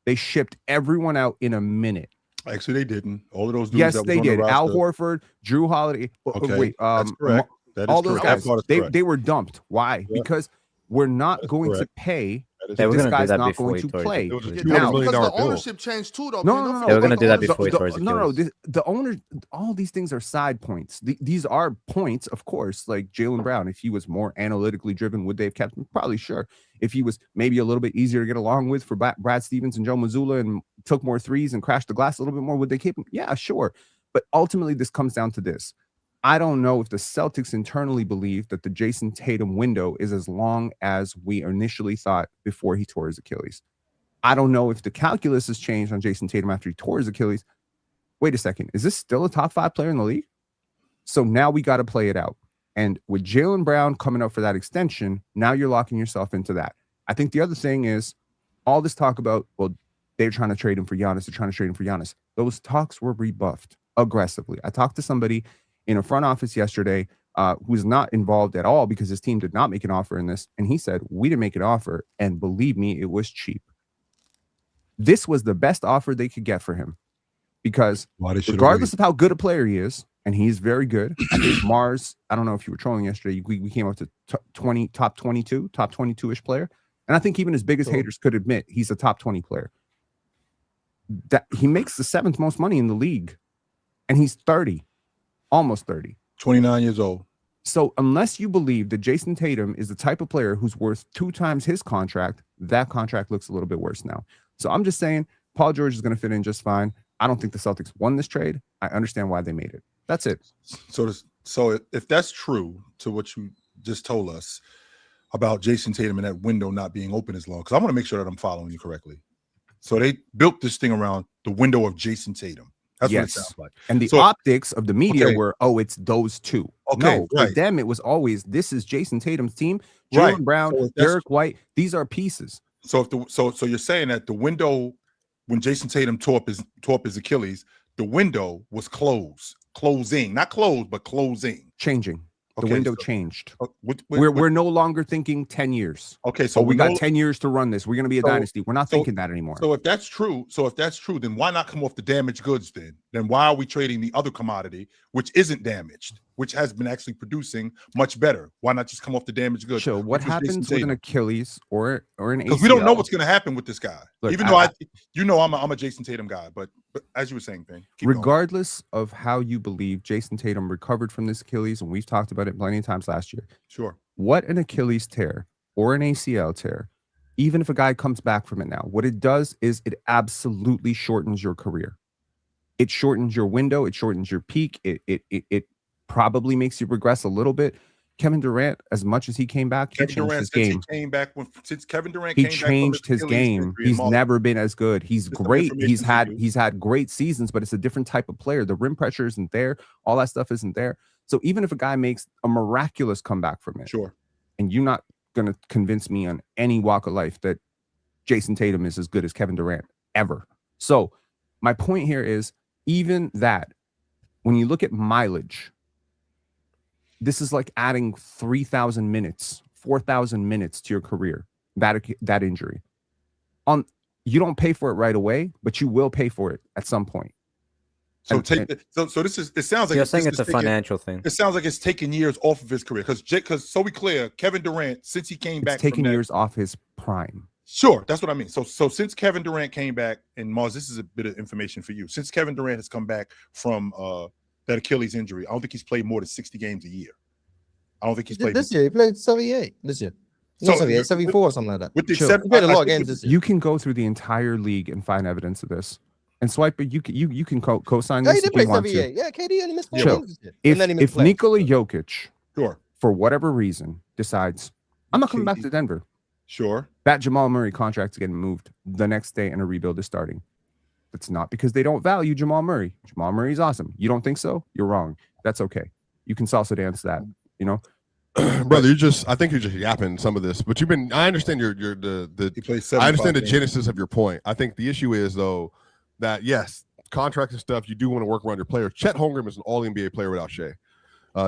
They shipped everyone out in a minute. Actually, they didn't. All of those dudes. Yes, they did. Al Horford, Drew Holiday. Okay, wait, that's correct. All those guys. They were dumped. Why? Yeah. Because we're not going to pay. That this guy's not going to play. Because the ownership changed too, though. No. They were going to do that before he tore his Achilles. No. The owner. All these things are side points. These are points, of course. Like Jaylen Brown, if he was more analytically driven, would they have kept him? Probably sure. If he was maybe a little bit easier to get along with for Brad Stevens and Joe Mazzulla and took more threes and crashed the glass a little bit more, would they keep him? Yeah, sure. But ultimately, this comes down to this. I don't know if the Celtics internally believe that the Jason Tatum window is as long as we initially thought before he tore his Achilles. I don't know if the calculus has changed on Jason Tatum after he tore his Achilles. Wait a second. Is this still a top 5 player in the league? So now we got to play it out. And with Jaylen Brown coming up for that extension, now you're locking yourself into that. I think the other thing is all this talk about, well, they're trying to trade him for Giannis. They're trying to trade him for Giannis. Those talks were rebuffed aggressively. I talked to somebody in a front office yesterday who's not involved at all because his team did not make an offer in this. And he said, we didn't make an offer. And believe me, it was cheap. This was the best offer they could get for him because regardless of how good a player he is, and he's very good. I think Mars, I don't know if you were trolling yesterday, we came up to top 22-ish player. And I think even his biggest haters could admit he's a top 20 player. That he makes the 7th most money in the league. And he's 30, almost 30. 29 years old. So unless you believe that Jason Tatum is the type of player who's worth 2 times his contract, that contract looks a little bit worse now. So I'm just saying Paul George is going to fit in just fine. I don't think the Celtics won this trade. I understand why they made it. That's it. So if that's true to what you just told us about Jason Tatum and that window not being open as long, because I want to make sure that I'm following you correctly. So they built this thing around the window of Jason Tatum. That's what it sounds like. And the optics of the media were, it's those two. Okay, no, for them, it was always, this is Jason Tatum's team. Jaylen Brown, Derek White, these are pieces. So so you're saying that the window, when Jason Tatum tore up his Achilles, the window was closing, not closed, but closing. Changing. The window changed. We're no longer thinking 10 years. Okay, so we got 10 years to run this. We're going to be a dynasty. We're not thinking that anymore. So if that's true, then why not come off the damaged goods then? Then why are we trading the other commodity, which isn't damaged, which has been actually producing much better? Why not just come off the damaged goods? So what happens with an Achilles or an ACL? Because we don't know what's going to happen with this guy. Look, even though I'm a Jason Tatum guy, but as you were saying, Ben, regardless of how you believe Jason Tatum recovered from this Achilles, and we've talked about it plenty of times last year. Sure. What an Achilles tear or an ACL tear, even if a guy comes back from it now, what it does is it absolutely shortens your career. It shortens your window. It shortens your peak. It probably makes you regress a little bit. Kevin Durant, as much as he came back, he changed his game. Since Kevin Durant he changed his game. He's never been as good. He's great. He's had great seasons, but it's a different type of player. The rim pressure isn't there. All that stuff isn't there. So even if a guy makes a miraculous comeback from it, sure, and you're not going to convince me on any walk of life that Jason Tatum is as good as Kevin Durant ever. So my point here is even that when you look at mileage, this is like adding 3,000 minutes, 4,000 minutes to your career, that injury. You don't pay for it right away, but you will pay for it at some point. So it sounds like you're saying it's a financial thing. It sounds like it's taking years off of his career because so we clear, Kevin Durant, since he came back, taking years off his prime. Sure, that's what I mean. So since Kevin Durant came back, and Mars, this is a bit of information for you. Since Kevin Durant has come back from that Achilles injury, I don't think he's played more than 60 games a year. I don't think he's played this year. He played 78 this year. So 78, 74 or something like that. With the he played a lot of games this year. You can go through the entire league and find evidence of this. And Swipe, you can co-sign this. He did play 78. Yeah, KD only missed 4 games. If Nikola Jokic, sure, for whatever reason, decides I'm not coming back to Denver, sure, that Jamal Murray contract's getting moved the next day and a rebuild is starting. It's not because they don't value Jamal Murray. Jamal Murray's awesome. You don't think so? You're wrong. That's okay. You can salsa dance that, you know. Brother, I think you're just yapping some of this, but I understand I understand the genesis of your point. I think the issue is though that yes, contracts and stuff, you do want to work around your players. Chet Holmgren is an all NBA player without Shea.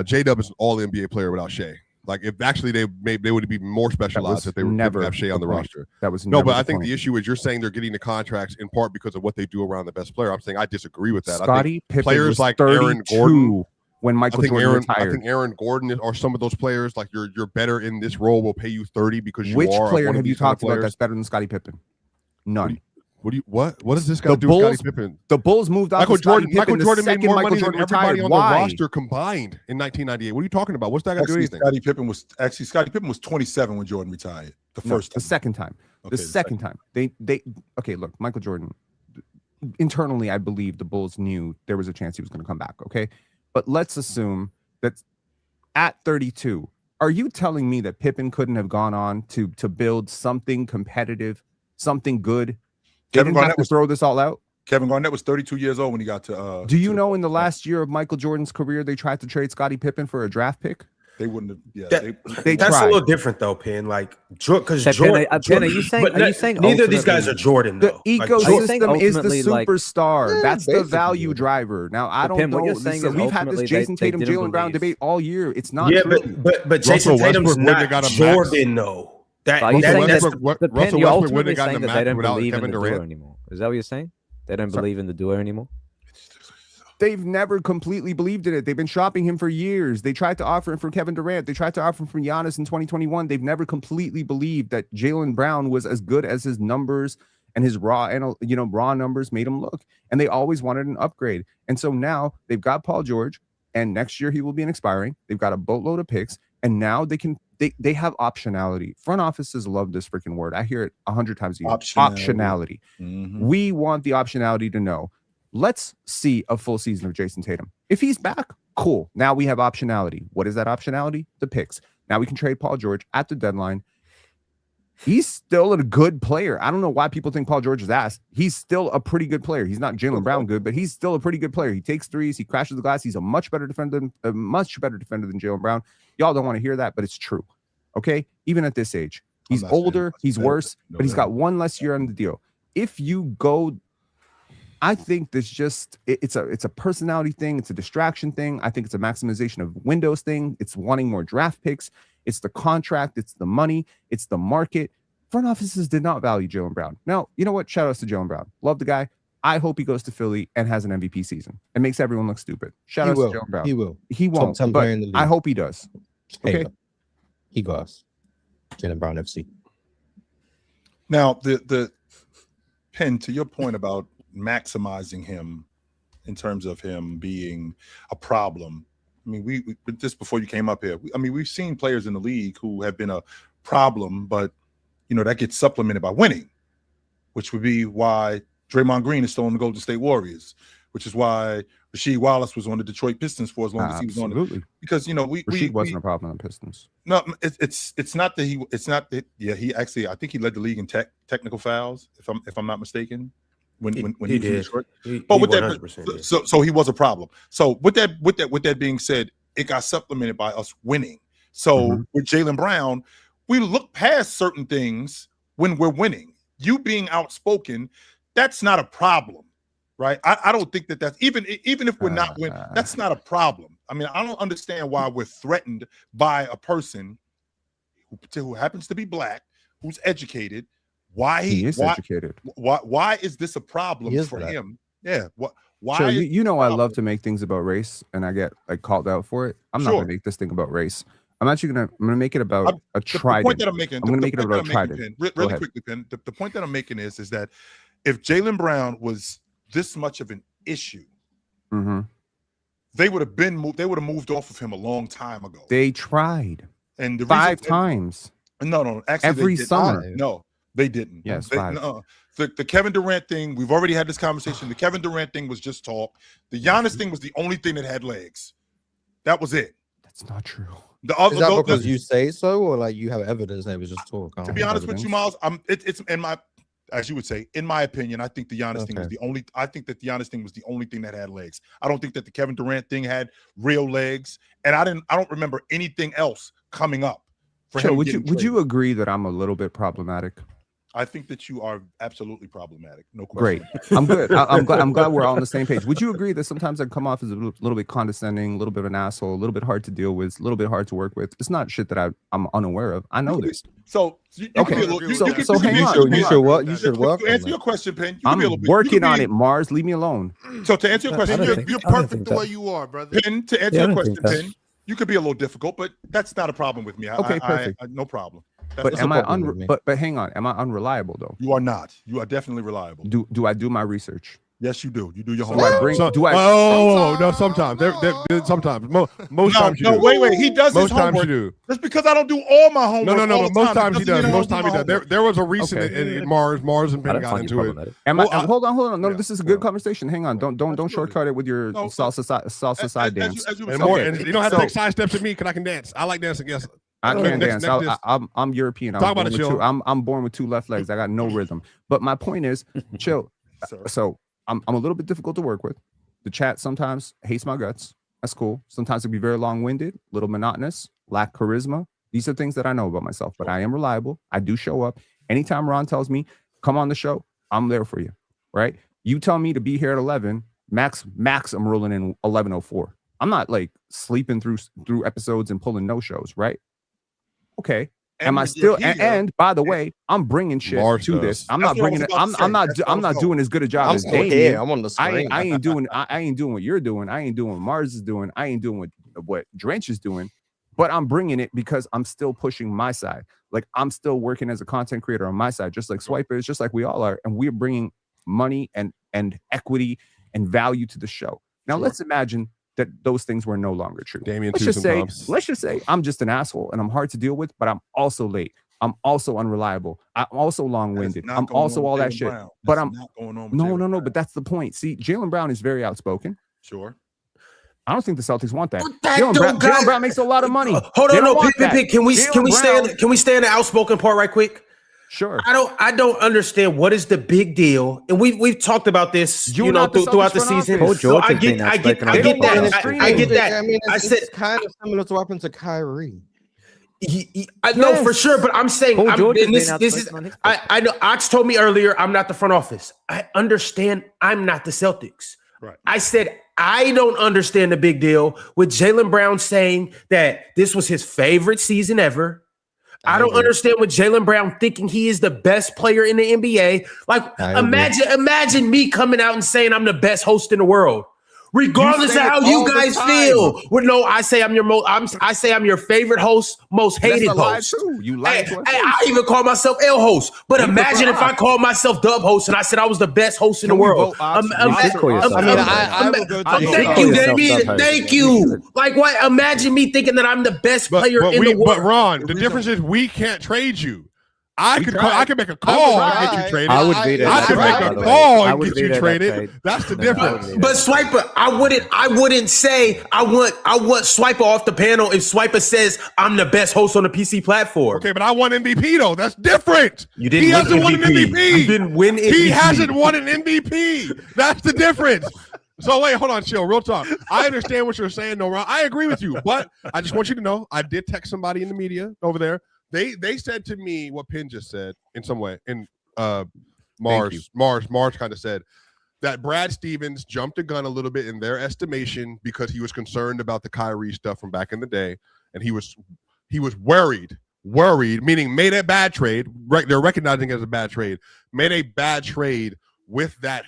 J-Dub is an all NBA player without Shea. Like if actually they would be more specialized if they would never have Shea on the roster. That was no, but I think the issue is you're saying they're getting the contracts in part because of what they do around the best player. I'm saying I disagree with that. Scottie Pippen players was like 32 Aaron Gordon. When Michael Jordan retired. I think Aaron Gordon are some of those players. Like you're better in this role. We'll pay you 30 because you Which are. Which player have you talked about that's better than Scottie Pippen? None. What does this guy do with Scottie Pippen? The Bulls moved on. Michael Jordan made more money than everybody on the roster combined in 1998. What are you talking about? What's that guy doing? Scottie Pippen was 27 when Jordan retired. The second time. The second time. They look, Michael Jordan. Internally, I believe the Bulls knew there was a chance he was going to come back. Okay. But let's assume that at 32, are you telling me that Pippen couldn't have gone on to build something competitive, something good? They didn't have to throw this all out? Kevin Garnett was 32 years old when he got to... Do you know in the last year of Michael Jordan's career, they tried to trade Scottie Pippen for a draft pick? They wouldn't have. Yeah, they that's tried. a little different though, Pen. Like because Jordan, are you saying neither of these guys are Jordan though? The ecosystem like, is the like, superstar. That's the value driver. Now I don't know. What you're saying is we've had this Jason Tatum, Jaylen Brown debate all year. It's not true. But Jason Tatum's not Jordan though. Russell Westbrook wouldn't have gotten the max without Kevin Durant anymore. Is that what you're saying? They don't believe in the duo anymore. They've never completely believed in it. They've been shopping him for years. They tried to offer him from Kevin Durant. They tried to offer him from Giannis in 2021. They've never completely believed that Jaylen Brown was as good as his numbers and his raw numbers made him look. And they always wanted an upgrade. And so now they've got Paul George, and next year he will be an expiring. They've got a boatload of picks, and now they have optionality. Front offices love this freaking word. I hear it 100 times a year. Optionality. Mm-hmm. We want the optionality to know. Let's see a full season of Jason Tatum. If he's back, cool. Now we have optionality. What is that optionality? The picks. Now we can trade Paul George at the deadline. He's still a good player. I don't know why people think Paul George is ass. He's still a pretty good player. He's not Jaylen Brown good, but he's still a pretty good player. He takes threes. He crashes the glass. He's a much better defender than Jaylen Brown. Y'all don't want to hear that, but it's true. Okay? Even at this age. He's older. He's worse, but he's got one less year on the deal. If you go... I think there's just it's a personality thing. It's a distraction thing. I think it's a maximization of windows thing. It's wanting more draft picks. It's the contract. It's the money. It's the market. Front offices did not value Jaylen Brown. Now, you know what? Shout outs to Jaylen Brown. Love the guy. I hope he goes to Philly and has an MVP season and makes everyone look stupid. Shout outs to Jaylen Brown. He will. He won't. But I hope he does. Okay. He goes. Jaylen Brown FC. Now the Pen, to your point about maximizing him in terms of him being a problem. I mean, we just before you came up here, we've seen players in the league who have been a problem, but that gets supplemented by winning, which would be why Draymond Green is still on the Golden State Warriors, which is why Rasheed Wallace was on the Detroit Pistons for as long as he was on it. Because Rasheed wasn't a problem on the Pistons. No, it's not that he actually I think he led the league in technical fouls, if I'm not mistaken. When he did, but with that, so he was a problem. So with that being said, it got supplemented by us winning. So with Jaylen Brown, we look past certain things when we're winning. You being outspoken, that's not a problem, right? I don't think that's even if we're not winning, that's not a problem. I mean, I don't understand why we're threatened by a person who happens to be black, who's educated. Why he is educated? Why is this a problem for him? Yeah. Why? So I love to make things about race, and I get called out for it. I'm not going to make this thing about race. I'm going to make it about a trident. The point that I'm making. I'm going to make it about a trident. Really quickly, Pen. The point that I'm making is that if Jaylen Brown was this much of an issue, they would have moved off of him a long time ago. They tried, and 5 times. No. Actually, every summer. No. They didn't. Yes, the Kevin Durant thing, we've already had this conversation. The Kevin Durant thing was just talk. The Giannis thing was the only thing that had legs. That was it. That's not true. Is that because you say so, or you have evidence that it was just talk? To be honest with you, Miles, it's in my, as you would say, in my opinion, I think the Giannis thing was the only. I think that the Giannis thing was the only thing that had legs. I don't think that the Kevin Durant thing had real legs, and I don't remember anything else coming up. Would you agree that I'm a little bit problematic? I think that you are absolutely problematic. No question. Great. I'm good. I'm glad we're all on the same page. Would you agree that sometimes I come off as a little bit condescending, a little bit of an asshole, a little bit hard to deal with, a little bit hard to work with? It's not shit that I'm unaware of. I know this. So hang on. You should work. To answer your question, Pen, I'm working on it, Mars. Leave me alone. So to answer your question, you're perfect the way you are, brother. Pen, to answer your question, Pen, you could be a little difficult, but that's not a problem with me. Okay, perfect. No problem. But but hang on, am I unreliable though? You are not. You are definitely reliable. Do I do my research? Yes, you do. You do your homework. Sometimes. Sometimes. Most times you do. No, wait. He does his homework. Most times you do. That's because I don't do all my homework. No. Most times he does. Most times he does. There was a recent in Mars and Ben got into it. Hold on. No, this is a good conversation. Hang on. Don't shortcut it with your salsa side dance. And you don't have to take side steps at me because I can dance. I like dancing. Yes. I can't dance. I'm European. I'm born with 2 left legs. I got no rhythm. But my point is, chill. So I'm a little bit difficult to work with. The chat sometimes hates my guts. That's cool. Sometimes it'll be very long-winded, little monotonous, lack charisma. These are things that I know about myself, but I am reliable. I do show up. Anytime Ron tells me, come on the show, I'm there for you, right? You tell me to be here at 11, max, I'm rolling in 11:04. I'm not like sleeping through episodes and pulling no-shows, right? Okay. Am I still? And by the way, I'm bringing shit to this. I'm not bringing it. I'm not doing as good a job as Damien. I'm on the screen. I ain't doing what you're doing. I ain't doing what Mars is doing. I ain't doing what Drench is doing. But I'm bringing it because I'm still pushing my side. Like I'm still working as a content creator on my side, just like Swiper is, just like we all are, and we're bringing money and equity and value to the show. Now let's imagine that those things were no longer true. Damien, let's just say I'm just an asshole and I'm hard to deal with, but I'm also late. I'm also unreliable. I'm also long-winded. I'm also all that shit. But I'm not going on. No. But that's the point. See, Jaylen Brown is very outspoken. Sure. I don't think the Celtics want that. Jaylen Brown makes a lot of money. Hold on, Can we stay in the outspoken part right quick? Sure. I don't understand what is the big deal, and we've talked about this, throughout the season. So I get that. I mean, it's kind of similar to what happened to Kyrie. I know for sure, but I'm saying I know Ox told me earlier I'm not the front office. I understand I'm not the Celtics. Right. I said I don't understand the big deal with Jaylen Brown saying that this was his favorite season ever. I don't understand with Jaylen Brown thinking he is the best player in the NBA. Like, imagine me coming out and saying I'm the best host in the world. Regardless of how you guys feel. Well, no, I say I'm your favorite host, most hated host. You like I even call myself L host. But imagine if I called myself Dub host and I said I was the best host in the world. Thank you, Damien. Thank you. Like what? Imagine me thinking that I'm the best player in the world. But Ron, the difference is we can't trade you. I could make a call and get you traded. I would be there. I could make a call and get you traded. That's the difference. But Swiper, I wouldn't say I want Swiper off the panel if Swiper says I'm the best host on the PC platform. Okay, but I won MVP though. That's different. You didn't win MVP. You didn't win MVP. He hasn't won an MVP. That's the difference. So wait, hold on, chill. Real talk. I understand what you're saying, no, Ron. I agree with you, but I just want you to know I did text somebody in the media over there. They said to me what Penn just said in some way. And Mars kind of said that Brad Stevens jumped the gun a little bit in their estimation because he was concerned about the Kyrie stuff from back in the day, and he was worried, meaning made a bad trade. Right, they're recognizing it as a bad trade. Made a bad trade with that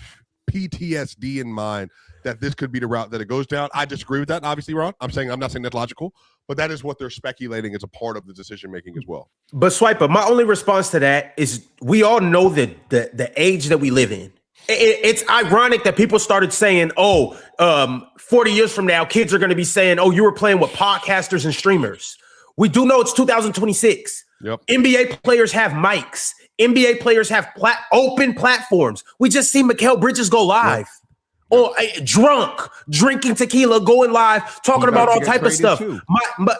PTSD in mind that this could be the route that it goes down. I disagree with that, obviously, Ron. I'm not saying that's logical, but that is what they're speculating is a part of the decision making as well. But Swiper, my only response to that is we all know that the age that we live in. It's ironic that people started saying, 40 years from now, kids are going to be saying, you were playing with podcasters and streamers. We do know it's 2026. Yep. NBA players have mics. NBA players have open platforms. We just see Mikal Bridges go live. Yep. Or drunk, drinking tequila, going live, talking about all type of stuff.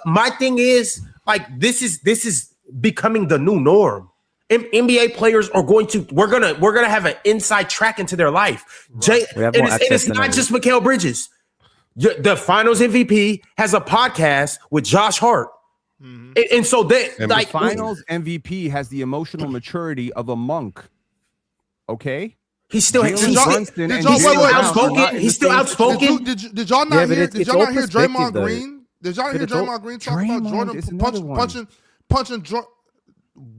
My thing is, like, this is becoming the new norm. NBA players are we're gonna have an inside track into their life. Right. It's not just Mikal Bridges. The Finals MVP has a podcast with Josh Hart. Mm-hmm. And so the Finals MVP has the emotional maturity of a monk. Okay. He's still outspoken. Did y'all not hear Draymond Green? Did y'all hear Draymond Green talk about Jordan punching Jordan?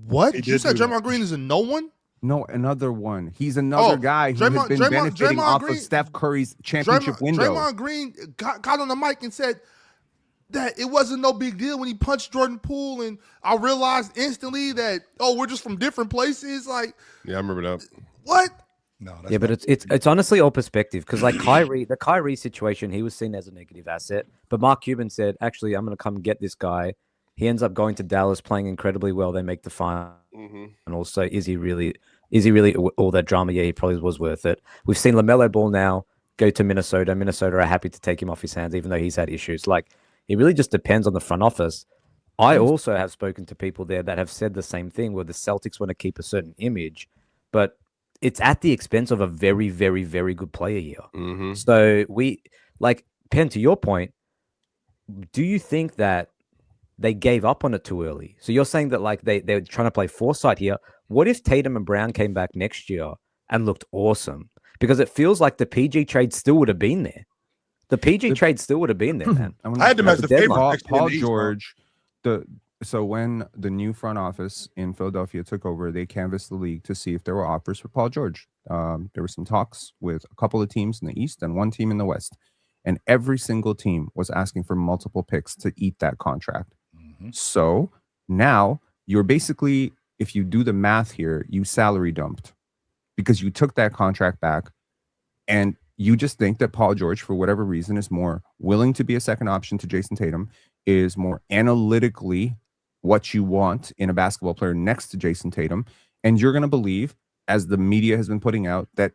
What? You said Draymond Green is a no one? No, another one. He's another guy who has been benefiting off of Steph Curry's championship window. Draymond Green got on the mic and said that it wasn't no big deal when he punched Jordan Poole, and I realized instantly that we're just from different places. Like, yeah, I remember that. What? No, but it's honestly all perspective because like the Kyrie situation, he was seen as a negative asset, but Mark Cuban said, actually, I'm going to come get this guy. He ends up going to Dallas, playing incredibly well. They make the final. Mm-hmm. And also, is he really all that drama? Yeah, he probably was worth it. We've seen LaMelo Ball now go to Minnesota. Minnesota are happy to take him off his hands, even though he's had issues. Like, it really just depends on the front office. I also have spoken to people there that have said the same thing, where the Celtics want to keep a certain image, but it's at the expense of a very, very, very good player here. Mm-hmm. So Penn, to your point, do you think that they gave up on it too early? So you're saying that like they're trying to play foresight here. What if Tatum and Brown came back next year and looked awesome? Because it feels like the PG trade still would have been there. The PG trade still would have been there, man. I had them as the favorite. Paul George, so when the new front office in Philadelphia took over, they canvassed the league to see if there were offers for Paul George. There were some talks with a couple of teams in the East and one team in the West. And every single team was asking for multiple picks to eat that contract. Mm-hmm. So now you're basically, if you do the math here, you salary dumped because you took that contract back and you just think that Paul George, for whatever reason, is more willing to be a second option to Jason Tatum, is more analytically what you want in a basketball player next to Jason Tatum. And you're going to believe, as the media has been putting out, that,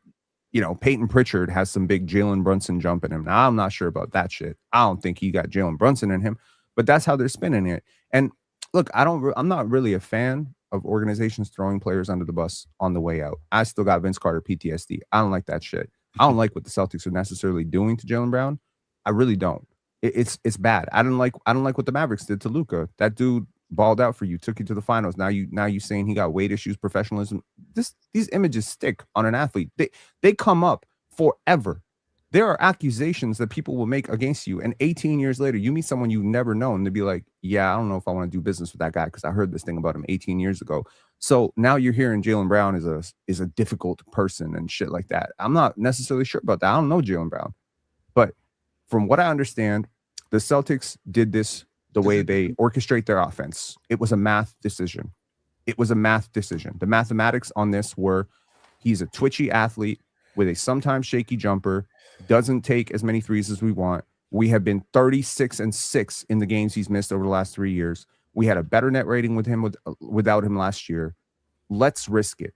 you know, Peyton Pritchard has some big Jalen Brunson jump in him. Now, I'm not sure about that shit. I don't think he got Jalen Brunson in him, but that's how they're spinning it. And look, I'm not really a fan of organizations throwing players under the bus on the way out. I still got Vince Carter PTSD. I don't like that shit. I don't like what the Celtics are necessarily doing to Jaylen Brown. I really don't. It's bad. I don't like what the Mavericks did to Luka. That dude balled out for you, took you to the finals. Now you saying he got weight issues, professionalism. These images stick on an athlete. They come up forever. There are accusations that people will make against you, and 18 years later, you meet someone you've never known, to be like, yeah, I don't know if I want to do business with that guy because I heard this thing about him 18 years ago. So now you're hearing Jaylen Brown is a difficult person and shit like that. I'm not necessarily sure about that. I don't know Jaylen Brown, but from what I understand, the Celtics did this the way they orchestrate their offense. It was a math decision. The mathematics on this were, he's a twitchy athlete with a sometimes shaky jumper, doesn't take as many threes as we want. We have been 36-6 in the games he's missed over the last 3 years. We had a better net rating with him without him last year. Let's risk it.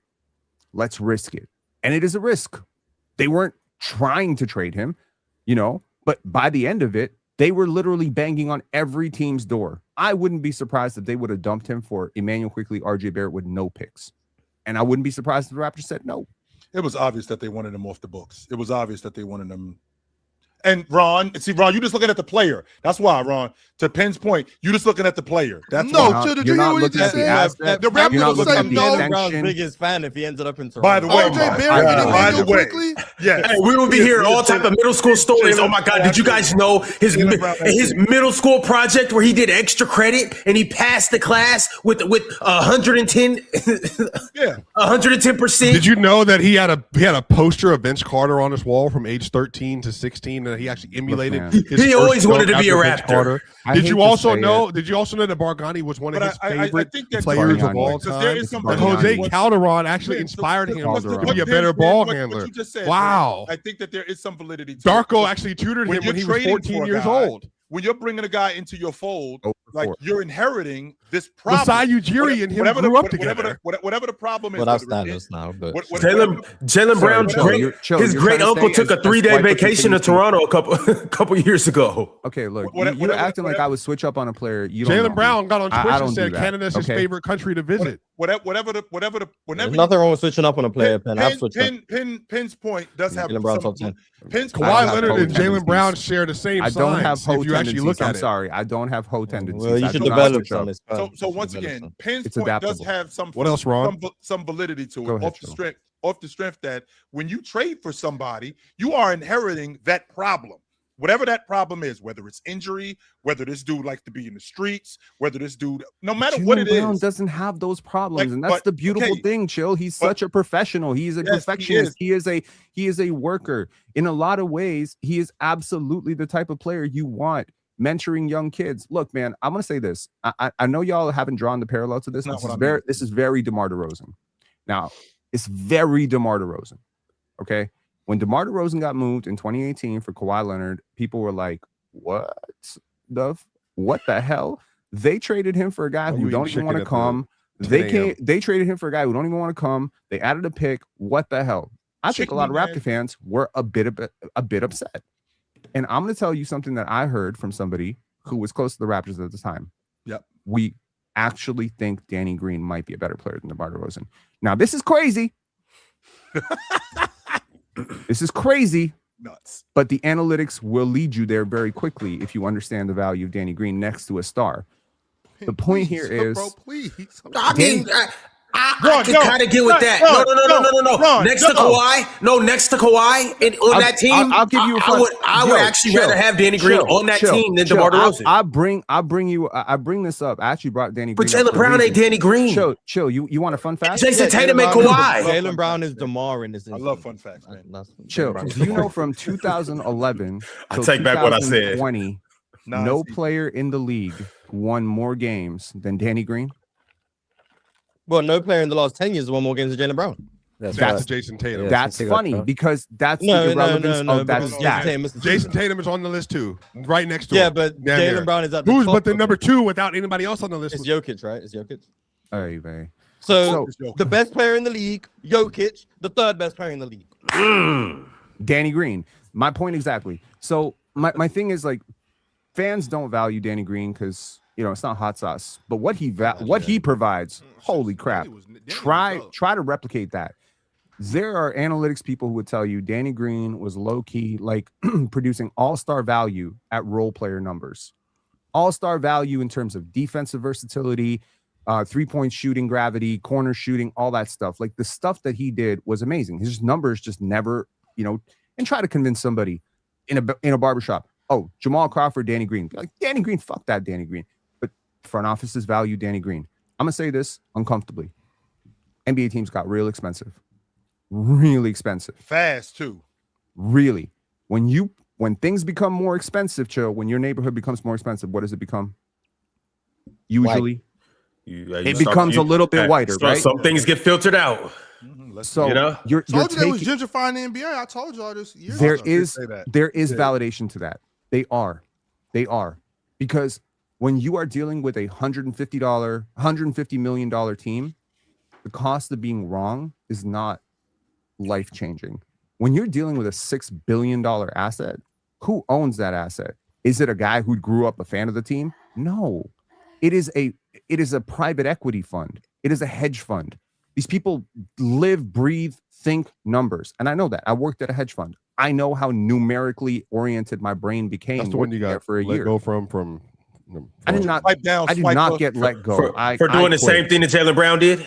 And it is a risk. They weren't trying to trade him, you know, but by the end of it, they were literally banging on every team's door. I wouldn't be surprised if they would have dumped him for Emmanuel Quickley, RJ Barrett with no picks. And I wouldn't be surprised if the Raptors said no. It was obvious that they wanted him off the books. It was obvious that they wanted him. And Ron, you're just looking at the player. That's why, Ron, to Penn's point, you're just looking at the player. That's no, why. did you hear what he just said? The Raptors would say no. Brown's biggest fan if he ended up in Toronto. By the way, by the way, yes. Hey, we will be hearing all type of middle school stories. Oh my God, did you guys know his middle school project where he did extra credit and he passed the class with 110? Yeah, 110%. Did you know that he had a poster of Vince Carter on his wall from age 13 to 16? He actually emulated. He always wanted to be a Raptor. Did you also know that Bargnani was one of his favorite players of all time? And Jose Calderon actually inspired him to be a better ball handler. Wow! I think that there is some validity to Darko actually tutored him when he was 14 years old. When you're bringing a guy into your fold, like you're inheriting this problem. Masai Ujiri and him grew up together. Whatever the problem is. Well, that's standards now. But Jaylen Brown, his great uncle took a 3-day vacation to Toronto a couple years ago. Okay, look, you're acting like I would switch up on a player. Jaylen Brown got on Twitch and said Canada's his favorite country to visit. Whenever there's nothing wrong with switching up on a player. Penn's point does have some. Kawhi Leonard and Jaylen Brown share the same signs. I don't have hoe tendencies. I'm it. sorry, I don't have hoe tendencies. Well, you should develop some. So once again, Penn's point does have some. What else, Ron? Some validity to it. Off the strength that when you trade for somebody, you are inheriting that problem. Whatever that problem is, whether it's injury, whether this dude likes to be in the streets, whether this dude, no matter what it is. Brown doesn't have those problems, and that's the beautiful thing, Chill. He's such a professional. He's a perfectionist. He is a worker. In a lot of ways, he is absolutely the type of player you want mentoring young kids. Look, man, I'm gonna say this. I know y'all haven't drawn the parallel to this. This is very DeMar DeRozan. Now, it's very DeMar DeRozan. Okay. When DeMar DeRozan got moved in 2018 for Kawhi Leonard, people were like, what the hell? They traded him for a guy who don't even want to come. They traded him for a guy who don't even want to come. They added a pick. What the hell? I think a lot of Raptor fans were a bit upset. And I'm going to tell you something that I heard from somebody who was close to the Raptors at the time. Yep. We actually think Danny Green might be a better player than DeMar DeRozan. Now, this is crazy. This is crazy, nuts. But the analytics will lead you there very quickly if you understand the value of Danny Green next to a star. The point here is, bro, please. I mean, I can kind of get with that. No. Next to Kawhi, and on that team, I'll give you a fun. I would actually rather have Danny Green on that team than DeMar DeRozan. I bring this up. I actually brought Danny Green. But Jaylen Brown ain't Danny Green. Chill. You want a fun fact? Jason Tatum and Kawhi. Jaylen Brown is DeMar in this. I love fun facts, man. Chill. Do you know from 2011 I take back what I said. 2020, no player in the league won more games than Danny Green? Well, no player in the last 10 years won more games than Jaylen Brown. That's Jason Tatum. Yeah, That's funny because that's the irrelevance of that stat. Jason Tatum is on the list too, right next to him. Yeah, but Jaylen Brown is at the top. But the number 2 without anybody else on the list? It's Jokic, right? It's Jokic. Hey, man. So the best player in the league, Jokic, the third best player in the league. Danny Green. My point exactly. So my thing is like fans don't value Danny Green because it's not hot sauce, but what he provides, holy crap! Try to replicate that. There are analytics people who would tell you Danny Green was low key, like producing all-star value at role player numbers, all-star value in terms of defensive versatility, 3-point shooting, gravity, corner shooting, all that stuff. Like the stuff that he did was amazing. His numbers just never, and try to convince somebody in a barbershop. Oh, Jamal Crawford, Danny Green. Be like, Danny Green, fuck that Danny Green. But front offices value Danny Green. I'm going to say this uncomfortably. NBA teams got real expensive. Really expensive. Fast, too. Really. When things become more expensive, when your neighborhood becomes more expensive, what does it become? Usually, it becomes a little bit whiter, right? Some things get filtered out. So you're told you they was gentrifying the NBA. I told y'all this years there ago. is validation to that. They are because when you are dealing with a $150 million team, the cost of being wrong is not life-changing. When you're dealing with a $6 billion asset, who owns that asset? Is it a guy who grew up a fan of the team? No, it is a private equity fund. It is a hedge fund. These people live, breathe, think numbers. And I know that. I worked at a hedge fund. I know how numerically oriented my brain became. That's the one you got for a year. Go from I did not get let go. For doing the same thing that Jaylen Brown did?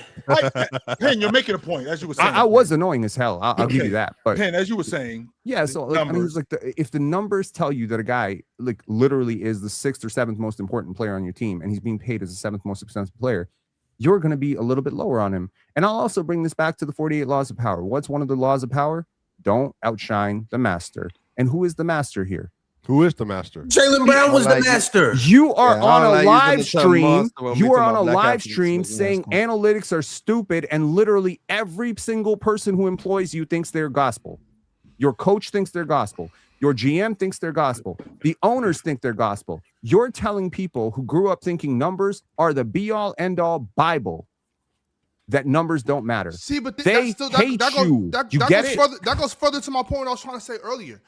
Pen, you're making a point, as you were saying. I was annoying as hell. I'll give you that. But Pen, as you were saying. Yeah, so it's like if the numbers tell you that a guy like literally is the 6th or 7th most important player on your team and he's being paid as the 7th most expensive player, you're going to be a little bit lower on him. And I'll also bring this back to the 48 laws of power. What's one of the laws of power? Don't outshine the master. And who is the master here? Who is the master? Jaylen Brown was the master. You are on a live stream. You are on a live stream saying analytics are stupid, and literally every single person who employs you thinks they're gospel. Your coach thinks they're gospel. Your GM thinks they're gospel. The owners think they're gospel. You're telling people who grew up thinking numbers are the be-all, end-all Bible that numbers don't matter. See, but they hate you. That goes further to my point I was trying to say earlier.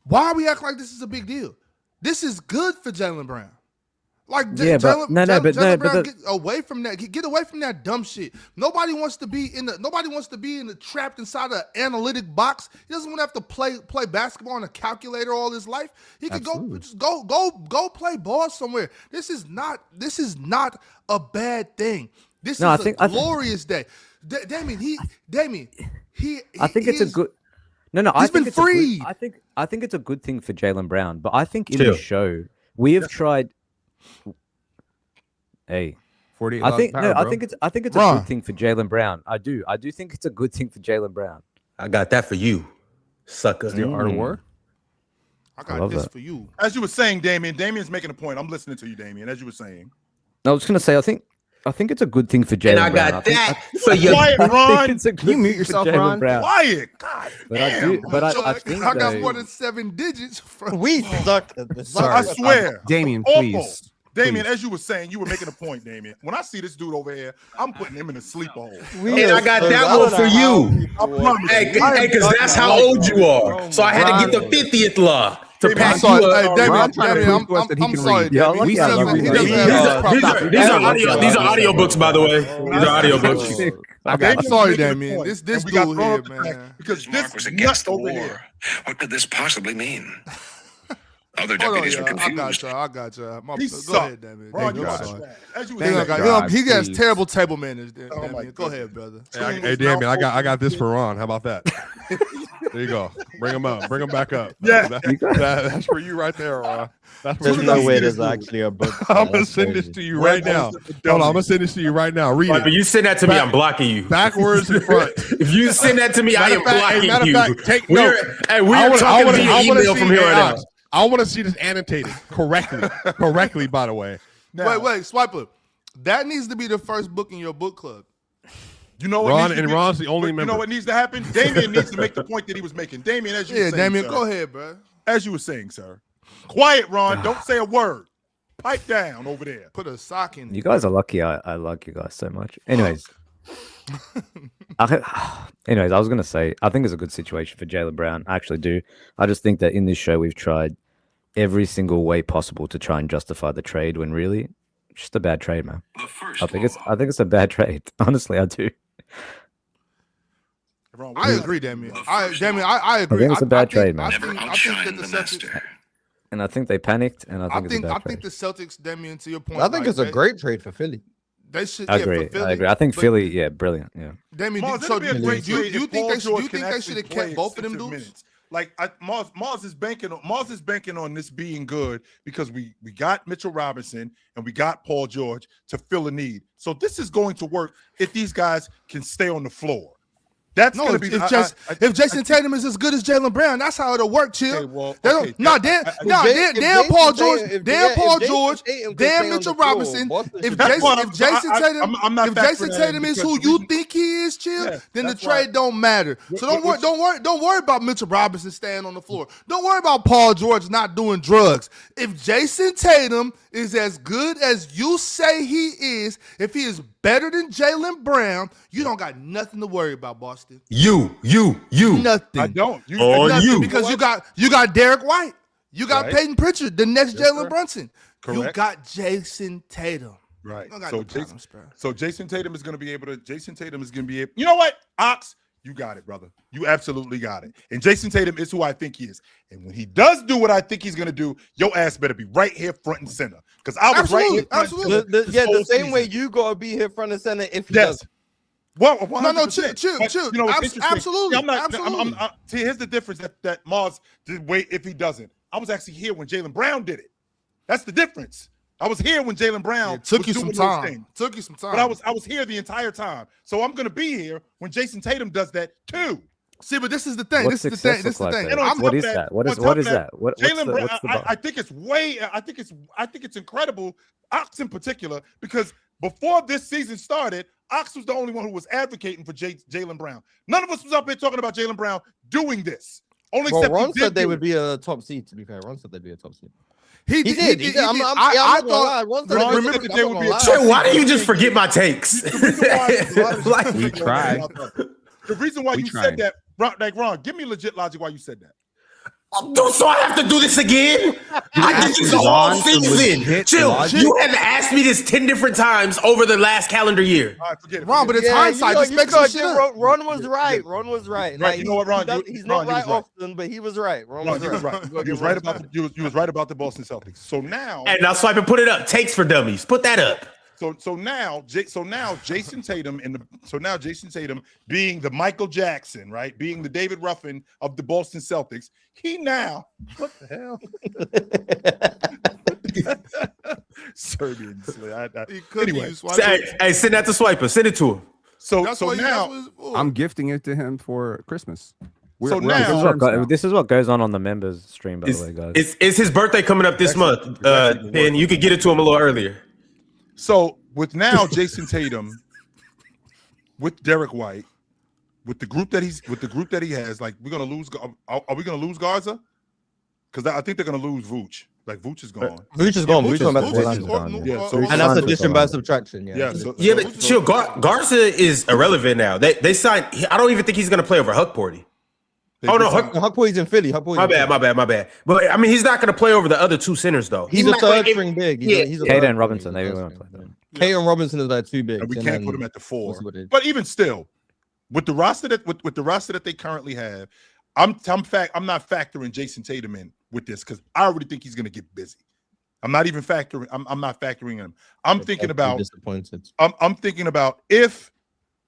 Why are we acting like this is a big deal? This is good for Jaylen Brown. Like, Get away from that. Get away from that dumb shit. Nobody wants to be in the trapped inside an analytic box. He doesn't want to have to play basketball on a calculator all his life. He could go play ball somewhere. This is not a bad thing. This is a glorious day. Damien, I think it's a good. No, he's been freed. I think it's a good thing for Jaylen Brown, but I think in the show we have tried. Hey, 48. I think it's a good thing for Jaylen Brown. I do think it's a good thing for Jaylen Brown. I got that for you, sucker. The Art of War. I got this for you. As you were saying, Damien's making a point. I'm listening to you, Damien. As you were saying, I was going to say, I think it's a good thing for Jaylen Brown. And I got that for you. Quiet, Ron. Can you mute yourself, Ron? Quiet. God damn. I think I got more than 7 digits. We suck at this. I swear. Damien, please. Damien, as you were saying, you were making a point, Damien. When I see this dude over here, I'm putting him in a sleeper hole. And I got that one for you. Hey, because that's how old you are. So I had to get the 50th law. To pass you up. I'm sorry. These are audio books, by the way. These are audio books. I'm sorry, Damien. This dude here, man. Because this was against the war. What could this possibly mean? Other deputies were confused. I got you. Go ahead, Damien. He has terrible table manners. Go ahead, brother. Hey, Damien, I got this for Ron. How about that? There you go. Bring him up. Bring him back up. Yeah, that's for you right there, Ron. There's no way there's actually a book. I'm gonna send this to you right now. Hold on, I'm gonna send this to you right now. Read it. But you send that to me, I'm blocking you. Backwards and front. If you send that to me, I am blocking you. Take note. We're talking via email from here on out. I want to see this annotated correctly, by the way. Now, wait, Swiper. That needs to be the first book in your book club. You know what? Ron's the only member. You know what needs to happen? Damien needs to make the point that he was making. Damien, as you were saying, Damien, sir, go ahead, bro. As you were saying, sir. Quiet, Ron. Don't say a word. Pipe down over there. Put a sock in. You guys are lucky. I like you guys so much. Anyways. I was gonna say I think it's a good situation for Jaylen Brown. I actually do. I just think that in this show we've tried every single way possible to try and justify the trade when really it's just a bad trade, man. I think it's a bad trade. Honestly, I do. I agree, Damien. I agree. I think it's a bad trade, man. I think that the Celtics, and I think they panicked, and I think the Celtics, Damien, to your point. I think it's a great trade for Philly. They should. I agree. I think Philly, brilliant. Yeah. Damien, do you think they should have kept both of them dudes? Like Mars is banking on this being good because we got Mitchell Robinson and we got Paul George to fill a need. So this is going to work if these guys can stay on the floor. That's going to be if Jason Tatum is as good as Jaylen Brown, that's how it'll work, Chill. Dan Paul George, Dan Mitchell Robinson. If Jason Tatum is who you think he is, Chill, then the trade don't matter. So don't worry about Mitchell Robinson staying on the floor. Don't worry about Paul George not doing drugs. If Jason Tatum is as good as you say he is, if he is better than Jaylen Brown, you don't got nothing to worry about, Boston. You. Nothing. I don't. Because you got Derek White. You got Peyton Pritchard, the next Jalen Brunson. Correct. You got Jason Tatum. Right. So Jason Tatum is going to be able. You know what, Ox? You got it, brother. You absolutely got it. And Jason Tatum is who I think he is. And when he does do what I think he's going to do, your ass better be right here front and center. Because I was right here front and center. The same way you got to be here front and center if he does. Well, chill. You know, Absolutely. See, here's the difference that Mars did wait if he doesn't. I was actually here when Jaylen Brown did it. That's the difference. I was here when Jaylen Brown took you some time. But I was here the entire time. So I'm gonna be here when Jason Tatum does that too. See, but this is the thing. What is that? What is that? Jaylen Brown. I think it's incredible. Ox in particular, because before this season started, Ox was the only one who was advocating for Jaylen Brown. None of us was up here talking about Jaylen Brown doing this. Ron said they would be a top seed. To be fair, Ron said they'd be a top seed. He did. I thought. Why do you just forget my takes? We tried. The reason why you said that, Ron, give me legit logic why you said that. So I have to do this again? I did this the whole season. Chill. You have asked me this 10 different times over the last calendar year. All right, forget it. Ron, but it's hindsight. Ron was right. Right. Like, you know what, Ron? He's not right often, but he was right. Ron was right. You was right about the Boston Celtics. So now, and now swipe and put it up. Takes for dummies. Put that up. So now Jason Tatum Jason Tatum being the Michael Jackson, right? Being the David Ruffin of the Boston Celtics. He now, what the hell? Serbians. Anyway, hey, send that to Swiper. Send it to him. So now I'm gifting it to him for Christmas. This is what goes on the members stream, by the way, guys. It's his birthday coming up this month, and you could get it to him a little earlier. So with now Jason Tatum, with Derek White, with the group that he has, like we're gonna lose. Are we gonna lose Garza? Because I think they're gonna lose Vooch. Like Vooch is gone. Vooch is gone. And that's addition by subtraction. But chill. Garza is irrelevant now. They signed. I don't even think he's gonna play over Huckporty. Huckporty's in Philly. My bad. But I mean, he's not going to play over the other two centers, though. He's a third string big. Kata and Robinson, they won't play them. Kayton Robinson is like too big. And we can't put him at the 4. But even still, with the roster that they currently have, I'm not factoring Jason Tatum in with this because I already think he's going to get busy. I'm not factoring him. I'm thinking about if,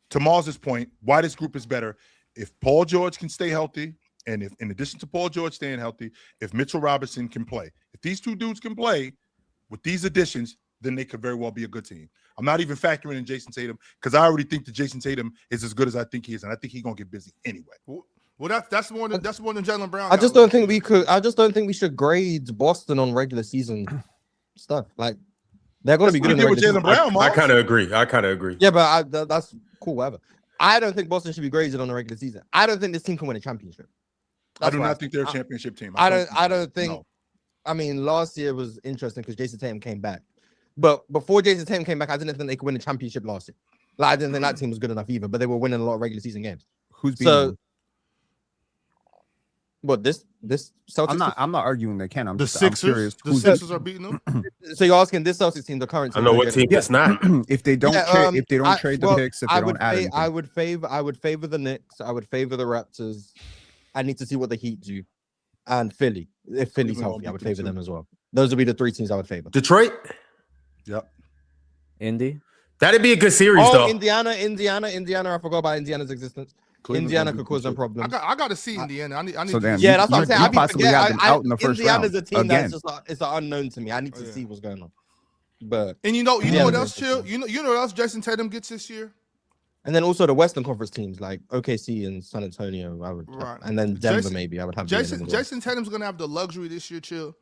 to Mars's point, why this group is better. If Paul George can stay healthy, and if in addition to Paul George staying healthy, if Mitchell Robinson can play, if these two dudes can play with these additions, then they could very well be a good team. I'm not even factoring in Jason Tatum because I already think that Jason Tatum is as good as I think he is, and I think he's gonna get busy anyway. Well, that's more than Jaylen Brown. I just don't think we could. I just don't think we should grade Boston on regular season stuff. Like they're going to be good in the regular season. I kind of agree. Yeah, but that's cool. Whatever. I don't think Boston should be graded on the regular season. I don't think this team can win a championship. I do not think they're a championship team. I don't think. No. I mean, last year was interesting because Jason Tatum came back, but before Jason Tatum came back, I didn't think they could win a championship last year. Like I didn't think that team was good enough either. But they were winning a lot of regular season games. Who's beating them? What this Celtics? I'm not arguing they can. I'm Sixers. The Sixers are beating them. So you're asking this Celtics team, the current team? I know what team it's not. If they don't trade the picks, if they don't add anything. I would favor the Knicks. I would favor the Raptors. I need to see what the Heat do, and Philly. If Philly's healthy, I would favor them as well. Those would be the 3 teams I would favor. Detroit. Yep. Indy. That'd be a good series, though. Indiana. I forgot about Indiana's existence. Indiana could cause them problems. I got to see Indiana. I need so damn, yeah, that's what I'm saying. I possibly have them out in the first round. Indiana's a team that's just it's an unknown to me. I need to see what's going on. But you know what else, Chill? You know what else Jason Tatum gets this year? And then also the Western Conference teams like OKC and San Antonio, I would, and then Denver maybe I would have. Jason Tatum's gonna have the luxury this year, Chill,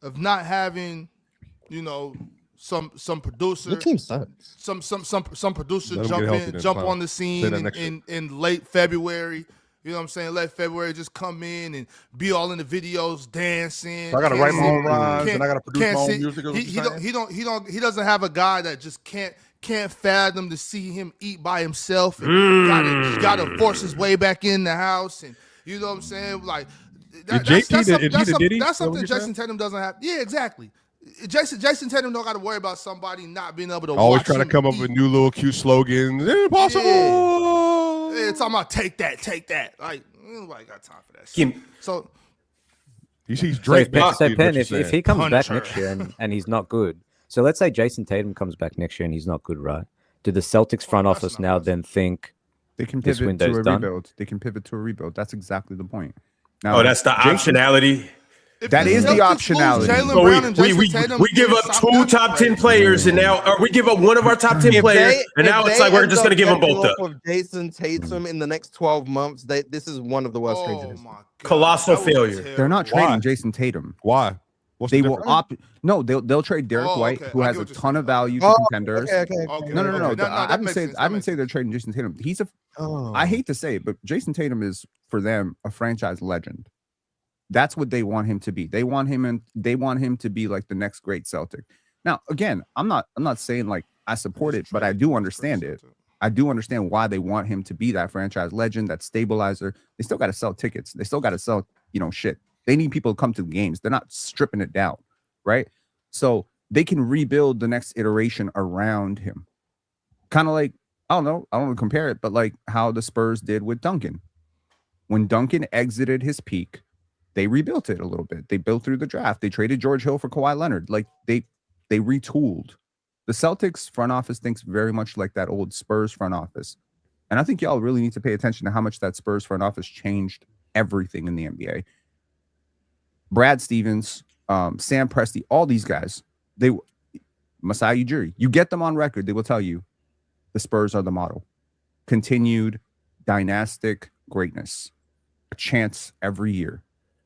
of not having, some producer. The team sucks. Some producer jump on the scene in late February. You know what I'm saying? Late February, just come in and be all in the videos, dancing. So I gotta write my own rhymes and I gotta produce my own music. He doesn't have a guy that just can't fathom to see him eat by himself and gotta force his way back in the house, and you know what I'm saying? Like that's something Jason Tatum doesn't have. Yeah, exactly. Jason Tatum don't got to worry about somebody not being able to always trying to come up with new little cute slogans. Impossible. Yeah, it's talking about take that. Like nobody got time for that shit. So you see, Drake. So Penn, if he comes back next year and he's not good. So let's say Jason Tatum comes back next year and he's not good, right? Do the Celtics front office now then think they can pivot to a rebuild? They can pivot to a rebuild. That's exactly the point. Now, that's the optionality. That is the optionality. We give up 2 top 10 players, and now we give up one of our top 10 players, and now it's like we're just going to give them both up. Of Jason Tatum in the next 12 months, this is one of the worst trades. Colossal failure. They're not trading Jason Tatum. Why? They will opt. No, they'll trade Derek White, who has a ton of value to contenders. No. I didn't say they're trading Jason Tatum. He's a. I hate to say it, but Jason Tatum is for them a franchise legend. That's what they want him to be. They want him to be like the next great Celtic. Now, again, I'm not saying like I support it, but I do understand it. I do understand why they want him to be that franchise legend, that stabilizer. They still got to sell tickets. They still got to sell, shit. They need people to come to the games. They're not stripping it down, right? So they can rebuild the next iteration around him. Kind of like, I don't want to compare it, but like how the Spurs did with Duncan. When Duncan exited his peak, they rebuilt it a little bit. They built through the draft. They traded George Hill for Kawhi Leonard. Like they retooled. The Celtics front office thinks very much like that old Spurs front office. And I think y'all really need to pay attention to how much that Spurs front office changed everything in the NBA. Brad Stevens, Sam Presti, all these guys, Masai Ujiri, you get them on record, they will tell you the Spurs are the model. Continued dynastic greatness. A chance every year.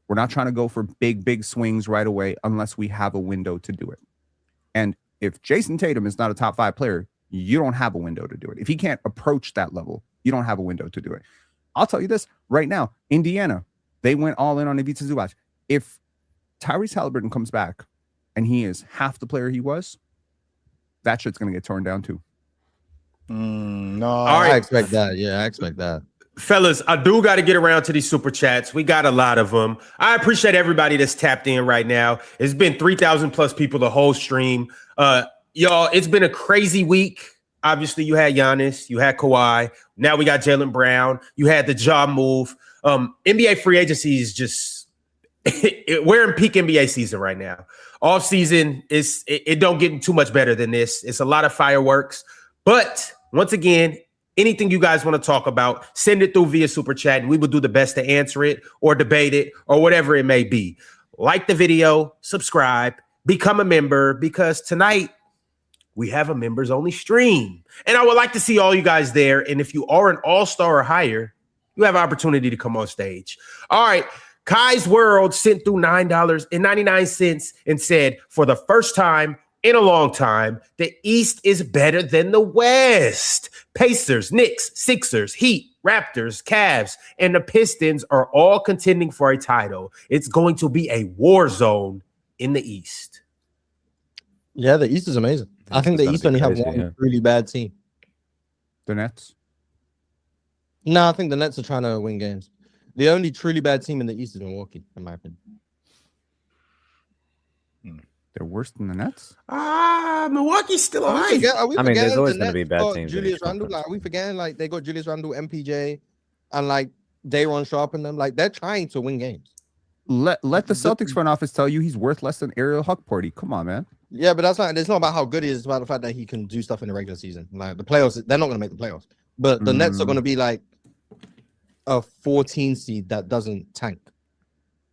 We're not trying to go for big swings right away unless we have a window to do it. And if Jason Tatum is not a top 5 player, you don't have a window to do it. If he can't approach that level, you don't have a window to do it. I'll tell you this right now, Indiana, they went all in on Ivica Zubac. If Tyrese Halliburton comes back and he is half the player he was, that shit's going to get torn down too. No. All right. I expect that. Yeah, I expect that. Fellas, I do got to get around to these super chats. We got a lot of them. I appreciate everybody that's tapped in right now. It's been 3,000 plus people the whole stream. Y'all, it's been a crazy week. Obviously, you had Giannis, you had Kawhi. Now we got Jaylen Brown. You had the Ja move. NBA free agency is just we're in peak NBA season right now. Off season it don't get too much better than this. It's a lot of fireworks. But once again, anything you guys want to talk about, send it through via Super Chat, and we will do the best to answer it or debate it or whatever it may be. Like the video, subscribe, become a member, because tonight we have a members only stream. And I would like to see all you guys there. And if you are an all-star or higher, you have an opportunity to come on stage. All right. Kai's World sent through $9.99 and said, for the first time in a long time, the East is better than the West. Pacers, Knicks, Sixers, Heat, Raptors, Cavs, and the Pistons are all contending for a title. It's going to be a war zone in the East. Yeah, the East is amazing. I think the East only have one really bad team. The Nets? No, I think the Nets are trying to win games. The only truly bad team in the East is Milwaukee, in my opinion. They're worse than the Nets? Milwaukee's still alive. I mean, there's always going to be bad teams. Julius Randle, like, are we forgetting? Like, they got Julius Randle, MPJ, and like Day'Ron Sharp and them. Like, they're trying to win games. Let the Celtics front office tell you he's worth less than Ariel Huckporty. Come on, man. Yeah, but it's not about how good he is. It's about the fact that he can do stuff in the regular season. Like the playoffs, they're not going to make the playoffs. But the Nets are going to be like a 14 seed that doesn't tank.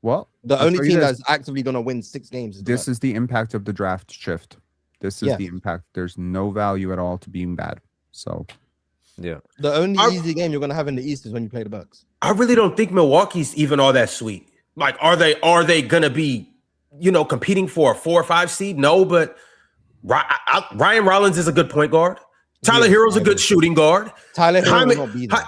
Well, the only team that's actively going to win 6 games. This is the impact of the draft shift. This is the impact. There's no value at all to being bad. So, yeah. The only easy game you're going to have in the East is when you play the Bucks. I really don't think Milwaukee's even all that sweet. Like, are they going to be, competing for a 4 or 5 seed? No, but Ryan Rollins is a good point guard. Tyler Hero's a good shooting guard. Tyler Hero will not be there.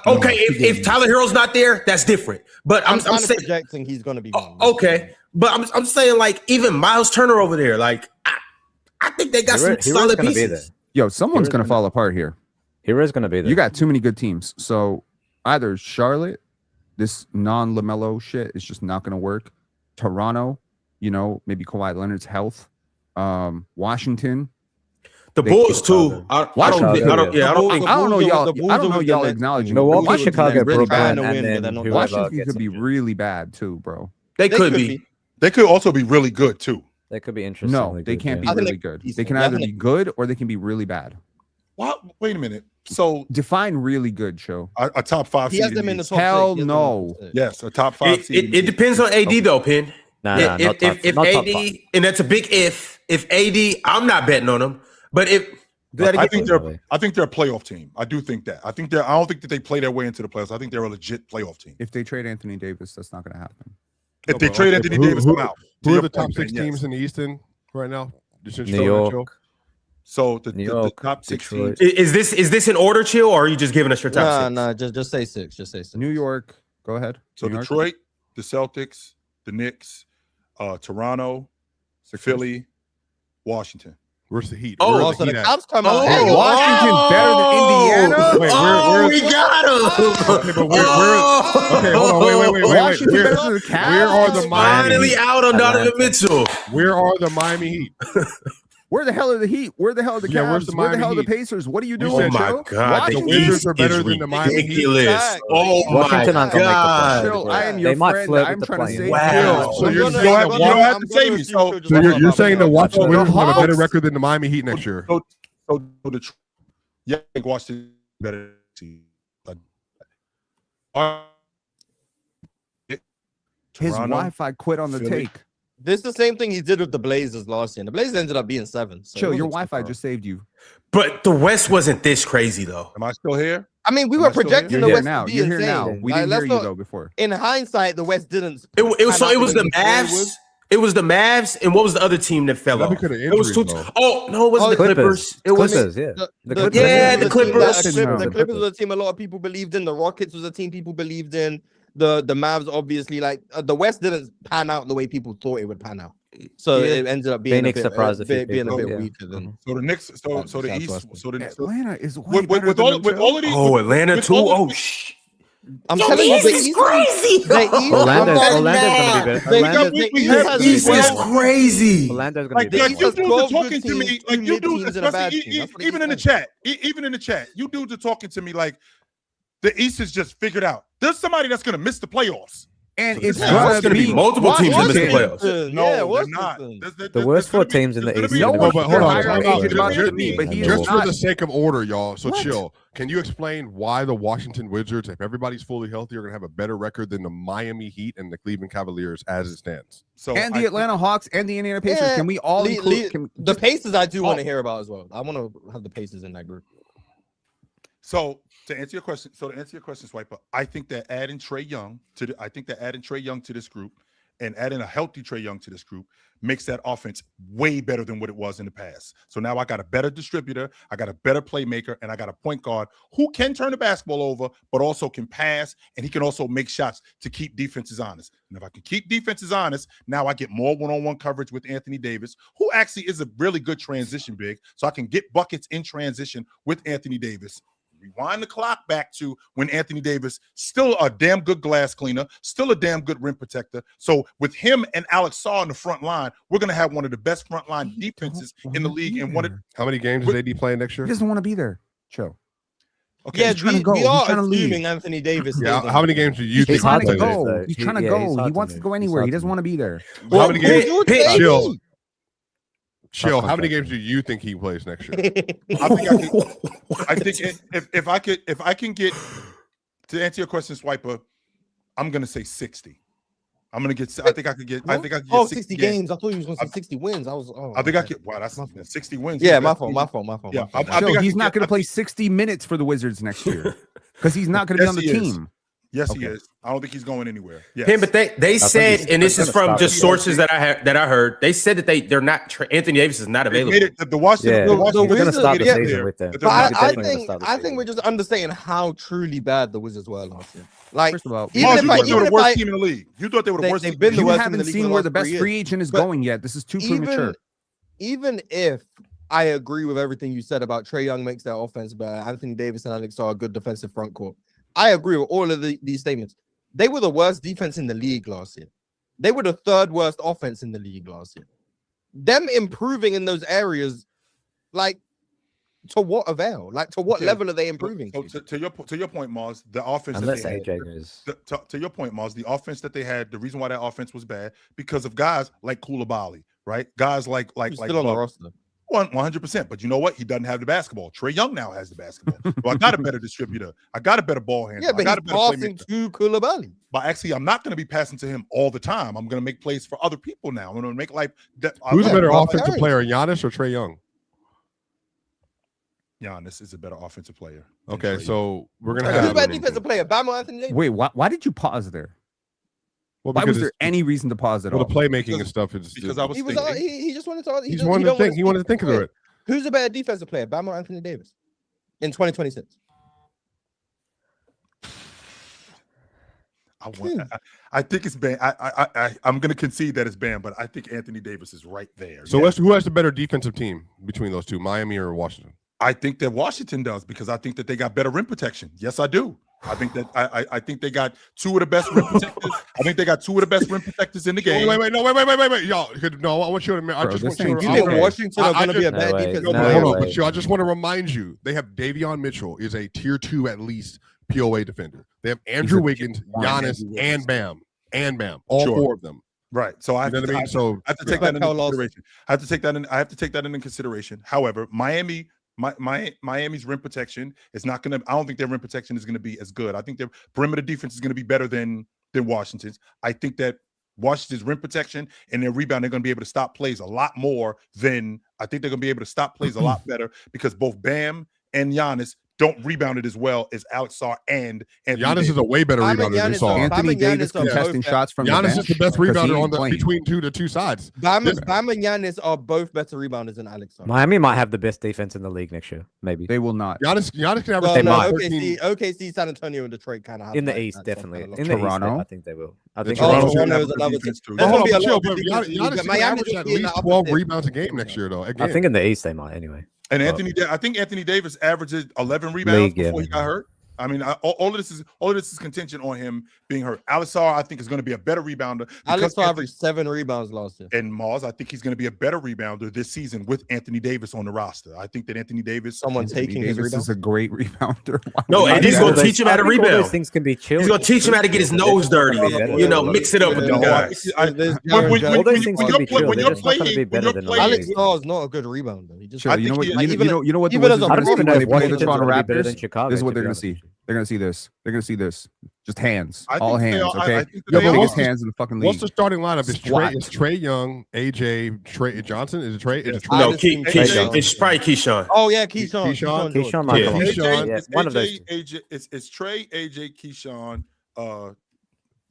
Okay, if Tyler Hero's not there, that's different. But I'm saying projecting he's going to be. Okay, but I'm saying like even Miles Turner over there, like I think they got some solid pieces. Yo, someone's going to fall apart here. Hero's going to be there. You got too many good teams. So either Charlotte, this non-LaMelo shit is just not going to work. Toronto, maybe Kawhi Leonard's health. Washington. The Bulls too. I don't know y'all acknowledging. Milwaukee, Chicago, Brooklyn, and then Washington could be really bad too, bro. They could be. They could also be really good too. They could be interesting. No, they can't be really good. They can either be good or they can be really bad. What? Wait a minute. So define really good, Show. A top 5 seed. He has them in the top 6. Hell no. Yes, a top 5 seed. It depends on AD though, Pin. If AD, and that's a big if AD, I'm not betting on them. But I think they're a playoff team. I do think that. I don't think that they play their way into the playoffs. I think they're a legit playoff team. If they trade Anthony Davis, that's not going to happen. If they trade Anthony Davis, I'm out. Who are the top 6 teams in the Eastern right now? New York. So the top 6 teams. Is this in order, Chill, or are you just giving us your top 6? No, just say 6. Just say 6. New York. Go ahead. So Detroit, the Celtics, the Knicks, Toronto, Philly, Washington. Where's the Heat? Oh, so the Cavs come out. Washington better than Indiana? Wait, we got him. Okay, but hold on. Wait. Washington better than the Cavs? Where are the Miami finally Heat? out on Donovan Mitchell? Where are the Miami Heat? Where the hell are the Heat? Where the hell are the Cavs? Where's the Where the hell are the Heat? Pacers? What are you doing? Oh my God, the Wizards are better than the Miami Heat. Oh my God. Chill, I am your friend. I'm trying to say. Wow. So you don't have to say me. So you're saying the Washington Wizards have a better record than the Miami Heat next year? So Detroit, I think Washington better team. His Wi-Fi quit on the take. This is the same thing he did with the Blazers last year. The Blazers ended up being 7. So Chill, your Wi-Fi just saved you. But the West wasn't this crazy though. Am I still here? I mean, we were projecting the West to be You're here insane. now. We didn't hear you though before. In hindsight, the West didn't. It was the Mavs. It was the Mavs, and what was the other team that fell off? It was two. Oh no, it wasn't the Clippers. It was Clippers. the Clippers. The Clippers was a team a lot of people believed in. The Rockets was a team people believed in. The Mavs, obviously, like the West didn't pan out the way people thought it would pan out. So it ended up being a bit weaker than. So the Knicks, so the East, so the Atlanta is with all of these. Atlanta too. Oh shh. I'm telling you, this is crazy. Orlando's going to be better. This is crazy. Orlando's going to Like be better. you dudes are talking to me, like you dudes, especially even in the chat, you dudes are talking to me like the East is just figured out. There's somebody that's going to miss the playoffs. And it's going to be multiple teams in the playoffs. No, they're not. The worst 4 teams in the East. No, but hold on. Just for the sake of order, y'all. So chill. Can you explain why the Washington Wizards, if everybody's fully healthy, are going to have a better record than the Miami Heat and the Cleveland Cavaliers as it stands? So and the Atlanta Hawks and the Indiana Pacers. Can we all include the Pacers? I do want to hear about as well. I want to have the Pacers in that group. So to answer your question, Swiper, I think that adding Trae Young to this group and adding a healthy Trae Young to this group makes that offense way better than what it was in the past. So now I got a better distributor, I got a better playmaker, and I got a point guard who can turn the basketball over, but also can pass, and he can also make shots to keep defenses honest. And if I can keep defenses honest, now I get more one-on-one coverage with Anthony Davis, who actually is a really good transition big, so I can get buckets in transition with Anthony Davis. Rewind the clock back to when Anthony Davis, still a damn good glass cleaner, still a damn good rim protector. So with him and Alex Saw in the front line, we're going to have one of the best front line defenses in the league. And how many games is AD playing next year? He doesn't want to be there. Chill. Okay, yeah, we are assuming Anthony Davis. Yeah, how many games do you think he's trying to go? He's trying to go. He wants to go anywhere. He doesn't want to be there. How many games? Chill. How many games do you think he plays next year? I think if I can get to answer your question, Swiper, I'm gonna say 60. I'm gonna get. I think I could get. I think I could get 60 games. I thought you was gonna say 60 wins. I think I could. Wow, that's 60 wins. Yeah, my fault. Yeah, I think he's not gonna play 60 minutes for the Wizards next year because he's not gonna be on the team. Yes, he is. I don't think he's going anywhere. Yes. Him, but they said, and this is from just sources that I heard. They said that they're not. Anthony Davis is not available. The Washington, we're going to stop the season with them. But I think we're just understating how truly bad the Wizards were last year. Like, first of all, you thought they were the worst team in the league. You thought they were the worst. You haven't seen where the best free agent is going yet. This is too premature. Even if I agree with everything you said about Trae Young makes their offense better, Anthony Davis and Alex are a good defensive front court. I agree with all of these statements. They were the worst defense in the league last year. They were the 3rd worst offense in the league last year. Them improving in those areas, like, to what avail? Like, to what level are they improving? So to your point, Mars, the offense. Unless AJ goes. To your point, Mars, the offense that they had, the reason why that offense was bad because of guys like Koulibaly, right? Guys like still on the roster. 100%, but you know what? He doesn't have the basketball. Trae Young now has the basketball. Well, I got a better distributor. I got a better ball handler. Yeah, but I got he's passing to Koulibaly. But actually, I'm not going to be passing to him all the time. I'm going to make plays for other people now. I'm going to make life. Who's a better offensive player, Giannis or Trae Young? Giannis is a better offensive player. Okay, so we're going to have. Who's a better defensive player, Bam or Anthony Davis? Wait, why did you pause there? Well, why was there any reason to pause at all? The playmaking and stuff is because I was he just wanted to. He wanted to think. He wanted to think through it. Who's a better defensive player, Bam or Anthony Davis, in 2026? I think it's Bam. I'm going to concede that it's Bam, but I think Anthony Davis is right there. So who has the better defensive team between those two, Miami or Washington? I think that Washington does because I think that they got better rim protection. Yes, I do. I think that I think they got 2 of the best rim protectors. I think they got 2 of the best rim protectors in the game. Wait, y'all. No, I want you to. I just want you to. You think Washington are going to be a bad defense? Hold on, but I just want to remind you, they have Davion Mitchell is a tier 2 at least POA defender. They have Andrew Wiggins, Giannis, and Bam, all 4 of them. Right. So I have to take that into consideration. I have to take that into consideration. However, Miami's rim protection is not going to. I don't think their rim protection is going to be as good. I think their perimeter defense is going to be better than Washington's. I think that Washington's rim protection and their rebound, they're going to be able to stop plays a lot more than. I think they're going to be able to stop plays a lot better because both Bam and Giannis don't rebound it as well as Alex Sarr and Anthony Giannis Davis. is a way better rebounder than Sarr. Anthony Davis contesting shots from Giannis the is the best rebounder between the two sides. Bam and Giannis are both better rebounders than Alex Sarr. Miami might have the best defense in the league next year. Maybe they will not. Giannis can have OKC, San Antonio, and Detroit kind of have in the East, definitely. In Toronto, the East, I think they will. I think Toronto is another team. Giannis can average at least 12 rebounds a game next year, though. I think in the East they might anyway. And I think Anthony Davis averages 11 rebounds before he got hurt. I mean, all of this is contention on him being hurt. Alisar, I think, is going to be a better rebounder. Alisar averaged 7 rebounds last year. And Mars, I think he's going to be a better rebounder this season with Anthony Davis on the roster. I think that Anthony Davis, taking his rebound, is a great rebounder. No, and he's going to teach him how to rebound. Those things can be chilled. He's going to teach him how to get his nose dirty. Mix it up with the guys. When you're playing, Alisar is not a good rebounder. He just, you know what the Wizards are going to play the Toronto Raptors. This is what they're going to see. They're going to see this. They're going to see this. Just hands. All hands. Okay. You have the biggest hands in the fucking league. What's the starting lineup? Is Trae Young, AJ, Trey Johnson? Is it Trey? No, Keyshawn. It's probably Keyshawn. Oh yeah, Keyshawn. Keyshawn. One of those. It's Trey, AJ, Keyshawn.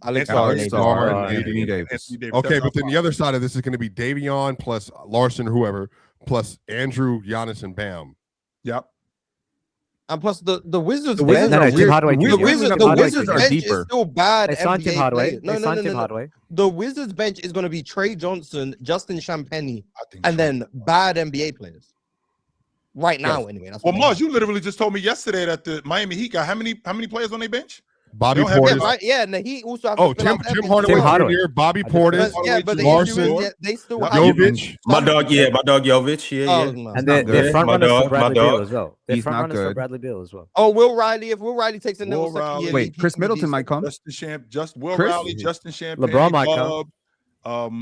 Alisar and Anthony Davis. Okay, but then the other side of this is going to be Davion plus Larson, whoever, plus Andrew, Giannis, and Bam. Yep. And plus the Wizards. The Wizards are deeper. Is still bad. They signed Tim Hardaway. No. The Wizards bench is going to be Trey Johnson, Justin Champagnie, and then bad NBA players. Right now, anyway. That's Mars, you literally just told me yesterday that the Miami Heat got how many players on their bench? Bobby Portis. And the Heat also have Tim Hardaway here, Bobby Portis, but Larson, they still have Jovic. My dog Jovic. Yeah. And they're front runners for Bradley Beal as well. He's not good. For Bradley Beal as well. Oh, Will Riley. If Will Riley takes another second year, wait, Chris Middleton might come. Will Riley, Justin Champagne, LeBron might come.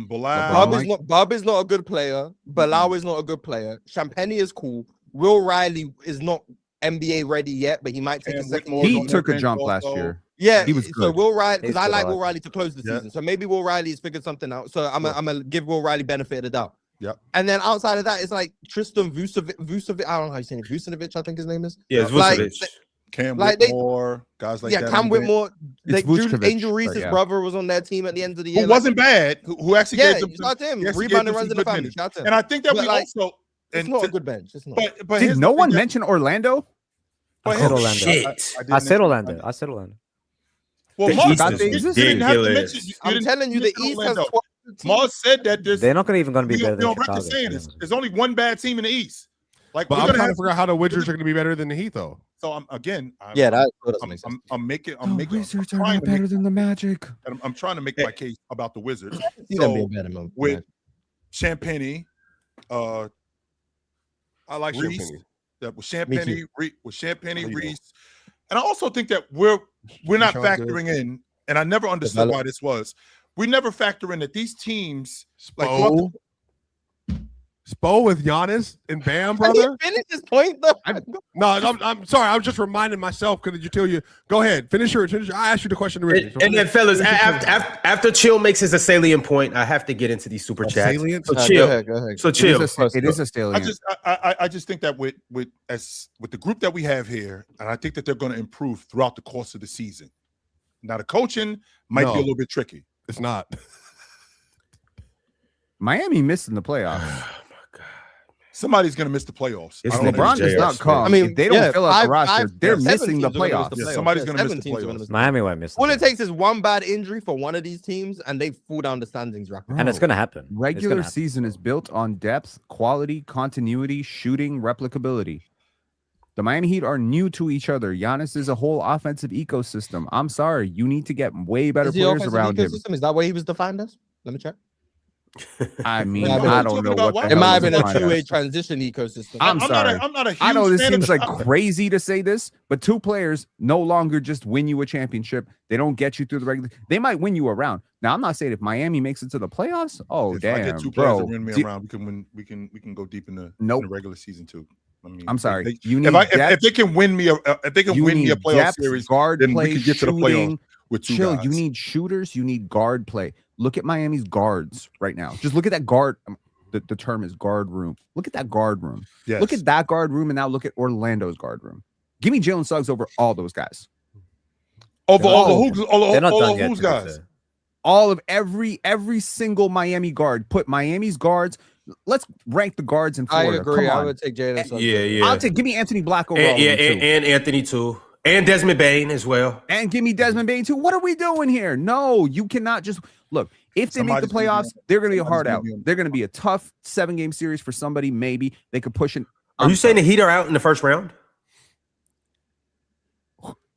Bilal. Bob is not a good player. Bilal is not a good player. Champagne is cool. Will Riley is not NBA ready yet, but he might take a second year. He took a jump last year. Yeah, he was good. So Will Riley, because I like Will Riley to close the season. So maybe Will Riley has figured something out. So I'm gonna give Will Riley benefit of the doubt. Yep. And then outside of that, it's like Tristan Vucevic. I don't know how you say it. Vucevic, I think his name is. Yeah, it's Vucevic. Cam Whitmore, guys like that. Yeah, Cam Whitmore. Angel Reese's brother was on that team at the end of the year. Who wasn't bad. Who actually gave them shout him. Rebounding runs in the family. Shout him. And I think that we also. It's not a good bench. It's not. But did no one mention Orlando? I said Orlando. I said Orlando. Well, Mars, I'm telling you, the East has 12 teams. Mars said that they're not even going to be better than Chicago. There's only one bad team in the East. But I'm trying to figure out how the Wizards are going to be better than the Heat, though. So I'm making. Wizards are not better than the Magic. I'm trying to make my case about the Wizards. With Champagne, I like Champagne. That with Champagne, Reese, and I also think that we're not factoring in, and I never understood why this was. We never factor in that these teams Spo with Giannis and Bam, brother. Finish his point though. I'm sorry. I was just reminding myself because you tell you. Go ahead, finish your. I asked you the question originally. And then, fellas, after Chill makes his salient point, I have to get into these super chats. Salient? So Chill. Go ahead. So Chill. It is a salient. I just think that with the group that we have here, and I think that they're going to improve throughout the course of the season. Now the coaching might be a little bit tricky. It's not. Miami missed in the playoffs. Somebody's going to miss the playoffs. LeBron does not come. I mean, if they don't fill out the roster, they're missing the playoffs. Somebody's going to miss the playoffs. Miami won't miss. All it takes is one bad injury for one of these teams, and they fall down the standings rapidly. And it's going to happen. Regular season is built on depth, quality, continuity, shooting, replicability. The Miami Heat are new to each other. Giannis is a whole offensive ecosystem. I'm sorry. You need to get way better players around him. Is that what he was defined as? Let me check. I mean, I don't know what it might have been a two-way transition ecosystem. I'm sorry. I'm not a huge I know this fan seems like crazy to say this, but two players no longer just win you a championship. They don't get you through the regular. They might win you a round. Now, I'm not saying if Miami makes it to the playoffs. Oh, if damn, I get two players to win me around, we can win. We can go deep in the regular season too. I mean, I'm sorry. If they can win me a playoff series, guard then play, we can get to the playoffs with two guys. You need shooters. You need guard play. Look at Miami's guards right now. Just look at that guard. The term is guard room. Look at that guard room. Yes. Look at that guard room, and now look at Orlando's guard room. Give me Jalen Suggs over all those guys. Over all the who's guys. All of every single Miami guard. Put Miami's guards. Let's rank the guards in Florida. I agree. Come on. I would take Jalen Suggs. Yeah. Give me Anthony Black over. And Anthony too. And Desmond Bane as well. And give me Desmond Bane too. What are we doing here? No, you cannot just look. If they make the playoffs, they're going to be a hard out. They're going to be a tough 7-game series for somebody. Maybe they could push it. Are you saying the Heat are out in the first round?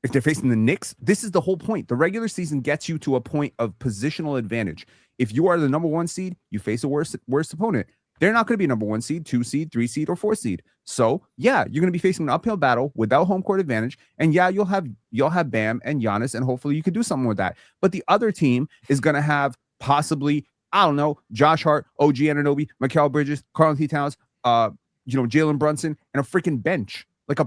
If they're facing the Knicks, this is the whole point. The regular season gets you to a point of positional advantage. If you are the number 1 seed, you face a worse opponent. They're not going to be number 1 seed, 2 seed, 3 seed, or 4 seed. So yeah, you're going to be facing an uphill battle without home court advantage. And yeah, you'll have Bam and Giannis, and hopefully you can do something with that. But the other team is going to have possibly, I don't know, Josh Hart, OG Anunoby, Mikal Bridges, Karl-Anthony Towns, Jalen Brunson, and a freaking bench. Like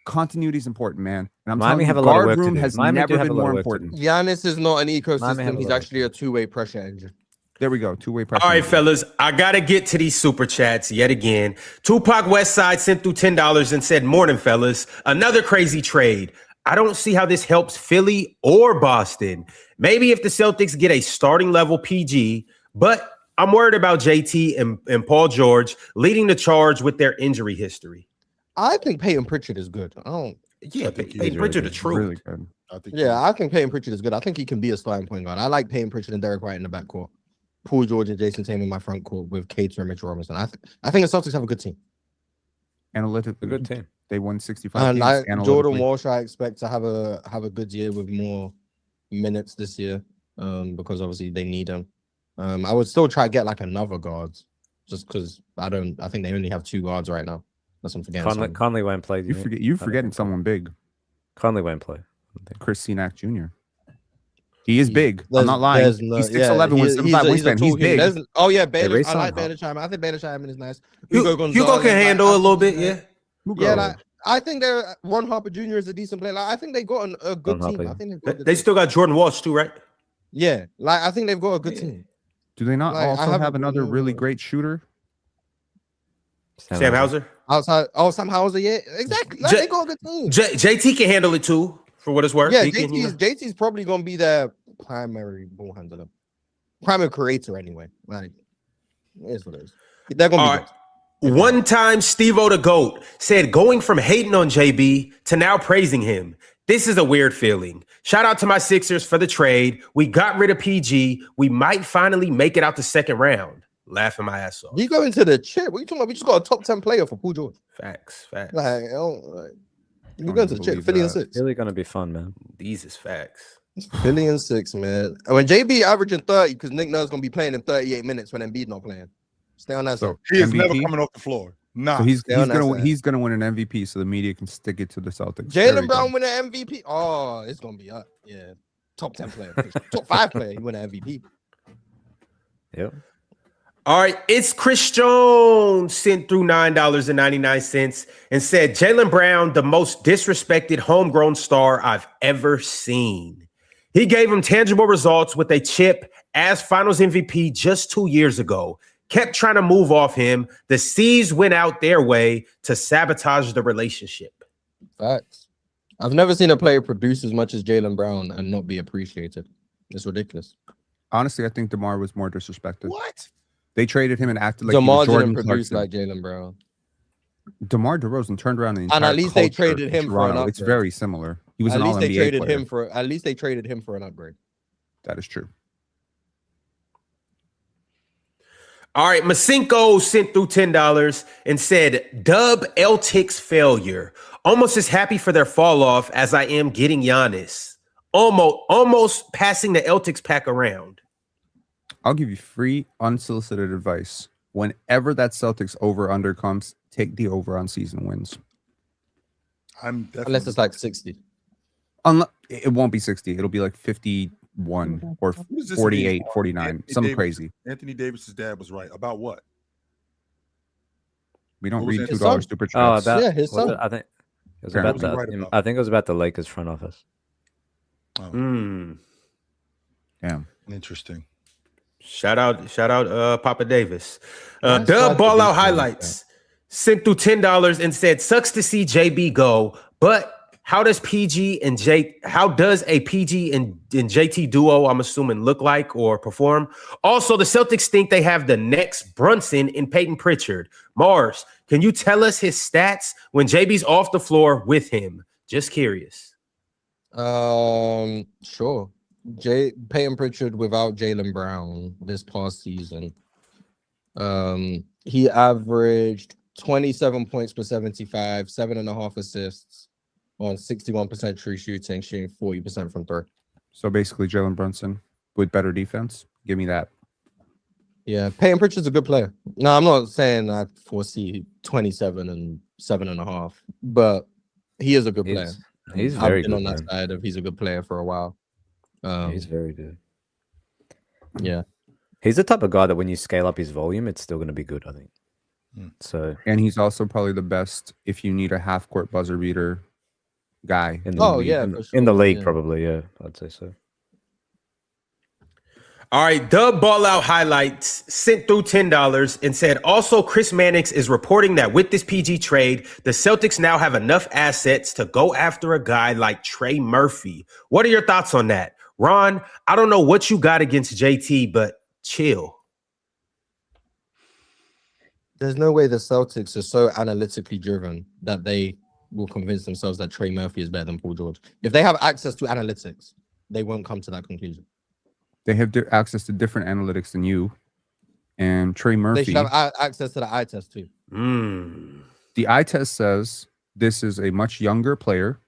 continuity is important, man. And I'm telling you, the guard room has never been more important. Giannis is not an ecosystem. He's actually a two-way pressure engine. There we go. Two-way pressure. All right, fellas, I got to get to these super chats yet again. Tupac Westside sent through $10 and said, morning, fellas. Another crazy trade. I don't see how this helps Philly or Boston. Maybe if the Celtics get a starting level PG, but I'm worried about JT and Paul George leading the charge with their injury history. I think Peyton Pritchard is good. Peyton Pritchard the truth. Really good. I think Peyton Pritchard is good. I think he can be a starting point guard. I like Peyton Pritchard and Derek White in the backcourt. Paul George and Jason Tatum in my front court with Cater and Mitchell Robinson. I think the Celtics have a good team. Analytically, a good team. They won 65 games. And Jordan Walsh, I expect to have a good year with more minutes this year, because obviously they need him. I would still try to get like another guard, just because I think they only have 2 guards right now. That's what I'm forgetting. Conley won't play. You're forgetting someone big. Conley won't play. Chris Senac Jr. He is big. I'm not lying. He's 6'11" with 75 wingspan. He's big. I like Banachheim. I think Banachheim is nice. Hugo can handle a little bit, yeah. I think Ron Harper Jr. is a decent player. I think they got a good team. I think they still got Jordan Walsh too, right? Yeah, I think they've got a good team. Do they not also have another really great shooter? Sam Hauser. Sam Hauser, yeah, exactly. They got a good team. JT can handle it too, for what it's worth. Yeah, JT's probably gonna be their primary ball handler, primary creator anyway. Like, it is what it is. They're gonna be good. One time, Steve-O the GOAT said, going from hating on JB to now praising him. This is a weird feeling. Shout out to my Sixers for the trade. We got rid of PG. We might finally make it out the second round. Laughing my ass off. You go into the chip. What are you talking about? We just got a top 10 player for Paul George. Facts. You go into the chip. Philly and 6. Really gonna be fun, man. These is facts. Philly and 6, man. When JB averaging 30, because Nick Nurse gonna be playing in 38 minutes when Embiid not playing. Stay on that. So he is never coming off the floor. Nah. So he's gonna win an MVP, so the media can stick it to the Celtics. Jaylen Brown win an MVP. Oh, it's gonna be up. Yeah, top 10 player, top 5 player. He win an MVP. Yep. All right, it's Chris Jones sent through $9.99 and said, Jaylen Brown, the most disrespected homegrown star I've ever seen. He gave him tangible results with a chip as finals MVP just 2 years ago. Kept trying to move off him. The C's went out their way to sabotage the relationship. Facts. I've never seen a player produce as much as Jaylen Brown and not be appreciated. It's ridiculous. Honestly, I think DeMar was more disrespected. What? They traded him and acted like DeMar Jordan didn't produce like Jaylen Brown. DeMar DeRozan turned around the entire and at least they traded him for an upgrade. It's very similar. He was at an least they All-NBA traded player. him for. At least they traded him for an upgrade. That is true. All right, Masinko sent through $10 and said, dub Celtics failure. Almost as happy for their fall off as I am getting Giannis. Almost passing the Celtics pack around. I'll give you free, unsolicited advice. Whenever that Celtics over-under comes, take the over on season wins. Unless it's like 60. It won't be 60. It'll be like 51 or 48, 49. Something crazy. Anthony Davis's dad was right. About what? We don't read $2 super chats. His son. I think it was about the. I think it was about the Lakers front office. Oh. Damn. Interesting. Shout out, Papa Davis. Dub Ball Out Highlights sent through $10 and said, sucks to see JB go, but how does a PG and JT duo, I'm assuming, look like or perform? Also, the Celtics think they have the next Brunson in Peyton Pritchard. Mars, can you tell us his stats when JB's off the floor with him? Just curious. Sure. Peyton Pritchard without Jaylen Brown this past season. He averaged 27 points per 75, 7.5 assists, on 61% true shooting, shooting 40% from 3. So basically, Jalen Brunson with better defense. Give me that. Yeah, Peyton Pritchard's a good player. No, I'm not saying I foresee 27 and 7.5, but he is a good player. He's very good on that side of he's a good player for a while. He's very good. Yeah. He's the type of guy that when you scale up his volume, it's still going to be good, I think. So, and he's also probably the best if you need a half-court buzzer beater guy. In the league, probably, yeah, I'd say so. All right, Dub Ball Out Highlights sent through $10 and said, also, Chris Mannix is reporting that with this PG trade, the Celtics now have enough assets to go after a guy like Trey Murphy. What are your thoughts on that? Ron, I don't know what you got against JT, but chill. There's no way the Celtics are so analytically driven that they will convince themselves that Trey Murphy is better than Paul George. If they have access to analytics, they won't come to that conclusion. They have access to different analytics than you. And Trey Murphy. They should have access to the eye test too. The eye test says this is a much younger player,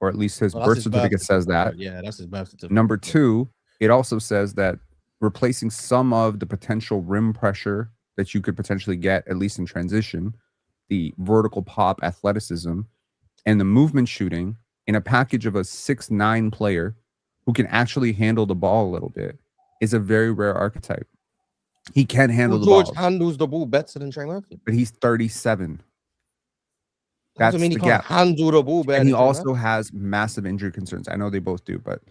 or at least his birth certificate says that. Yeah, that's his birth certificate. Number 2, it also says that replacing some of the potential rim pressure that you could potentially get, at least in transition, the vertical pop athleticism, and the movement shooting in a package of a 6'9" player who can actually handle the ball a little bit is a very rare archetype. He can handle the ball. George handles the ball better than Trey Murphy. But he's 37. That's the he can't handle the ball better. And he also has massive injury concerns. I know they both do, but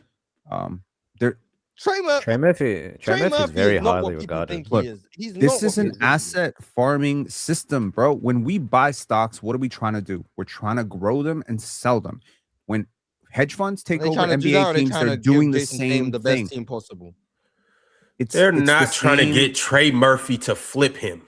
they're Trey Murphy is very highly regarded. Look, this is an asset farming system, bro. When we buy stocks, what are we trying to do? We're trying to grow them and sell them. When hedge funds take over NBA teams, they're doing the same the thing. Best team possible. They're not trying to get Trey Murphy to flip him.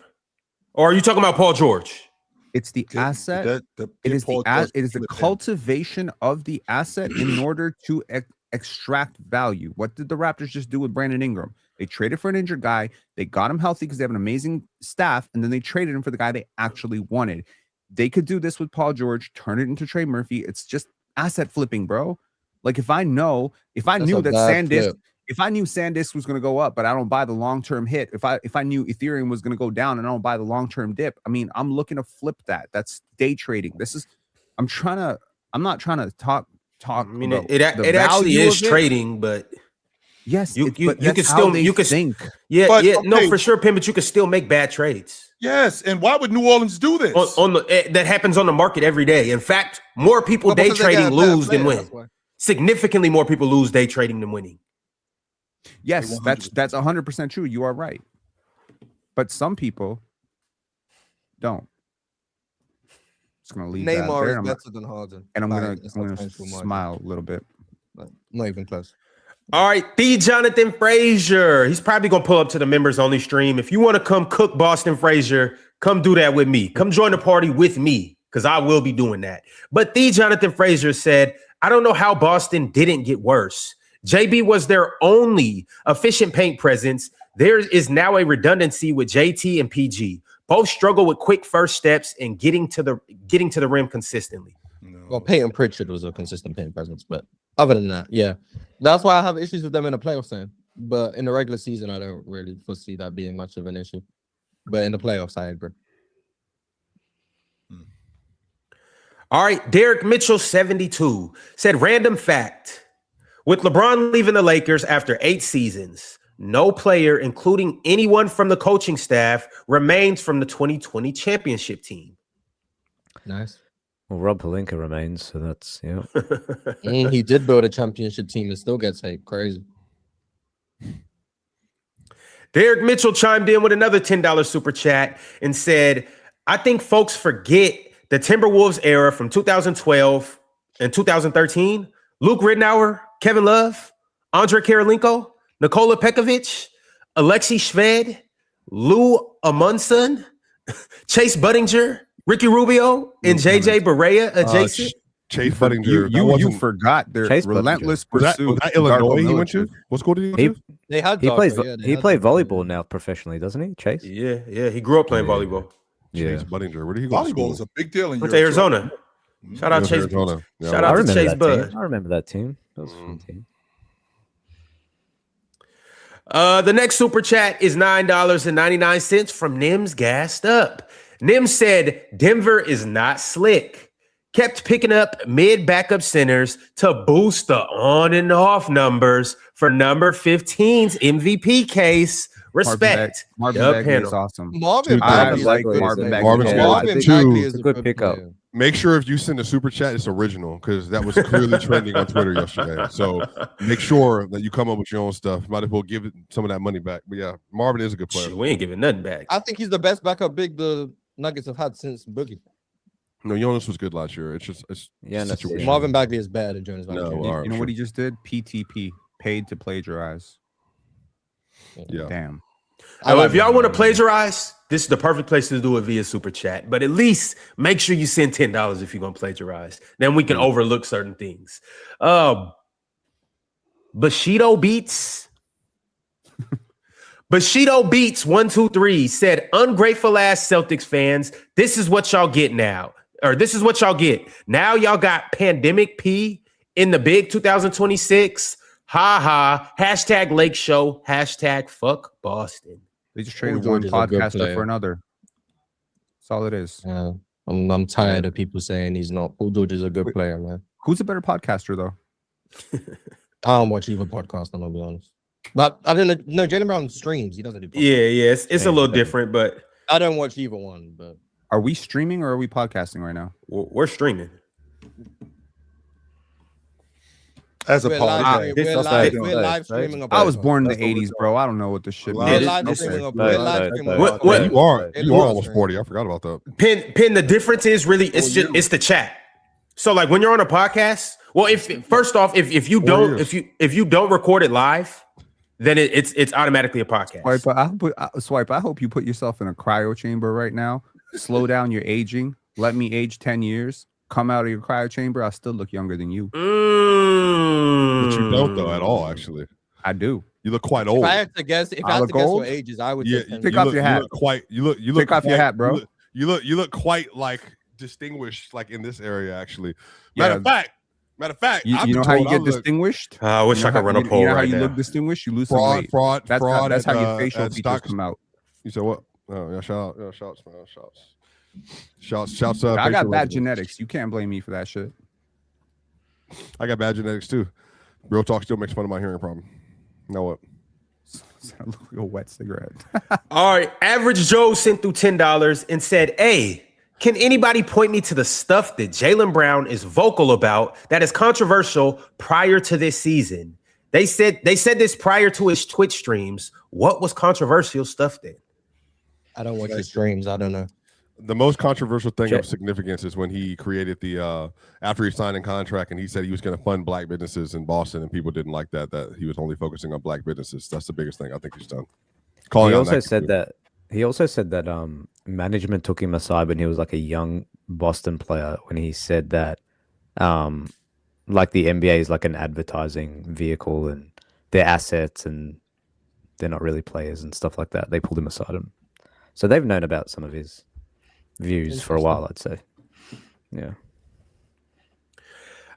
Or are you talking about Paul George? It's the asset. It is the cultivation of the asset in order to extract value. What did the Raptors just do with Brandon Ingram? They traded for an injured guy. They got him healthy because they have an amazing staff, and then they traded him for the guy they actually wanted. They could do this with Paul George, turn it into Trey Murphy. It's just asset flipping, bro. Like if I knew that SanDisk was going to go up, but I don't buy the long-term hit. If I knew Ethereum was going to go down and I don't buy the long-term dip, I mean, I'm looking to flip that. That's day trading. I'm not trying to talk. I mean, it actually is trading, but yes, you can still think. No, for sure, Pim, but you can still make bad trades. Yes, and why would New Orleans do this? That happens on the market every day. In fact, more people day trading lose than win. Significantly more people lose day trading than winning. Yes, that's 100% true. You are right, but some people don't. Just gonna leave Neymar that is better than Harden, and I'm gonna smile a little bit. Not even close. All right, the Jonathan Frazier. He's probably gonna pull up to the members only stream. If you want to come cook Boston Frazier, come do that with me. Come join the party with me because I will be doing that. But the Jonathan Frazier said, "I don't know how Boston didn't get worse. JB was their only efficient paint presence. There is now a redundancy with JT and PG. Both struggle with quick first steps and getting to the rim consistently." Well, Peyton Pritchard was a consistent paint presence, but other than that, yeah, that's why I have issues with them in the playoffs. But in the regular season, I don't really foresee that being much of an issue. But in the playoffs, I agree. All right, Derek Mitchell 72 said, "Random fact: with LeBron leaving the Lakers after 8 seasons, no player, including anyone from the coaching staff, remains from the 2020 championship team." Nice. Well, Rob Pelinka remains, so that's, yeah. He did build a championship team and still gets hate. Crazy. Derek Mitchell chimed in with another $10 super chat and said, "I think folks forget the Timberwolves era from 2012 and 2013. Luke Ridnour, Kevin Love, Andre Karolinko, Nikola Pekovic, Alexei Shved, Lou Amundsen, Chase Budinger, Ricky Rubio, and JJ Barea adjacent." Chase Budinger. You forgot their relentless pursuit. Was that Illinois he went to? What school did he go to? He played volleyball now professionally, doesn't he, Chase? Yeah. He grew up playing volleyball. Chase Budinger. Where did he go? Volleyball is a big deal in Went to Arizona. Shout out Chase. Arizona. Yeah, Shout out to Chase Bud. I remember that team. That was a fun team. The next super chat is $9.99 from Nims Gassed Up. Nims said Denver is not slick. Kept picking up mid backup centers to boost the on and off numbers for number 15's MVP case. Respect. Marvin Bagley is awesome. Marvin Bagley is like Marvin Bagley. Marvin Bagley is a good pickup. Make sure if you send a super chat, it's original because that was clearly trending on Twitter yesterday. So make sure that you come up with your own stuff. Might as well give some of that money back. But yeah, Marvin is a good player. We ain't giving nothing back. I think he's the best backup big the Nuggets have had since Boogie. No, Jonas was good last year. It's situation. Marvin Bagley is bad at Jonas. No, you know what he just did? PTP, paid to plagiarize. Yeah. Damn. If y'all want to plagiarize, this is the perfect place to do it via super chat. But at least make sure you send $10 if you're gonna plagiarize. Then we can overlook certain things. Bushido Beats. Bushido Beats 123 said, ungrateful ass Celtics fans, this is what y'all get now. Or this is what y'all get. Now y'all got Pandemic P in the big 2026. Ha ha. Hashtag Lake Show. Hashtag fuck Boston. They just traded one podcaster for another. That's all it is. Yeah. I'm tired of people saying he's not. Paul George is a good player, man. Who's a better podcaster, though? I don't watch either podcast, I'm gonna be honest. But I don't know. Jaylen Brown streams. He doesn't do podcasts. Yeah. It's a little different, but I don't watch either one. But are we streaming or are we podcasting right now? We're streaming. As a podcast, we're live streaming. I was born in the 80s, bro. I don't know what this shit means. We're live streaming. You are almost 40. I forgot about that. Pin. The difference is really it's the chat. So like when you're on a podcast, well, if you don't record it live, then it's automatically a podcast. Swipe. I hope you put yourself in a cryo chamber right now. Slow down your aging. Let me age 10 years. Come out of your cryo chamber. I still look younger than you. But you don't though at all. Actually, I do. You look quite old. If I had to guess what ages, I would. Pick off your hat. You look. Take off your hat, bro. You look quite like distinguished, like in this area. Actually, matter of fact. You know how you get distinguished? I wish I could run a poll. You know how right you now. look distinguished? You lose some weight. That's how your facial features come out. You said what? Oh yeah, shouts. I got bad genetics. You can't blame me for that shit. I got bad genetics too. Real talk still makes fun of my hearing problem. You know what? A wet cigarette. All right. Average Joe sent through $10 and said, hey, can anybody point me to the stuff that Jaylen Brown is vocal about that is controversial prior to this season? They said this prior to his Twitch streams. What was controversial stuff then? I don't watch his streams. I don't know. The most controversial thing of significance is when he created the after he signed a contract and he said he was going to fund black businesses in Boston, and people didn't like that he was only focusing on black businesses. That's the biggest thing I think he's done. He also said that management took him aside when he was like a young Boston player when he said that like the NBA is like an advertising vehicle and their assets and they're not really players and stuff like that. They pulled him aside. So they've known about some of his views for a while, I'd say. Yeah.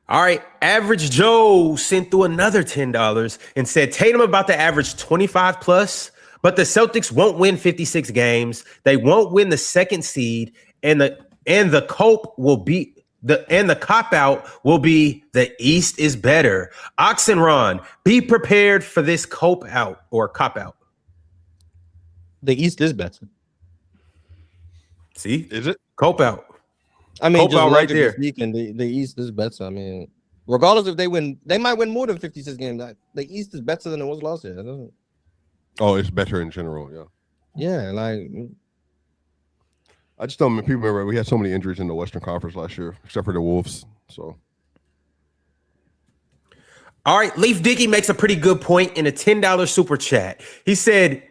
All right. Average Joe sent through another $10 and said Tatum about to average 25 plus, but the Celtics won't win 56 games. They won't win the second seed, and the cop out will be the East is better. Oxenron, be prepared for this cop out. The East is better. See, is it cope out? I mean, cope just out right there. Speaking, the East is better. I mean, regardless if they win, they might win more than 56 games. The East is better than it was last year. Oh, it's better in general. Yeah. Yeah, like I just don't. People remember we had so many injuries in the Western Conference last year, except for the Wolves. So. All right, Leaf Dickey makes a pretty good point in a $10 super chat. He said,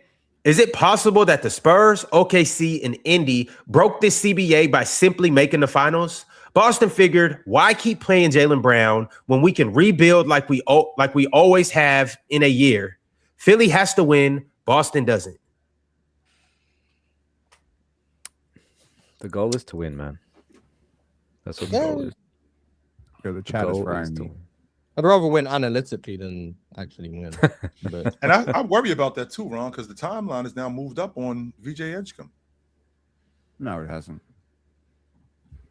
is it possible that the Spurs, OKC, and Indy broke this CBA by simply making the finals? Boston figured, why keep playing Jaylen Brown when we can rebuild like we always have in a year? Philly has to win. Boston doesn't. The goal is to win, man. That's what the goal is. Yeah, the chat is frying me. I'd rather win analytically than actually win. But. And I worry about that too, Ron, because the timeline is now moved up on VJ Edgecombe. No, it hasn't.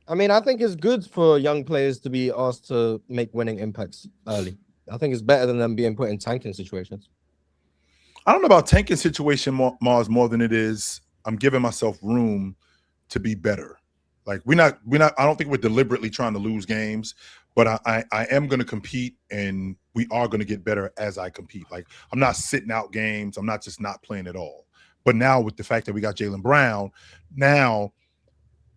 I mean, I think it's good for young players to be asked to make winning impacts early. I think it's better than them being put in tanking situations. I don't know about tanking situation, Mars, more than it is I'm giving myself room to be better. Like we're not. I don't think we're deliberately trying to lose games, but I am going to compete, and we are going to get better as I compete. Like I'm not sitting out games. I'm not just not playing at all. But now with the fact that we got Jaylen Brown, now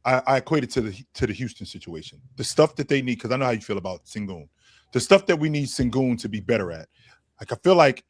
I equate it to the Houston situation. The stuff that they need, because I know how you feel about Sengun. The stuff that we need Sengun to be better at. Like I feel like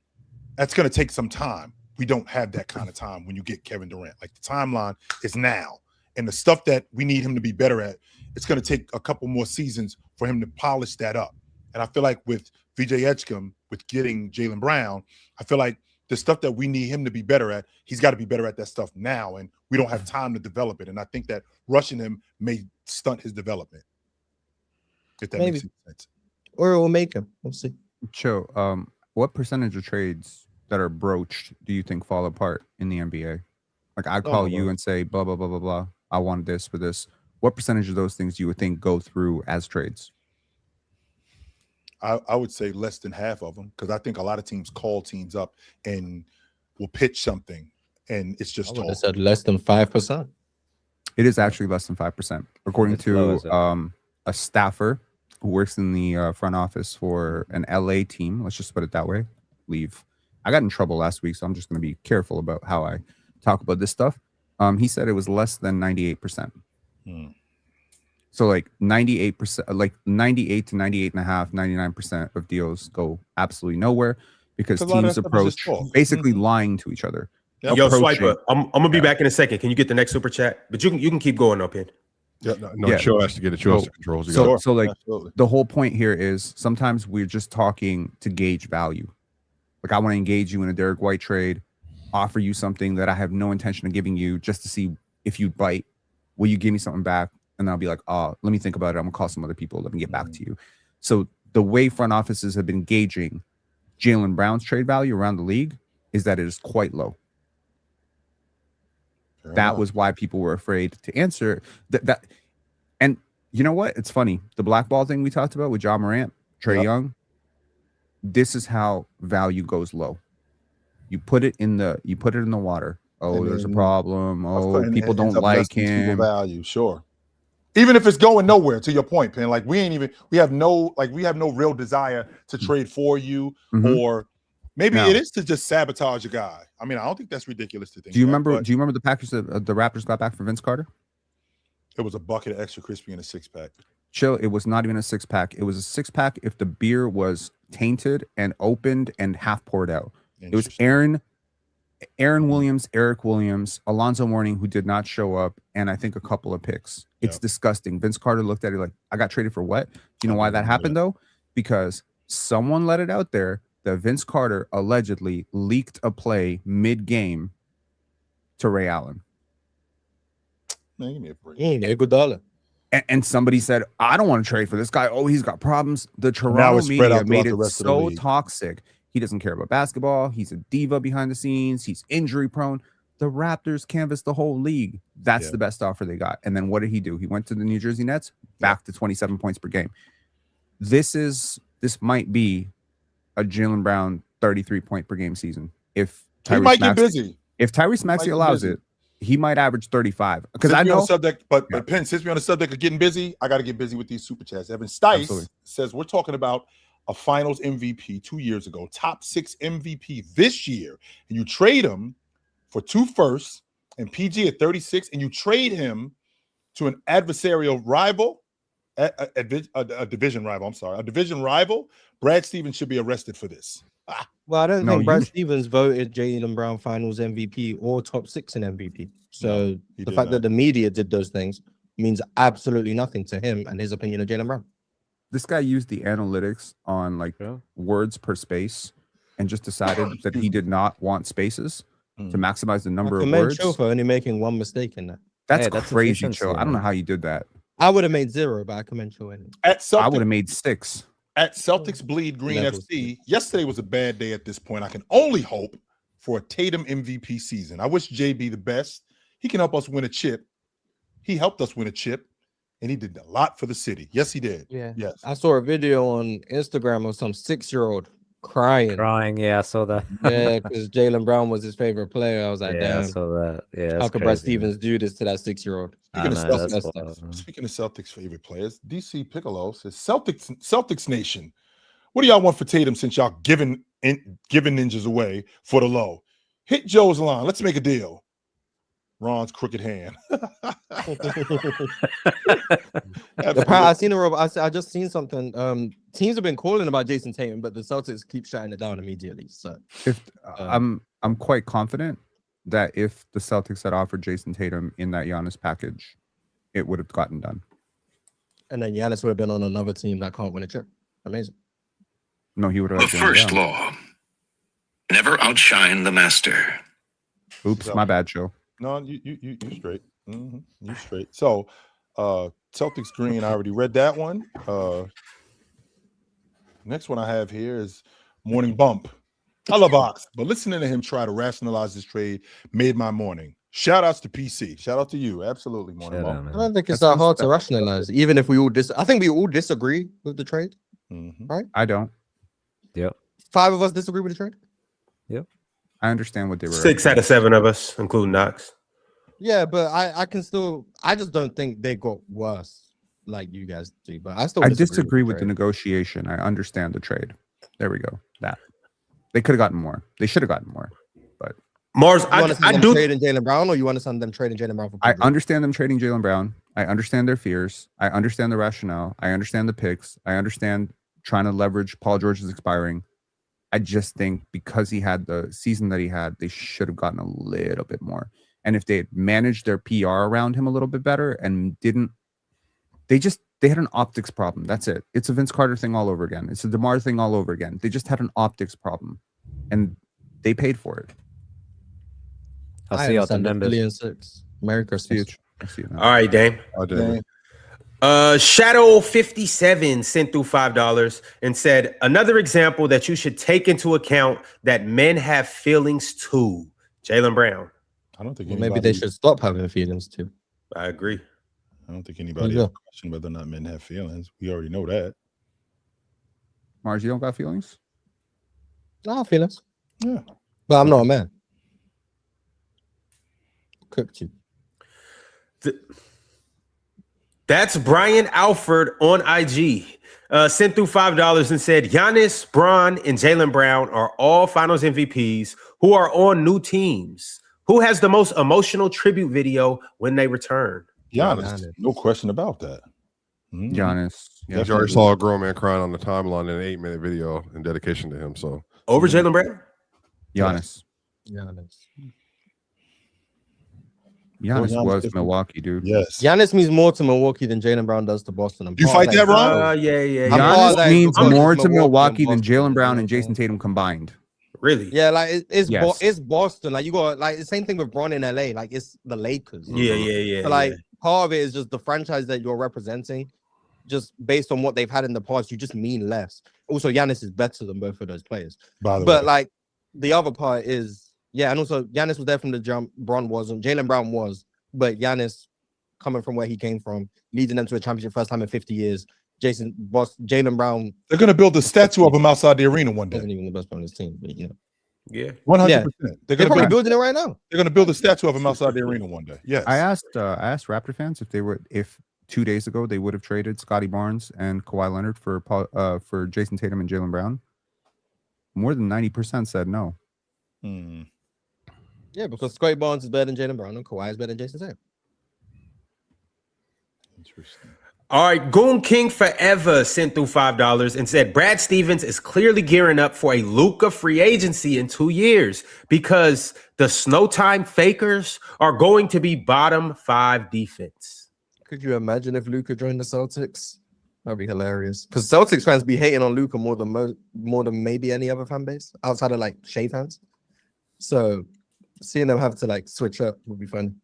that's going to take some time. We don't have that kind of time when you get Kevin Durant. Like the timeline is now. And the stuff that we need him to be better at, it's going to take a couple more seasons for him to polish that up. And I feel like with VJ Edgecombe, with getting Jaylen Brown, I feel like the stuff that we need him to be better at, he's got to be better at that stuff now. And we don't have time to develop it. And I think that rushing him may stunt his development. If that makes sense. Or it will make him. We'll see. Cho, what percentage of trades that are broached do you think fall apart in the NBA? Like I call you and say, blah, blah, blah, blah, blah. I want this for this. What percentage of those things you would think go through as trades? I would say less than half of them, because I think a lot of teams call teams up and will pitch something, and it's just. I would have said less than 5%. It is actually less than 5%, according to a staffer who works in the front office for an LA team. Let's just put it that way. I got in trouble last week, so I'm just going to be careful about how I talk about this stuff. He said it was less than 98%. So like 98%, like 98 to 98.5, 99% of deals go absolutely nowhere because teams approach basically lying to each other. Yo, Swiper, I'm gonna be back in a second. Can you get the next super chat? But you can keep going up here. Cho has to get it. Cho has to control. So like the whole point here is sometimes we're just talking to gauge value. Like I want to engage you in a Derek White trade, offer you something that I have no intention of giving you just to see if you bite. Will you give me something back? And I'll be like, oh, let me think about it. I'm gonna call some other people. Let me get back to you. So the way front offices have been gauging Jaylen Brown's trade value around the league is that it is quite low. That was why people were afraid to answer that. And you know what? It's funny. The blackball thing we talked about with John Morant, Trae Young. This is how value goes low. You put it in the water. Oh, there's a problem. Oh, people don't like him. Value, sure. Even if it's going nowhere, to your point, Penn, like we have no real desire to trade for you, or maybe it is to just sabotage a guy. I mean, I don't think that's ridiculous to think. Do you remember the package that the Raptors got back for Vince Carter? It was a bucket of extra crispy and a 6-pack. Chill, it was not even a 6-pack. It was a 6-pack if the beer was tainted and opened and half poured out. It was Aaron Williams, Eric Williams, Alonzo Mourning, who did not show up, and I think a couple of picks. It's disgusting. Vince Carter looked at it like, I got traded for what? Do you know why that happened, though? Because someone let it out there that Vince Carter allegedly leaked a play mid-game to Ray Allen. Man, give me a break. $1. And somebody said, I don't want to trade for this guy. Oh, he's got problems. The Toronto media made it so toxic. He doesn't care about basketball. He's a diva behind the scenes. He's injury prone. The Raptors canvassed the whole league. That's the best offer they got. And then what did he do? He went to the New Jersey Nets, back to 27 points per game. This might be a Jaylen Brown 33 point per game season. If he might get busy. If Tyrese Maxey allows it, he might average 35. Because I know subject, but Penn, since we're on the subject of getting busy, I got to get busy with these super chats. Evan Stice says we're talking about a finals MVP 2 years ago, top 6 MVP this year, and you trade him for 2 firsts and PG at 36, and you trade him to an adversarial rival, a division rival. I'm sorry, a division rival. Brad Stevens should be arrested for this. Well, I don't think Brad Stevens voted Jaylen Brown finals MVP or top 6 in MVP. So the fact that the media did those things means absolutely nothing to him and his opinion of Jaylen Brown. This guy used the analytics on like words per space and just decided that he did not want spaces to maximize the number of words. For only making one mistake in that. That's crazy, Chill. I don't know how you did that. I would have made 0, but I commend you in. I would have made 6. At Celtics Bleed Green Levels. FC, yesterday was a bad day at this point. I can only hope for a Tatum MVP season. I wish JB the best. He can help us win a chip. He helped us win a chip, and he did a lot for the city. Yes, he did. Yeah. Yes. I saw a video on Instagram of some 6-year-old crying. Yeah, I saw that. Yeah, because Jaylen Brown was his favorite player. I was like, Yeah, I damn. saw that. Yeah, How could Brad Stevens do this to that 6-year-old? Speaking of Celtics' favorite players, DC Piccolo says Celtics Nation. What do y'all want for Tatum since y'all giving ninjas away for the low? Hit Joe's line. Let's make a deal. Ron's crooked hand. I seen I just seen something. Teams have been calling about Jason Tatum, but the Celtics keep shutting it down immediately. So I'm quite confident that if the Celtics had offered Jason Tatum in that Giannis package, it would have gotten done. And then Giannis would have been on another team that can't win a chip. Amazing. No, he would have. The first law: never outshine the master. Oops, my bad, Joe. No, you straight. You straight. So, Celtics Green. I already read that one. Next one I have here is Morning Bump. I love Ox, but listening to him try to rationalize this trade made my morning. Shout outs to PC. Shout out to you. Absolutely, Morning Bump. I don't think it's that hard to rationalize, even if we all I think we all disagree with the trade, right? I don't. Yep. 5 of us disagree with the trade. Yep. I understand what they were. 6 out of 7 of us, including Knox. Yeah, but I can still. I just don't think they got worse like you guys do. But I disagree with the negotiation. I understand the trade. There we go. That they could have gotten more. They should have gotten more. But Mars, I do trading Jaylen Brown, or you want to send them trading Jaylen Brown? I understand them trading Jaylen Brown. I understand their fears. I understand the rationale. I understand the picks. I understand trying to leverage Paul George is expiring. I just think because he had the season that he had, they should have gotten a little bit more. And if they had managed their PR around him a little bit better and didn't, they had an optics problem. That's it. It's a Vince Carter thing all over again. It's a DeMar thing all over again. They just had an optics problem, and they paid for it. I'll see you out the numbers. $1,600,000. Merry Christmas. All right, Dame. Shadow 57 sent through $5 and said, another example that you should take into account that men have feelings too. Jaylen Brown. I don't think maybe they should stop having feelings too. I agree. I don't think anybody has questioned whether or not men have feelings. We already know that. Mars, you don't got feelings? I have feelings. Yeah. But I'm not a man. Cooked you. That's Brian Alford on IG. Sent through $5 and said, Giannis, Bron, and Jaylen Brown are all finals MVPs who are on new teams. Who has the most emotional tribute video when they return? Giannis. No question about that. Giannis. Yeah, you already saw a grown man crying on the timeline in an 8-minute video in dedication to him. So over Jaylen Brown? Giannis. Giannis was Milwaukee, dude. Yes. Giannis means more to Milwaukee than Jaylen Brown does to Boston. You fight that, Ron? Yeah. Giannis means more to Milwaukee than Jaylen Brown and Jason Tatum combined. Really? Yeah, like it's Boston. Like you got like the same thing with Bron in LA. Like it's the Lakers. Yeah. So, like part of it is just the franchise that you're representing. Just based on what they've had in the past, you just mean less. Also, Giannis is better than both of those players. But like the other part is, and also Giannis was there from the jump. Bron wasn't. Jaylen Brown was, but Giannis coming from where he came from, leading them to a championship first time in 50 years. Jaylen Brown. They're gonna build a statue of him outside the arena one day. Wasn't even the best player on his team, but you know. Yeah, 100%. They're probably building it right now. They're gonna build a statue of him outside the arena one day. Yes. I asked Raptor fans if 2 days ago they would have traded Scotty Barnes and Kawhi Leonard for Jason Tatum and Jaylen Brown. More than 90% said no. Yeah, because Scotty Barnes is better than Jaylen Brown and Kawhi is better than Jason Tatum. Interesting. All right, Goon King Forever sent through $5 and said Brad Stevens is clearly gearing up for a Luka free agency in 2 years because the snow time fakers are going to be bottom 5 defense. Could you imagine if Luka joined the Celtics? That'd be hilarious. Because Celtics fans be hating on Luka more than maybe any other fan base outside of like Shea fans. So seeing them have to like switch up would be fun.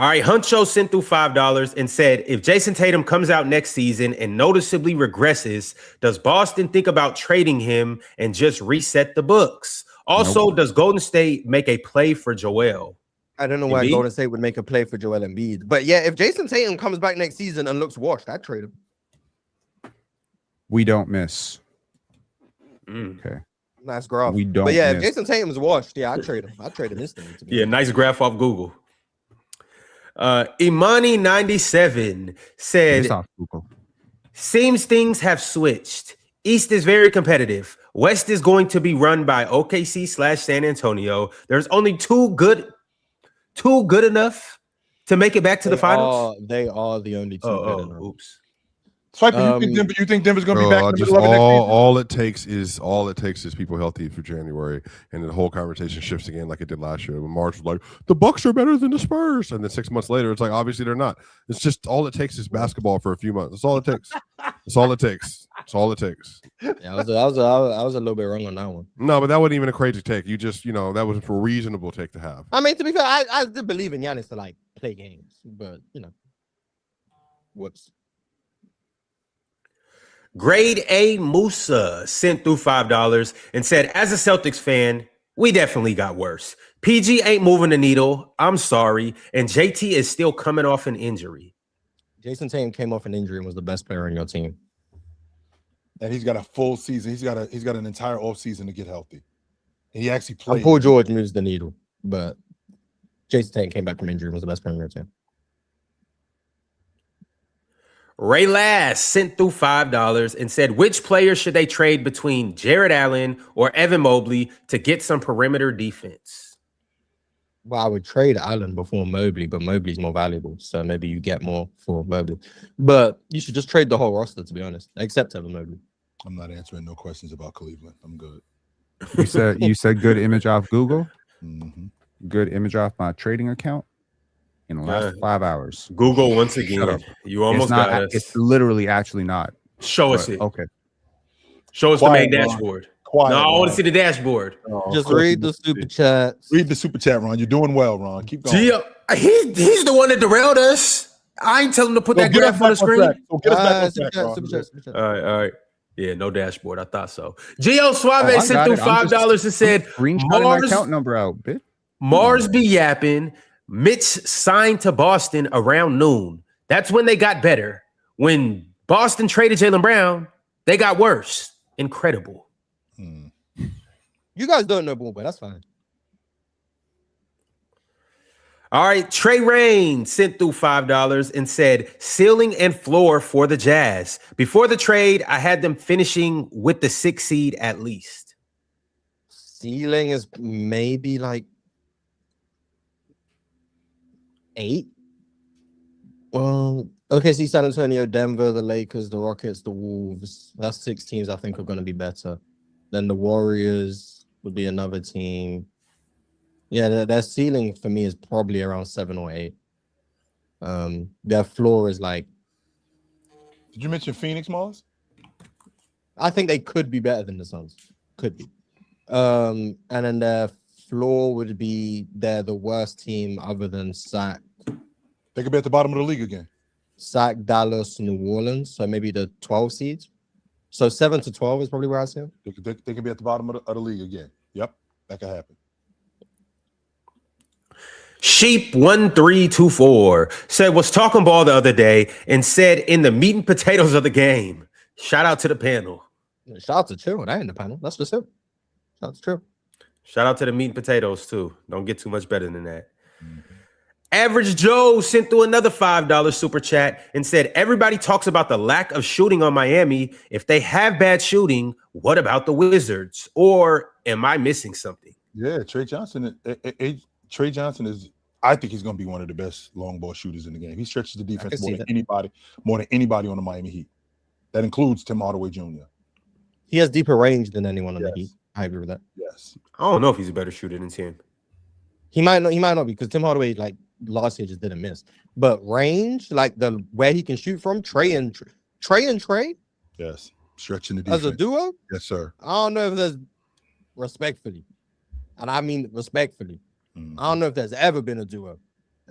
All right, Huncho sent through $5 and said, if Jason Tatum comes out next season and noticeably regresses, does Boston think about trading him and just reset the books? Also, does Golden State make a play for Joel? I don't know why Golden State would make a play for Joel Embiid. But yeah, if Jason Tatum comes back next season and looks washed, I'd trade him. We don't miss. Okay. Nice graph. We don't. But yeah, miss. if Jason Tatum's washed, yeah, I'd trade him. I'd trade him instantly. Yeah, nice graph off Google. Imani97 said, seems things have switched. East is very competitive. West is going to be run by OKC/San Antonio. There's only two good enough to make it back to the finals. They are the only two good enough. Oops. Swiper, you think Denver's going to be back? All it takes is people healthy for January, and the whole conversation shifts again like it did last year. When March was like, the Bucks are better than the Spurs, and then 6 months later, it's like obviously they're not. It's just all it takes is basketball for a few months. That's all it takes. That's all it takes. That's all it takes. Yeah, I was a little bit wrong on that one. No, but that wasn't even a crazy take. You just, that was a reasonable take to have. I mean, to be fair, I did believe in Giannis to like play games, but whoops. Grade A Musa sent through $5 and said, as a Celtics fan, we definitely got worse. PG ain't moving the needle. I'm sorry. And JT is still coming off an injury. Jason Tatum came off an injury and was the best player on your team. And he's got a full season. He's got an entire off season to get healthy. And he actually played. Paul George moves the needle, but Jason Tatum came back from injury and was the best player on your team. Ray Lass sent through $5 and said, which player should they trade between Jared Allen or Evan Mobley to get some perimeter defense? Well, I would trade Allen before Mobley, but Mobley's more valuable. So maybe you get more for Mobley. But you should just trade the whole roster, to be honest, except Evan Mobley. I'm not answering no questions about Cleveland. I'm good. You said good image off Google? Mm-hmm. Good image off my trading account? In the last 5 hours. Google once again. You almost got us. It's literally actually not. Show us it. Okay. Show us the main dashboard. I want to see the dashboard. Just read the super chat. Read the super chat, Ron. You're doing well, Ron. Keep going. Gio, he's the one that derailed us. I ain't telling him to put that graph on the screen. All right. Yeah, no dashboard. I thought so. Gio Suave sent through $5 and said, my account number out, bitch. Mars be yapping. Mitch signed to Boston around noon. That's when they got better. When Boston traded Jaylen Brown, they got worse. Incredible. You guys don't know ball, but that's fine. All right. Trey Rain sent through $5 and said, ceiling and floor for the Jazz. Before the trade, I had them finishing with the 6th seed at least. Ceiling is maybe like 8. Well, OKC, San Antonio, Denver, the Lakers, the Rockets, the Wolves. That's 6 teams I think are going to be better. Then the Warriors would be another team. Yeah, their ceiling for me is probably around 7 or 8. Their floor is like. Did you mention Phoenix, Mars? I think they could be better than the Suns. Could be. And then their floor would be they're the worst team other than Sac. They could be at the bottom of the league again. Sac, Dallas, New Orleans. So maybe the 12 seeds. So 7 to 12 is probably where I see them. They could be at the bottom of the league again. Yep, that could happen. Sheep1324 said, was talking ball the other day and said in the meat and potatoes of the game. Shout out to the panel. Shout out to Chill. That ain't the panel. That's just it. Shout out to Chill. Shout out to the meat and potatoes too. Don't get too much better than that. Average Joe sent through another $5 super chat and said, everybody talks about the lack of shooting on Miami. If they have bad shooting, what about the Wizards? Or am I missing something? Yeah, Trey Johnson is, I think he's going to be one of the best long ball shooters in the game. He stretches the defense more than anybody on the Miami Heat. That includes Tim Hardaway Jr. He has deeper range than anyone on the Heat. I agree with that. Yes. I don't know if he's a better shooter than Tim. He might not be because Tim Hardaway last year just didn't miss. But range, the where he can shoot from, Trey and Trey. Yes. Stretching the defense. As a duo? Yes, sir. I don't know if there's respectfully. And I mean respectfully. I don't know if there's ever been a duo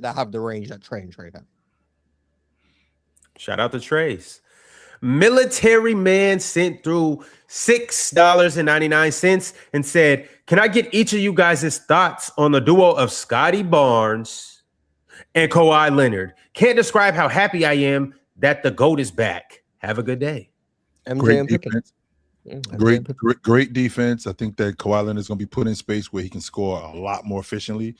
that have the range that Trey have. Shout out to Trace. Military Man sent through $6.99 and said, "Can I get each of you guys' thoughts on the duo of Scotty Barnes and Kawhi Leonard? Can't describe how happy I am that the GOAT is back. Have a good day." Great defense. Great defense. I think that Kawhi Leonard is going to be put in space where he can score a lot more efficiently.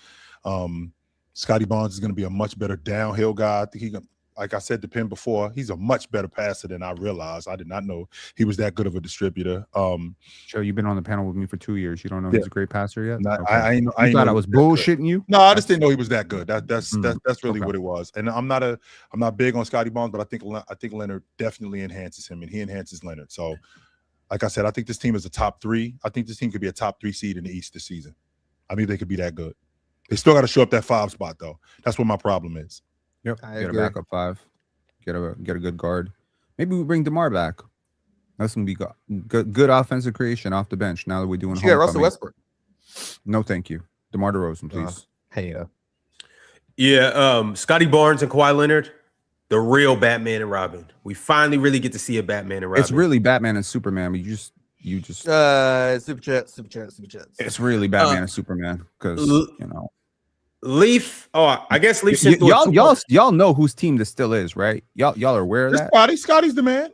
Scotty Barnes is going to be a much better downhill guy. I think he can. Like I said to Penn before, he's a much better passer than I realized. I did not know he was that good of a distributor. Joe, you've been on the panel with me for 2 years. You don't know he's a great passer yet? No, okay. I thought I was bullshitting you? No, I just didn't know he was that good. That's really what it was. And I'm not big on Scotty Barnes, but I think Leonard definitely enhances him, and he enhances Leonard. So, like I said, I think this team is a top 3. I think this team could be a top 3 seed in the East this season. I think they could be that good. They still got to show up that 5 spot though. That's what my problem is. Yep. Get a backup 5. Get a good guard. Maybe we bring DeMar back. That's gonna be good offensive creation off the bench. Now that we're doing. Yeah, Russell Westbrook. No, thank you. DeMar DeRozan, please. Yeah. Scotty Barnes and Kawhi Leonard, the real Batman and Robin. We finally really get to see a Batman and Robin. It's really Batman and Superman. But you just. Super chat. It's really Batman and Superman because Leaf. Oh, I guess Leaf. Y'all know whose team this still is, right? Y'all are aware of that. Scotty's the man.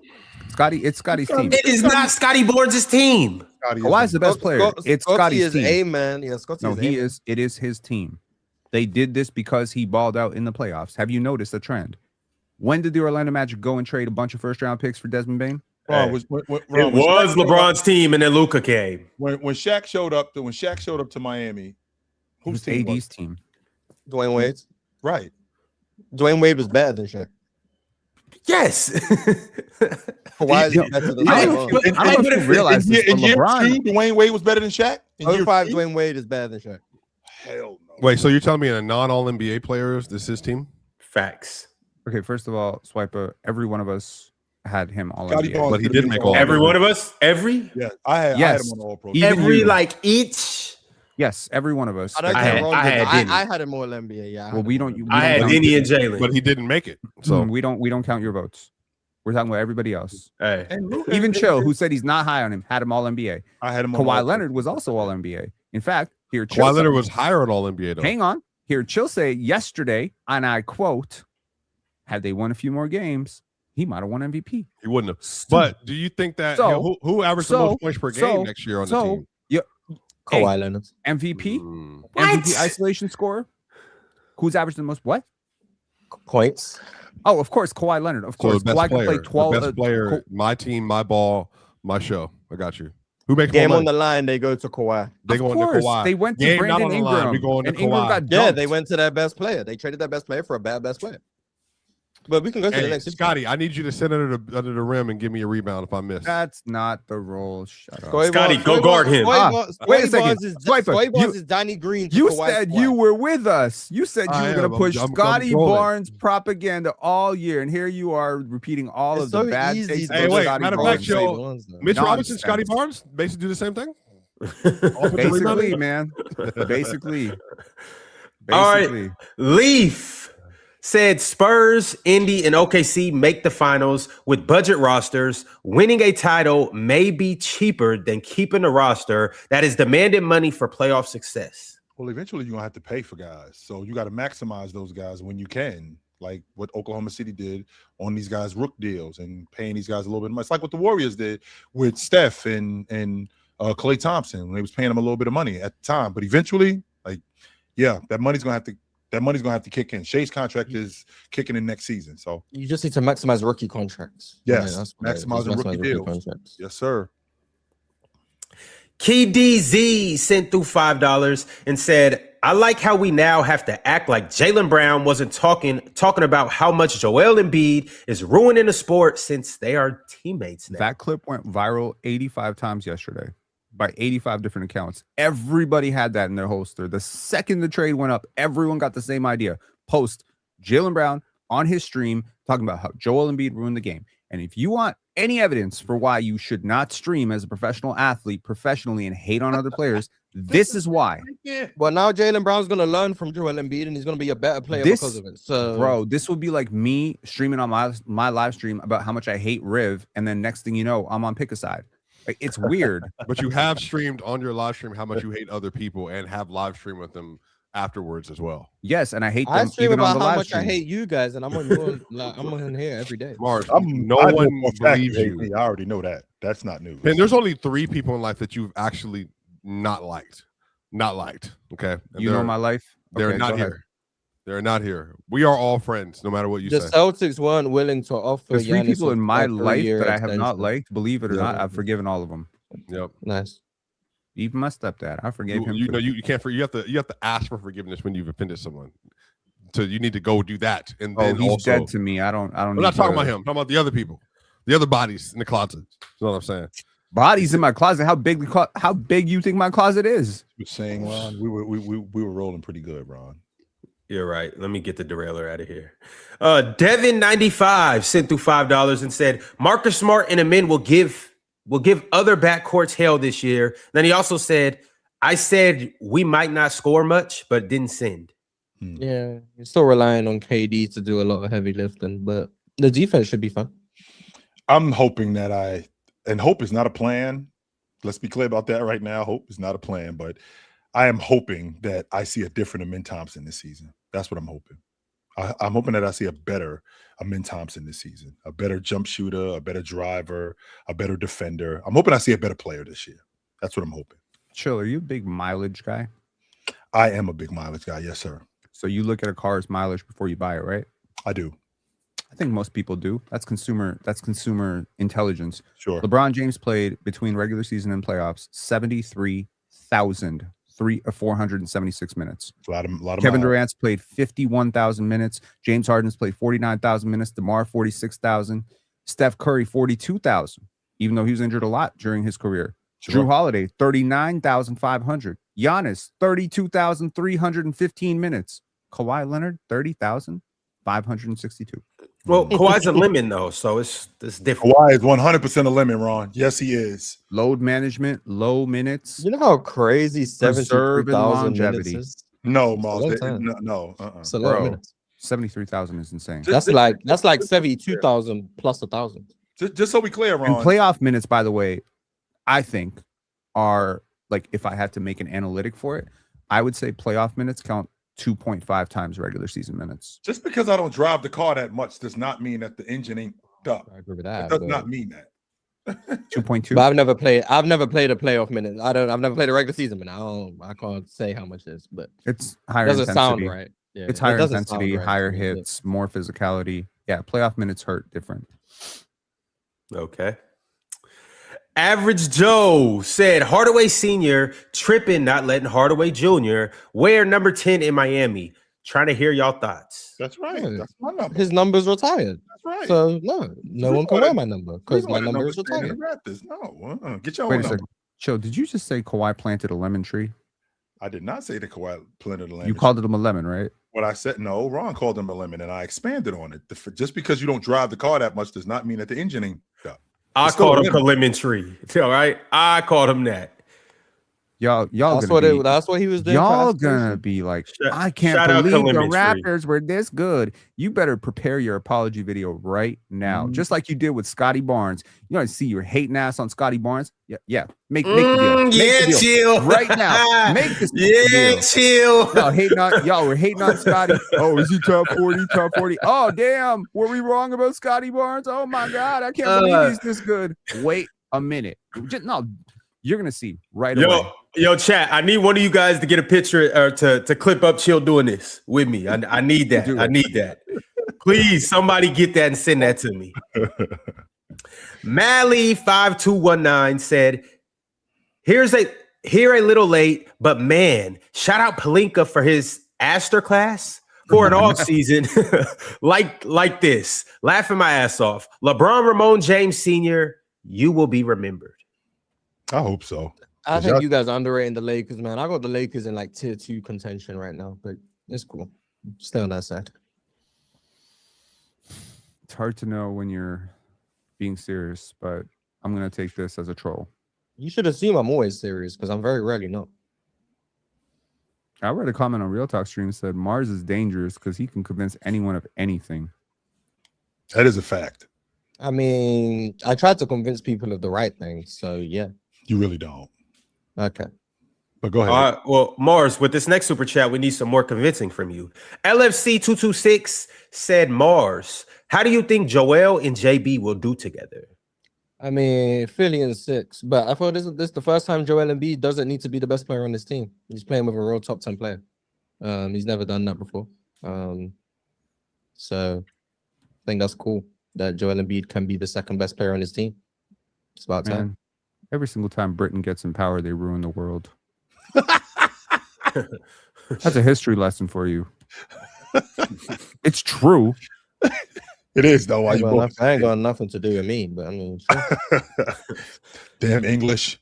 It's Scotty's team. It is not Scotty Barnes' team. Kawhi's the best player. It's Scotty's team. A man. Yeah, Scotty. No, he is. It is his team. They did this because he balled out in the playoffs. Have you noticed a trend? When did the Orlando Magic go and trade a bunch of first-round picks for Desmond Bane? It was LeBron's team, and then Luka came. When Shaq showed up to Miami, whose team? AD's team. Dwayne Wade's. Right. Dwayne Wade was better than Shaq. Yes. Why is it better than I don't know if you realize this, in year LeBron. 2, Dwayne Wade was better than Shaq? In 05, Dwayne Wade is better than Shaq. Hell no. Wait, so you're telling me a non-All-NBA player is this his team? Facts. Okay, first of all, Swiper, every one of us had him all Scotty NBA. Barnes But he did make all. Every one of us? Every? Yeah, I had him on the All-Pro. Every, like, each? Yes, every one of us. I had him all NBA. Yeah. Well, we don't. I had Denny and Jaylen, but he didn't make it. So we don't count your votes. We're talking about everybody else. Hey. Even Chill, who said he's not high on him, had him all NBA. I had him on Kawhi Leonard was also all NBA. In fact, here Kawhi Leonard was higher on All NBA though. Hang on. Here, Chill say yesterday, and I quote, had they won a few more games, he might have won MVP. He wouldn't have. But do you think that who averaged the most points per game next year on the team? Yeah. Kawhi Leonard. MVP? MVP isolation scorer? Who's averaged the most what? Points. Oh, of course, Kawhi Leonard. Of course. Kawhi can play 12. The best player, my team, my ball, my show. I got you. Who makes game on the line? They go to Kawhi. They go to Kawhi. They went to Brandon Ingram. We go into and Ingram Kawhi. got dumped. Yeah, they went to their best player. They traded their best player for a best player. But we can go to the next. Scotty, I need you to sit under the rim and give me a rebound if I miss. That's not the role. Shut up. Scotty, go guard him. Wait a second. Swiper, is Danny Green. You said you were with us. You said you were going to push Scotty Barnes propaganda all year, and here you are repeating all of the bad things. Hey, wait, matter of fact, Joe, Mitch Robinson, Scotty Barnes, basically do the same thing. Basically, man. Basically. All right, Leaf said Spurs, Indy, and OKC make the finals with budget rosters. Winning a title may be cheaper than keeping a roster that is demanding money for playoff success. Well, eventually you're going to have to pay for guys. So you got to maximize those guys when you can, like what Oklahoma City did on these guys' rook deals and paying these guys a little bit more. It's like what the Warriors did with Steph and Klay Thompson when they was paying them a little bit of money at the time. But eventually, that money's going to have to kick in. Shay's contract is kicking in next season. So you just need to maximize rookie contracts. Yes, maximizing rookie deals. Contracts. Yes, sir. Key DZ sent through $5 and said, I like how we now have to act like Jaylen Brown wasn't talking about how much Joel Embiid is ruining the sport since they are teammates now. That clip went viral 85 times yesterday by 85 different accounts. Everybody had that in their holster. The second the trade went up, everyone got the same idea. Post Jaylen Brown on his stream talking about how Joel Embiid ruined the game. And if you want any evidence for why you should not stream as a professional athlete professionally and hate on other players, this is why. Well, now Jaylen Brown's going to learn from Joel Embiid, and he's going to be a better player because of it. So, bro, this would be like me streaming on my live stream about how much I hate Riv, and then next thing you know, I'm on pick a side. Like, it's weird. But you have streamed on your live stream how much you hate other people and have live stream with them afterwards as well. Yes, and I hate them. I stream even about on the how live much stream. I hate you guys, and I'm on your, I'm on here every day. Mars, No one believes you. I already know that. That's not news. And there's only 3 people in life that you've actually not liked. Okay, and you know my life. They're Okay, not here. They're not here. We are all friends, no matter what you The say. Celtics weren't willing to offer. There's 3 Giannis people in my a life 3-year that I have not extension. liked. Believe it or not, I've forgiven all of them. Yep. Nice. Even my stepdad, I forgave him. You know, you can't. You have to ask for forgiveness when you've offended someone. So you need to go do that. And then he's also, dead to me. I don't. I'm not talking about him. I'm talking about the other people, the other bodies in the closet. That's what I'm saying. Bodies in my closet. How big you think my closet is? You're saying, Ron, we were rolling pretty good, Ron. You're right. Let me get the derailer out of here. Devin95 sent through $5 and said Marcus Smart and Amin will give other backcourts hell this year. Then he also said, I said we might not score much, but didn't send. Yeah, you're still relying on KD to do a lot of heavy lifting, but the defense should be fun. I'm hoping that and hope is not a plan. Let's be clear about that right now. Hope is not a plan, but I am hoping that I see a different Amin Thompson this season. That's what I'm hoping. I'm hoping that I see a better Amin Thompson this season, a better jump shooter, a better driver, a better defender. I'm hoping I see a better player this year. That's what I'm hoping. Chill, are you a big mileage guy? I am a big mileage guy. Yes, sir. So you look at a car's mileage before you buy it, right? I do. I think most people do. That's consumer intelligence. Sure. LeBron James played between regular season and playoffs 73,476 minutes. A lot of Kevin Durant's played 51,000 minutes. James Harden's played 49,000 minutes. DeMar 46,000. Steph Curry 42,000, even though he was injured a lot during his career. Sure. Drew Holiday 39,500. Giannis 32,315 minutes. Kawhi Leonard 30,562. Well, Kawhi's a lemon though, so it's different. Kawhi is 100% a lemon, Ron. Yes, he is. Load management, low minutes. You know how crazy 73,000 minutes is? No, Miles. No. It's a lot Bro, of minutes. 73,000 is insane. That's like 72,000 plus 1,000. Just so we clear, Ron. And playoff minutes, by the way, I think are like, if I had to make an analytic for it, I would say playoff minutes count 2.5 times regular season minutes. Just because I don't drive the car that much does not mean that the engine ain't up. I agree with that. It does not mean that. 2.2. But I've never played a playoff minute. I've never played a regular season minute. I can't say how much it is, but it's higher. It doesn't intensity. sound right. Yeah, it's higher doesn't intensity, sound right. higher hits, more physicality. Yeah, playoff minutes hurt different. Okay. Average Joe said Hardaway Sr. tripping, not letting Hardaway Jr. wear number 10 in Miami. Trying to hear y'all thoughts. That's right. Yeah. That's my number. His number's retired. That's right. So no one can wear my number because my number is retired. No, get your Wait own a number. second. Chill, did you just say Kawhi planted a lemon tree? I did not say that Kawhi planted a lemon. You called it a lemon, right? What I said, no, Ron called him a lemon, and I expanded on it. Just because you don't drive the car that much does not mean that the engine ain't up. I called him a lemon tree. All right. I called him that. Y'all That's what he was doing. Y'all gonna be like, I can't believe the Raptors were this good. You better prepare your apology video right now, just like you did with Scotty Barnes. You want to see your hating ass on Scotty Barnes? Yeah. Make the deal. Make the deal. Chill right now. Make this deal. Chill. Y'all were hating on Scotty. Oh, is he top 40? Top 40? Oh, damn. Were we wrong about Scotty Barnes? Oh my God, I can't believe he's this good. Wait a minute. You're gonna see right away. Yo, chat. I need one of you guys to get a picture or to clip up Chill doing this with me. I need that. I need that. Please, somebody get that and send that to me. Mally5219 said, Here a little late, but man, shout out Pelinka for his Aster class for an off season like this. Laughing my ass off. LeBron Ramon James Sr., you will be remembered. I hope so. I think you guys are underrating the Lakers, man. I got the Lakers in like tier 2 contention right now, but it's cool. Stay on that side. It's hard to know when you're being serious, but I'm gonna take this as a troll. You should assume I'm always serious because I'm very rarely not. I read a comment on Real Talk Stream that said Mars is dangerous because he can convince anyone of anything. That is a fact. I mean, I tried to convince people of the right thing, so yeah. You really don't. Okay. But go ahead. Well, Mars, with this next super chat, we need some more convincing from you. LFC226 said, Mars, how do you think Joel and JB will do together? I mean, Philly in 6, but I thought this is the first time Joel Embiid doesn't need to be the best player on this team. He's playing with a real top 10 player. He's never done that before. So I think that's cool that Joel Embiid can be the second best player on his team. It's about time. Man, every single time Britain gets in power, they ruin the world. That's a history lesson for you. It's true. It is though. I ain't got nothing to do with me, but I mean, sure. Damn English.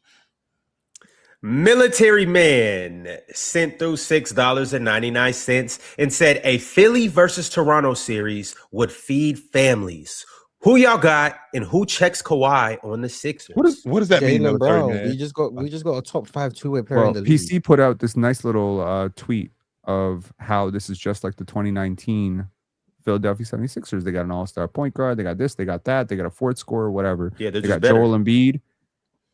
Military Man sent through $6.99 and said a Philly versus Toronto series would feed families. Who y'all got and who checks Kawhi on the Sixers? What does that mean? Jaylen Brown. Man? We just got a top 5 two-way player in the PC league. put out this nice little tweet of how this is just like the 2019 Philadelphia 76ers. They got an all-star point guard. They got this. They got that. They got a fourth scorer, whatever. Yeah, they got better. Joel Embiid.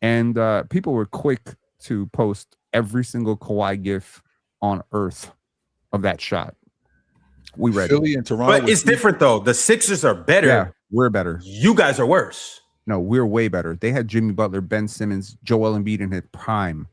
And people were quick to post every single Kawhi gif on earth of that shot. We read Philly and Toronto. But it's different, though. The Sixers are better. Yeah, we're better. You guys are worse. No, we're way better. They had Jimmy Butler, Ben Simmons, Joel Embiid in his prime,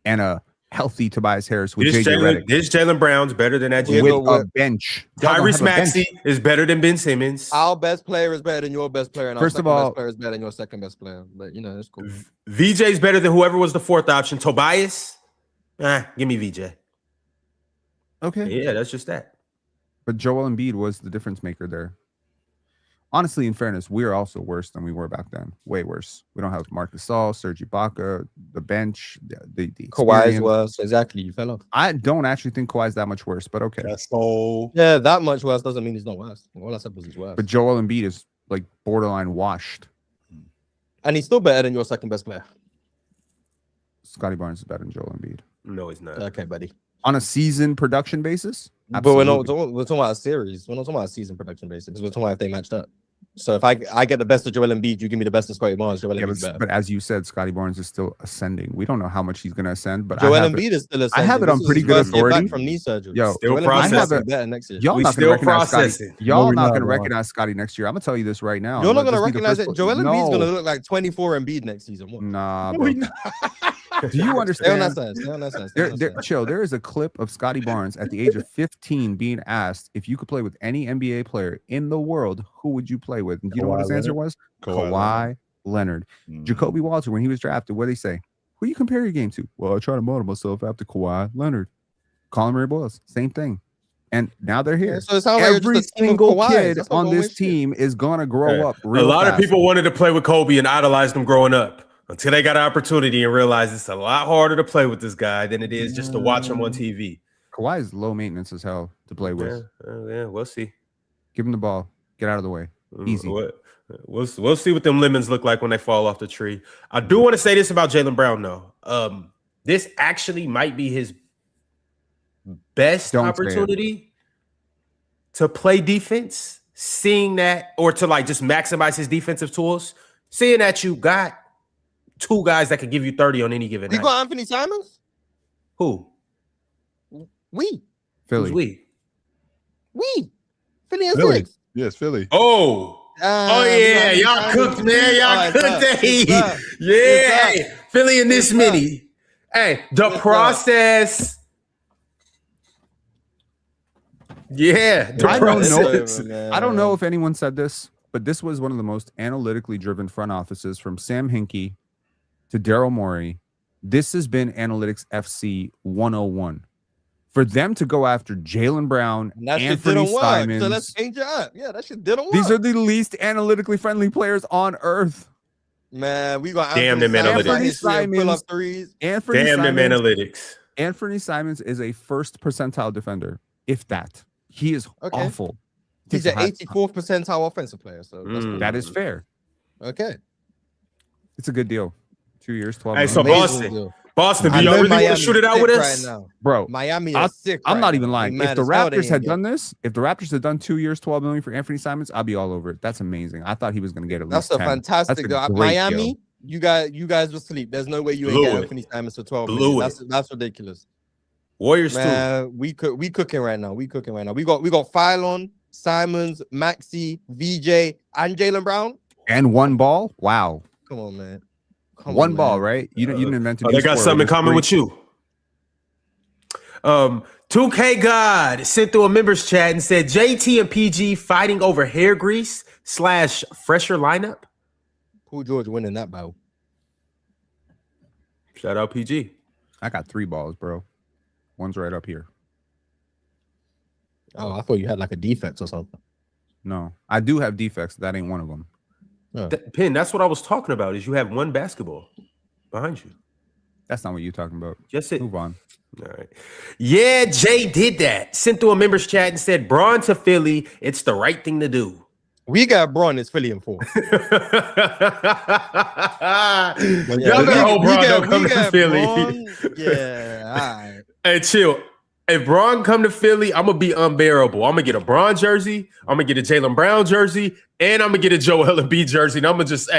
and a healthy Tobias Harris with JJ Redick. This Jaylen Brown's better than that. With a bench. Tyrese Maxey is better than Ben Simmons. Our best player is better than your best player, and First our of second all, best player is better than your second best player. But you know, it's cool. VJ's better than whoever was the fourth option. Tobias, give me VJ. Okay. Yeah, that's just that. But Joel Embiid was the difference maker there. Honestly, in fairness, we are also worse than we were back then. Way worse. We don't have Marcus Gasol, Serge Ibaka, the bench, the Kawhi's worse. Exactly. You fell off. I don't actually think Kawhi's that much worse, but okay. That's so. Yeah, that much worse doesn't mean he's not worse. All I said was he's worse. But Joel Embiid is like borderline washed. And he's still better than your second best player. Scotty Barnes is better than Joel Embiid. No, he's not. Okay, buddy. On a season production basis? Absolutely. Absolutely. But we're talking about a series. We're not talking about a season production basis because we're talking about if they matched up. So if I get the best of Joel Embiid, you give me the best of Scotty Barnes. Joel Embiid's better. But as you said, Scotty Barnes is still ascending. We don't know how much he's going to ascend, but Joel Embiid is still ascending. I have it on pretty good authority. From knee surgery. Yo, still processing. Better next year. Y'all not going to recognize Scotty. Y'all not going to recognize Scotty next year. I'm going to tell you this right now. You're not going to recognize it. Joel Embiid's going to look like 24 Embiid next season. What? Nah, bro. Do you understand? Stay on that side. Chill. There is a clip of Scotty Barnes at the age of 15 being asked if you could play with any NBA player in the world, who would you play with? And do you know what his answer was? Kawhi Leonard. Jacoby Walter, when he was drafted, what did he say? Who you compare your game to? Well, I try to model myself after Kawhi Leonard. Colin Murray Boyles, same thing. And now they're here. So it sounds like every single kid on this team is gonna grow up. A lot fast. of people wanted to play with Kobe and idolized him growing up until they got an opportunity and realized it's a lot harder to play with this guy than it is just to watch him on TV. Kawhi is low maintenance as hell to play with. Yeah, we'll see. Give him the ball. Get out of the way. Easy. We'll see what them lemons look like when they fall off the tree. I do want to say this about Jaylen Brown, though. This actually might be his best opportunity to play defense, seeing that, or to like just maximize his defensive tools, seeing that you got two guys that could give you 30 on any given night. You got Anthony Simons? Who? We. Philly. Who's we? Philly and Philly. six. Yes, Philly. Oh yeah, y'all cooked, man. Y'all cooked. Hey, Philly in this mini. Hey, the process. Yeah, I don't know if anyone said this, but this was one of the most analytically driven front offices from Sam Hinkie to Daryl Morey. This has been Analytics FC 101. For them to go after Jaylen Brown, Anthony Simons. So let's change it up. Yeah, that shit didn't work. These are the least analytically friendly players on earth. Man, we got damn them analytics. Damn them analytics. Anthony Simons is a first percentile defender, if that. He is awful. He's an 84th percentile offensive player, so that is fair. Okay. It's a good deal. 2 years, 12 Hey, months. so Boston, do y'all really want to shoot it out with us? Right now. Bro, Miami is sick. I'm not even now. lying. If the Raptors had done this, if the Raptors had done 2 years, 12 million for Anthony Simons, I'd be all over it. That's amazing. I thought he was going to get at least 10. That's a fantastic deal. Miami, you guys will sleep. There's no way you ain't get Anthony Simons for 12 million. That's ridiculous. Warriors too. We cooking right now. We got Phylon, Simons, Maxey, VJ, and Jaylen Brown. And one ball. Wow. Come on, man. One ball, right? You didn't invent it. They got something in common with you. 2K God sent through a members chat and said JT and PG fighting over hair grease / fresher lineup. Paul George winning that battle. Shout out PG. I got 3 balls, bro. One's right up here. Oh, I thought you had like a defect or something. No, I do have defects. That ain't one of them. Oh. Pin, that's what I was talking about. Is you have one basketball behind you. That's not what you're talking about. Just it. Move on. All right. Yeah, Jay did that. Sent through a members chat and said, Braun to Philly. It's the right thing to do. We got Braun. It's Philly in 4. Y'all better hope Braun don't come to Philly. Yeah, all right. Hey, chill. If Braun come to Philly, I'm going to be unbearable. I'm going to get a Braun jersey. I'm going to get a Jaylen Brown jersey. And I'm going to get a Joel Embiid jersey. And I'm going to just,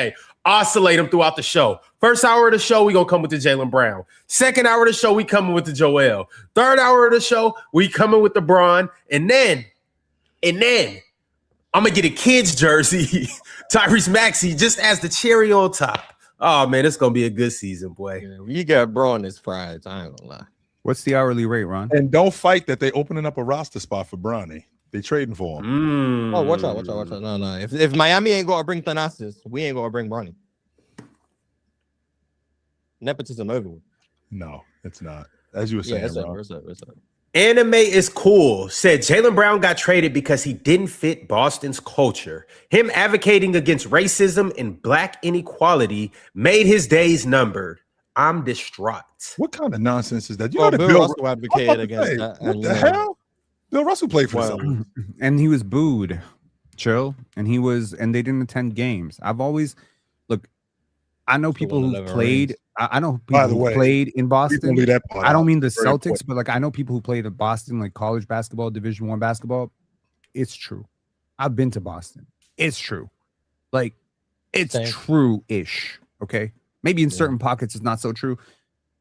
oscillate them throughout the show. First hour of the show, we going to come with the Jaylen Brown. Second hour of the show, we coming with the Joel. Third hour of the show, we coming with the Braun. And then, I'm going to get a kid's jersey, Tyrese Maxey, just as the cherry on top. Oh, man, it's going to be a good season, boy. Yeah, we got Braun as prize. I ain't going to lie. What's the hourly rate, Ron? And don't fight that they opening up a roster spot for Bronny. They trading for him. Oh, watch out. No. If Miami ain't going to bring Thanasis, we ain't going to bring Bronny. Nepotism over with. No, it's not. As you were saying, it's Ron. up. Anime is cool. Said Jaylen Brown got traded because he didn't fit Boston's culture. Him advocating against racism and black inequality made his days numbered. I'm distraught. What kind of nonsense is that? You know that Bill Russell advocated against that. What the hell? Bill Russell played for something. And he was booed. Chill. And they didn't attend games. I know people who played. I know people who played in Boston. I don't mean the Celtics, but I know people who played in Boston, like college basketball, Division I basketball. It's true. I've been to Boston. It's true. It's true-ish. Okay. Maybe in certain pockets it's not so true,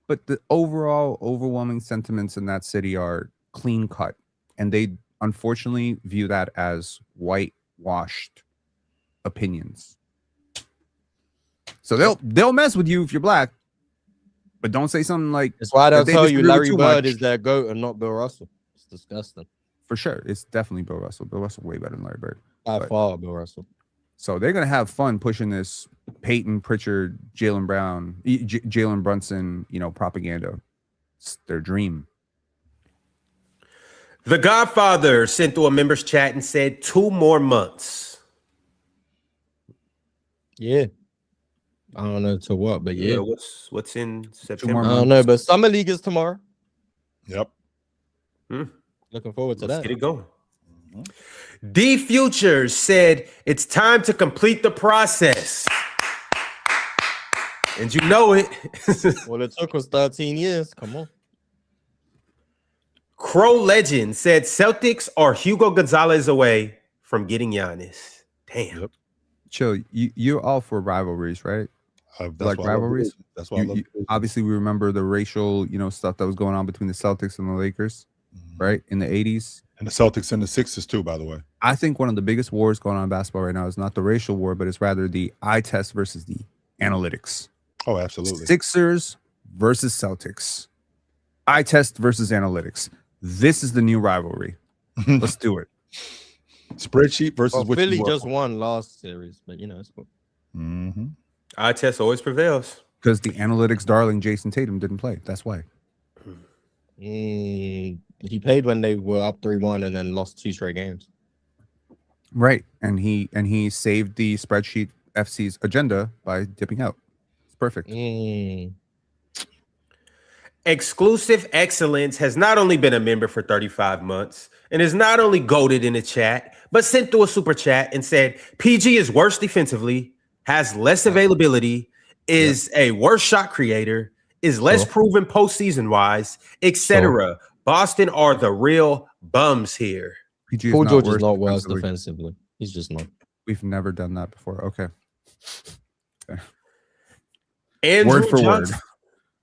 but the overall overwhelming sentiments in that city are clean cut, and they unfortunately view that as whitewashed opinions. So they'll mess with you if you're black, but don't say something like. That's why they'll tell you Larry Bird is their GOAT and not Bill Russell. It's disgusting. For sure, it's definitely Bill Russell. Bill Russell way better than Larry Bird. By far, Bill Russell. So they're gonna have fun pushing this Peyton Pritchard, Jaylen Brown, Jalen Brunson, propaganda. It's their dream. The Godfather sent through a members chat and said 2 more months. Yeah. I don't know to what, but yeah. What's in September? I don't know, but Summer League is tomorrow. Yep. Looking forward to that. Let's get it going. D Futures said it's time to complete the process. And you know it. Well, it took us 13 years. Come on. Crow Legend said Celtics are Hugo Gonzalez away from getting Giannis. Damn. Yep. Chill. You're all for rivalries, right? Like rivalries. That's why obviously we remember the racial, stuff that was going on between the Celtics and the Lakers, right? In the 80s. And the Celtics and the Sixers too, by the way. I think one of the biggest wars going on in basketball right now is not the racial war, but it's rather the eye test versus the analytics. Oh, absolutely. Sixers versus Celtics. Eye test versus analytics. This is the new rivalry. Let's do it. Spreadsheet versus what Philly just won last series, but it's cool. Eye test always prevails. Because the analytics darling Jason Tatum didn't play. That's why. He played when they were up 3-1 and then lost 2 straight games. Right. And he saved the spreadsheet FC's agenda by dipping out. It's perfect. Exclusive Excellence has not only been a member for 35 months and is not only goated in the chat, but sent through a super chat and said PG is worse defensively, has less availability, is a worse shot creator, is less proven postseason wise, etc. Boston are the real bums here. Paul George is not worse defensively. He's just not. We've never done that before. Okay.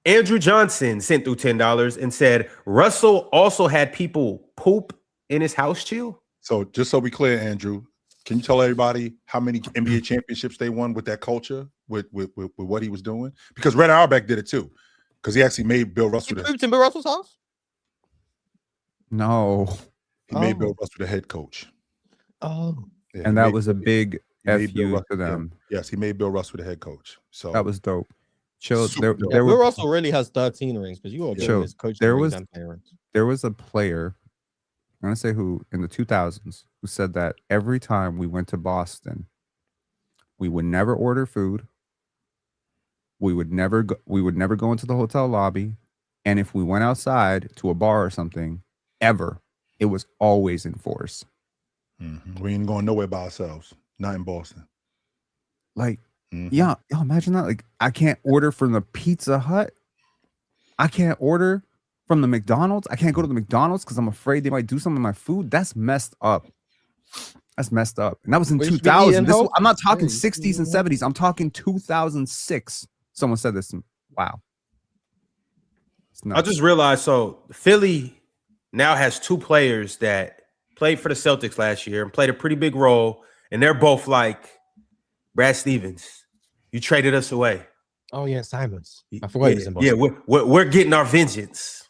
Andrew Johnson sent through $10 and said Russell also had people poop in his house chill. So just so we clear, Andrew, can you tell everybody how many NBA championships they won with that culture, with what he was doing? Because Red Auerbach did it too, because he actually made Bill Russell. He pooped in Bill Russell's house? No. He made Bill Russell the head coach. Oh. Yeah, and that was a big FU to them. Yes, he made Bill Russell the head coach. So that was dope. Chill. Bill Russell really has 13 rings because you all get his coach. There was a player, I'm gonna say who in the 2000s, who said that every time we went to Boston, we would never order food. We would never go into the hotel lobby, and if we went outside to a bar or something, ever, it was always in force. Mm-hmm. We ain't going nowhere by ourselves. Not in Boston. Like, yeah, imagine that. Like, I can't order from the Pizza Hut. I can't order from the McDonald's. I can't go to the McDonald's because I'm afraid they might do something to my food. That's messed up. That's messed up. And that was in 2000. I'm not talking 60s and 70s. I'm talking 2006. Someone said this. Wow. I just realized, so Philly now has two players that played for the Celtics last year and played a pretty big role, and they're both like, Brad Stevens, you traded us away. Oh yeah, Simons. I forgot he was in Boston. Yeah, we're getting our vengeance.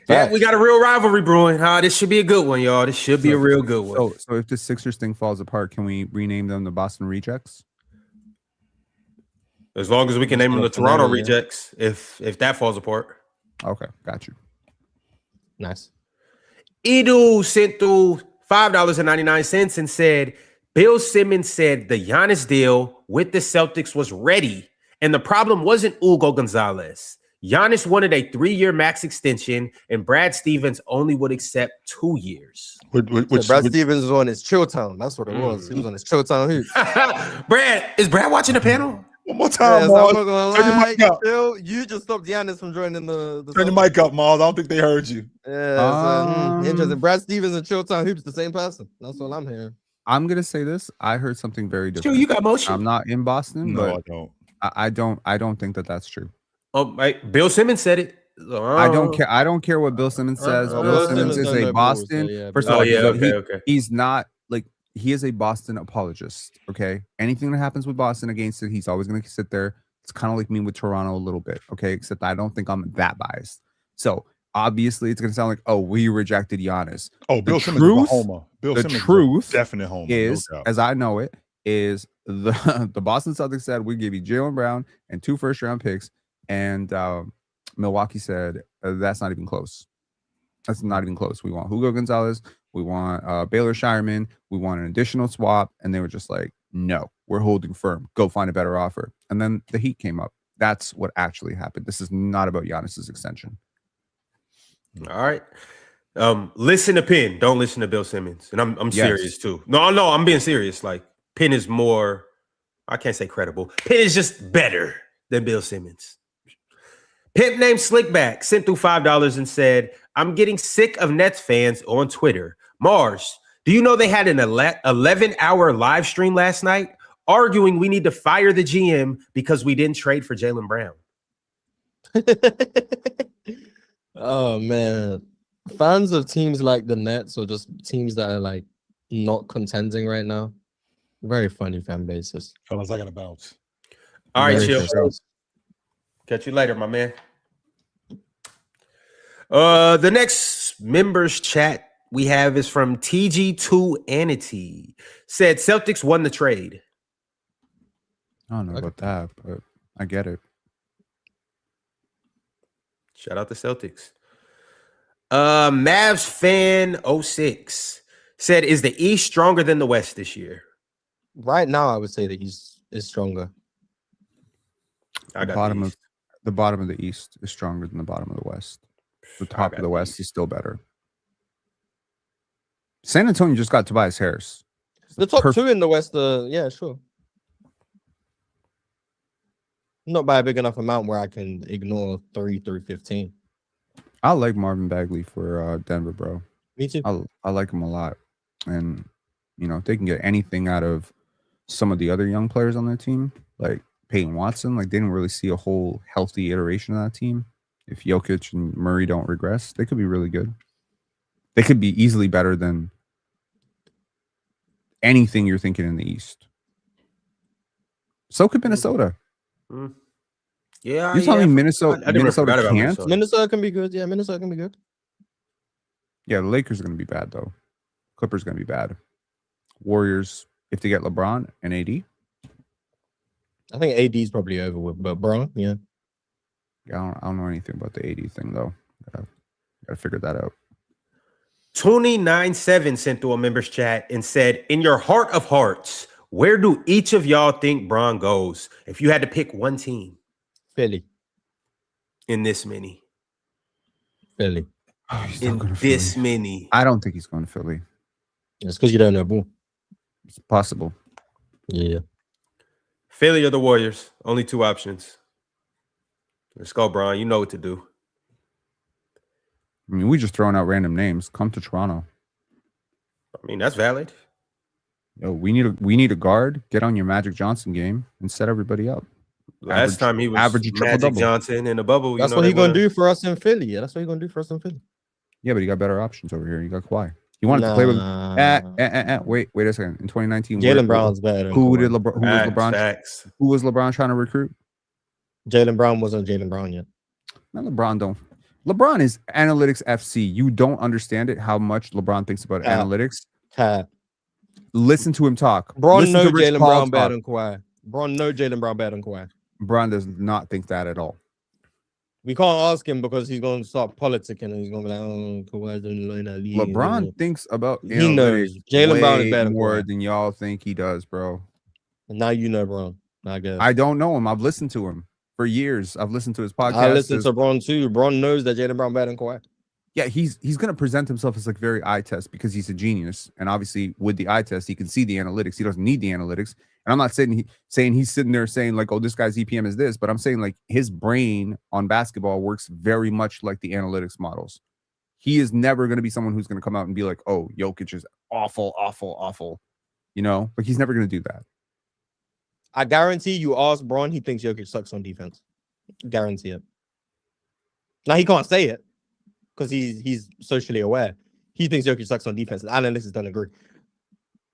Yeah, we got a real rivalry brewing. This should be a good one, y'all. This should be a real good one. So if the Sixers thing falls apart, can we rename them the Boston Rejects? As long as we can name them the Toronto Rejects, if that falls apart. Okay, got you. Nice. Edu sent through $5.99 and said, Bill Simmons said the Giannis deal with the Celtics was ready, and the problem wasn't Hugo Gonzalez. Giannis wanted a 3-year max extension, and Brad Stevens only would accept 2 years. Brad Stevens was on his chill town. That's what it was. He was on his chill town. Is Brad watching the panel? One more time, Mars. Turn your mic up. You just stopped Giannis from joining the Turn your mic up, Mars. I don't think they heard you. Yeah, interesting. Brad Stevens and Chilltown Hoops, the same person. That's what I'm hearing. I'm gonna say this. I heard something very different. You got motion. I'm not in Boston, but I don't. I don't think that that's true. Oh, Bill Simmons said it. I don't care. I don't care what Bill Simmons says. Bill Simmons is a Boston. First of all, he's not like. He is a Boston apologist, okay? Anything that happens with Boston against it, he's always going to sit there. It's kind of like me with Toronto a little bit, okay? Except I don't think I'm that biased. So, obviously, it's going to sound like, oh, we rejected Giannis. Oh, Bill Simmons is a homer. The truth definite homer. Is, as I know it, is the Boston Celtics said, we give you Jaylen Brown and 2 first-round picks, and Milwaukee said, that's not even close. That's not even close. We want Hugo Gonzalez. We want Baylor Shireman. We want an additional swap. And they were just like, no, we're holding firm. Go find a better offer. And then the Heat came up. That's what actually happened. This is not about Giannis's extension. All right. Listen to Penn. Don't listen to Bill Simmons. And I'm serious too. No, I'm being serious. Like Penn is more, I can't say credible. Penn is just better than Bill Simmons. Pimp named Slickback sent through $5 and said, I'm getting sick of Nets fans on Twitter. Mars, do you know they had an 11-hour live stream last night arguing we need to fire the GM because we didn't trade for Jaylen Brown? Oh, man. Fans of teams like the Nets or just teams that are like not contending right now. Very funny fan bases. Fellas, I got to bounce. All right, chill. Catch you later, my man. The next members chat we have is from TG2 Anity. Said Celtics won the trade. I don't know about that, but I get it. Shout out to Celtics. Mavs fan 06 said, is the East stronger than the West this year? Right now, I would say the East is stronger. The bottom of the East is stronger than the bottom of the West. The top of the West is still better. San Antonio just got Tobias Harris. The top 2 in the West, yeah, sure. Not by a big enough amount where I can ignore 3 through 15. I like Marvin Bagley for Denver, bro. Me too. I like him a lot. And, if they can get anything out of some of the other young players on their team, like Peyton Watson, like they didn't really see a whole healthy iteration of that team. If Jokic and Murray don't regress, they could be really good. They could be easily better than anything you're thinking in the East. So could Minnesota. Yeah, you're telling me Minnesota can't? Minnesota can be good. Yeah, Minnesota can be good. Yeah, the Lakers are going to be bad though. Clippers are going to be bad. Warriors, if they get LeBron and AD. I think AD is probably over with, but Braun, yeah. I don't know anything about the AD thing though. Gotta figure that out. 2097 sent through a members chat and said, in your heart of hearts, where do each of y'all think Braun goes if you had to pick one team? Philly. In this many. Philly. In this many. I don't think he's going to Philly. It's because you don't know, boo. It's possible. Yeah. Philly or the Warriors. Only two options. Let's go, Braun. You know what to do. I mean, we just throwing out random names. Come to Toronto. I mean, that's valid. Yo, we need a guard. Get on your Magic Johnson game and set everybody up. Last time he was average Magic Johnson in a bubble. That's what he's gonna do for us in Philly. Yeah, that's what he's gonna do for us in Philly. Yeah, but you got better options over here. You got Kawhi. You wanted to play with. Wait a second. In 2019, Jaylen Brown's better. Who was LeBron trying to recruit? Jaylen Brown wasn't Jaylen Brown yet. No, LeBron is analytics FC. You don't understand it. How much LeBron thinks about analytics. Listen to him talk. Braun knows Jaylen Brown better than Kawhi. Braun knows Jaylen Brown better than Kawhi. Braun does not think that at all. We can't ask him because he's going to start politicking and he's going to be like, oh, Kawhi's in the league. LeBron thinks about he knows Jaylen Brown is better more than y'all think he does, bro. And now you know Braun. I guess. I don't know him. I've listened to him for years. I've listened to his podcast. I listen to Braun too. Braun knows that Jaylen Brown better than Kawhi. Yeah, he's going to present himself as like very eye test because he's a genius. And obviously with the eye test, he can see the analytics. He doesn't need the analytics. And I'm not saying he's sitting there saying like, oh, this guy's EPM is this, but I'm saying like his brain on basketball works very much like the analytics models. He is never going to be someone who's going to come out and be like, oh, Jokic is awful, awful, awful. Like he's never going to do that. I guarantee you ask Braun, he thinks Jokic sucks on defense. Guarantee it. Now he can't say it because he's socially aware. He thinks Jokic sucks on defense. And analysts don't agree.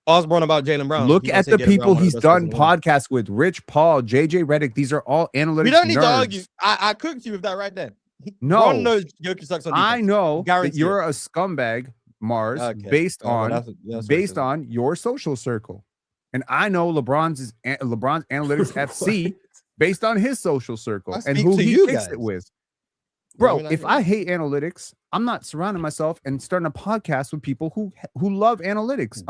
Ask Braun about Jaylen Brown. Look at the people he's done podcasts with. Rich Paul, JJ Redick. These are all analytics. We don't need to argue. I cooked you with that right there. No. Braun knows Jokic sucks on defense. I know that you're a scumbag, Mars, based on your social circle. And I know LeBron's analytics FC based on his social circle and who he picks it with. Bro, if I hate analytics, I'm not surrounding myself and starting a podcast with people who love analytics.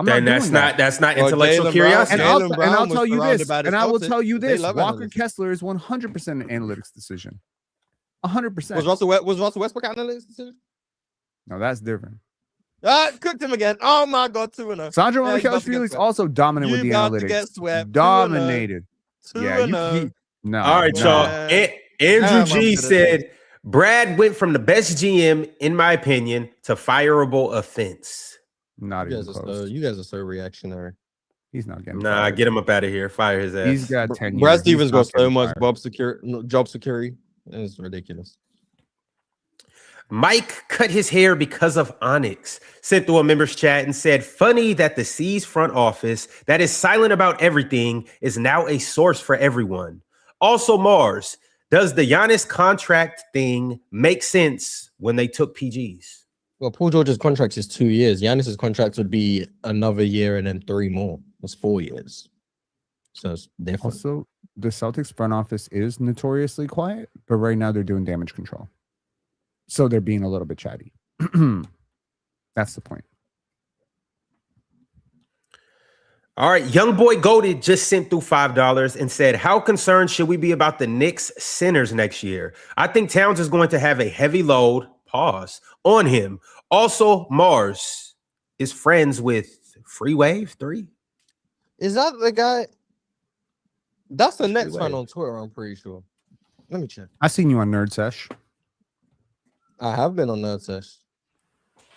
That's not intellectual curiosity. And I'll tell you this. And I will tell you this. Walker Kessler is 100% an analytics decision. 100%. Was Russell Westbrook analytics decision? No, that's different. Cooked him again. Oh my God, 2-0. Sandro Michael Felix also dominant with the analytics. Dominated. Yeah. No. All right, y'all. Andrew G said Brad went from the best GM, in my opinion, to fireable offense. Not even close. You guys are so reactionary. He's not getting. Nah, get him up out of here. Fire his ass. He's got 10 years. Brad Stevens got so much job security. It's ridiculous. Mike cut his hair because of Onyx. Sent through a members chat and said, funny that the C's front office that is silent about everything is now a source for everyone. Also, Mars, does the Giannis contract thing make sense when they took PGs? Well, Paul George's contract is 2 years. Giannis's contract would be another year and then 3 more. That's 4 years. So it's different. Also, the Celtics front office is notoriously quiet, but right now they're doing damage control. So they're being a little bit chatty. That's the point. All right. Young Boy Goated just sent through $5 and said, how concerned should we be about the Knicks centers next year? I think Towns is going to have a heavy load, on him. Also, Mars is friends with Free Wave 3. Is that the guy? That's the Nets fan on Twitter, I'm pretty sure. Let me check. I seen you on Nerd Sesh. I have been on Nerd Sesh.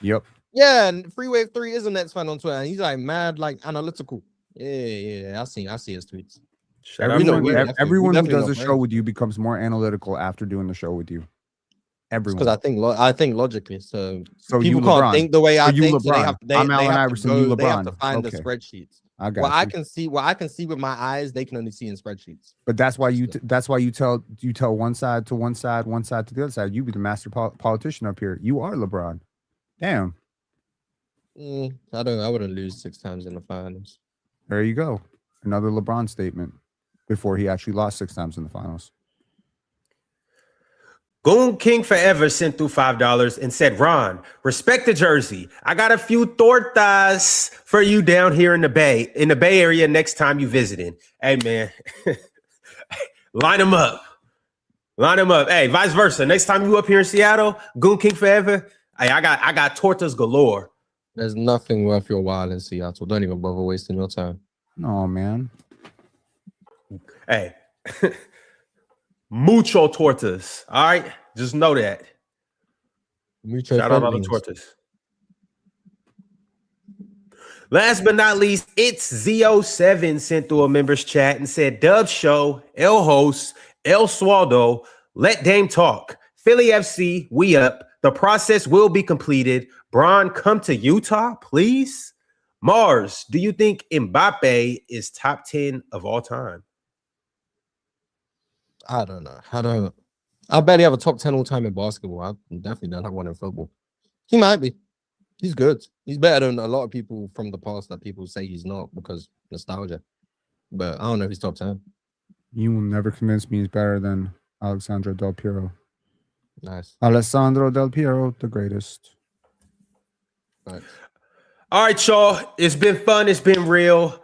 Yep. Yeah, and Freewave 3 is a Nets fan on Twitter, and he's like mad, like analytical. Yeah. I see his tweets. Everyone who does a show with you becomes more analytical after doing the show with you. Everyone. Because I think logically. So people can't think the way I think. So I'm Allen Iverson. You LeBron. They have to find the spreadsheets. What I can see with my eyes, they can only see in spreadsheets. But that's why you tell one side to one side to the other side. You be the master politician up here. You are LeBron. Damn. I wouldn't lose 6 times in the finals. There you go. Another LeBron statement before he actually lost 6 times in the finals. Goon King Forever sent through $5 and said, Ron, respect the jersey. I got a few tortas for you down here in the Bay Area next time you visiting. Hey, man, line them up. Hey, vice versa. Next time you up here in Seattle, Goon King Forever, hey, I got tortas galore. There's nothing worth your while in Seattle. Don't even bother wasting your time. No, man. Hey. Mucho tortas. All right, just know that. Shout out all the tortas. Last but not least, it's Z07 sent through a members chat and said, Dub Show, El Host, El Swaldo, let Dame talk. Philly FC, we up. The process will be completed. Bron, come to Utah, please. Mars, do you think Mbappe is top 10 of all time? I don't know. I barely have a top 10 all time in basketball. I definitely don't have one in football. He might be. He's good. He's better than a lot of people from the past that people say he's not because nostalgia. But I don't know if he's top 10. You will never convince me he's better than Alessandro Del Piero. Nice. Alessandro Del Piero, the greatest. Thanks. All right, y'all. It's been fun. It's been real.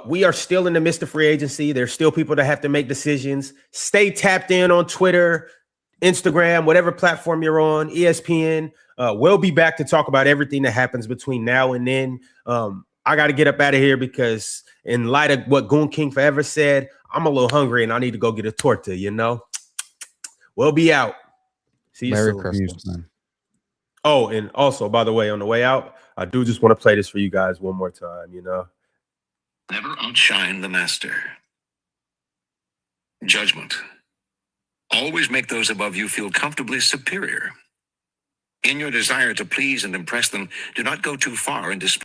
We are still in the midst of free agency. There's still people that have to make decisions. Stay tapped in on Twitter, Instagram, whatever platform you're on, ESPN. We'll be back to talk about everything that happens between now and then. I got to get up out of here because in light of what Goon King Forever said, I'm a little hungry and I need to go get a torta, you know? We'll be out. See you Merry soon. Christmas. Man. Oh, and also, by the way, on the way out, I do just want to play this for you guys one more time, you know? Never outshine the master. Judgment. Always make those above you feel comfortably superior. In your desire to please and impress them, do not go too far in display.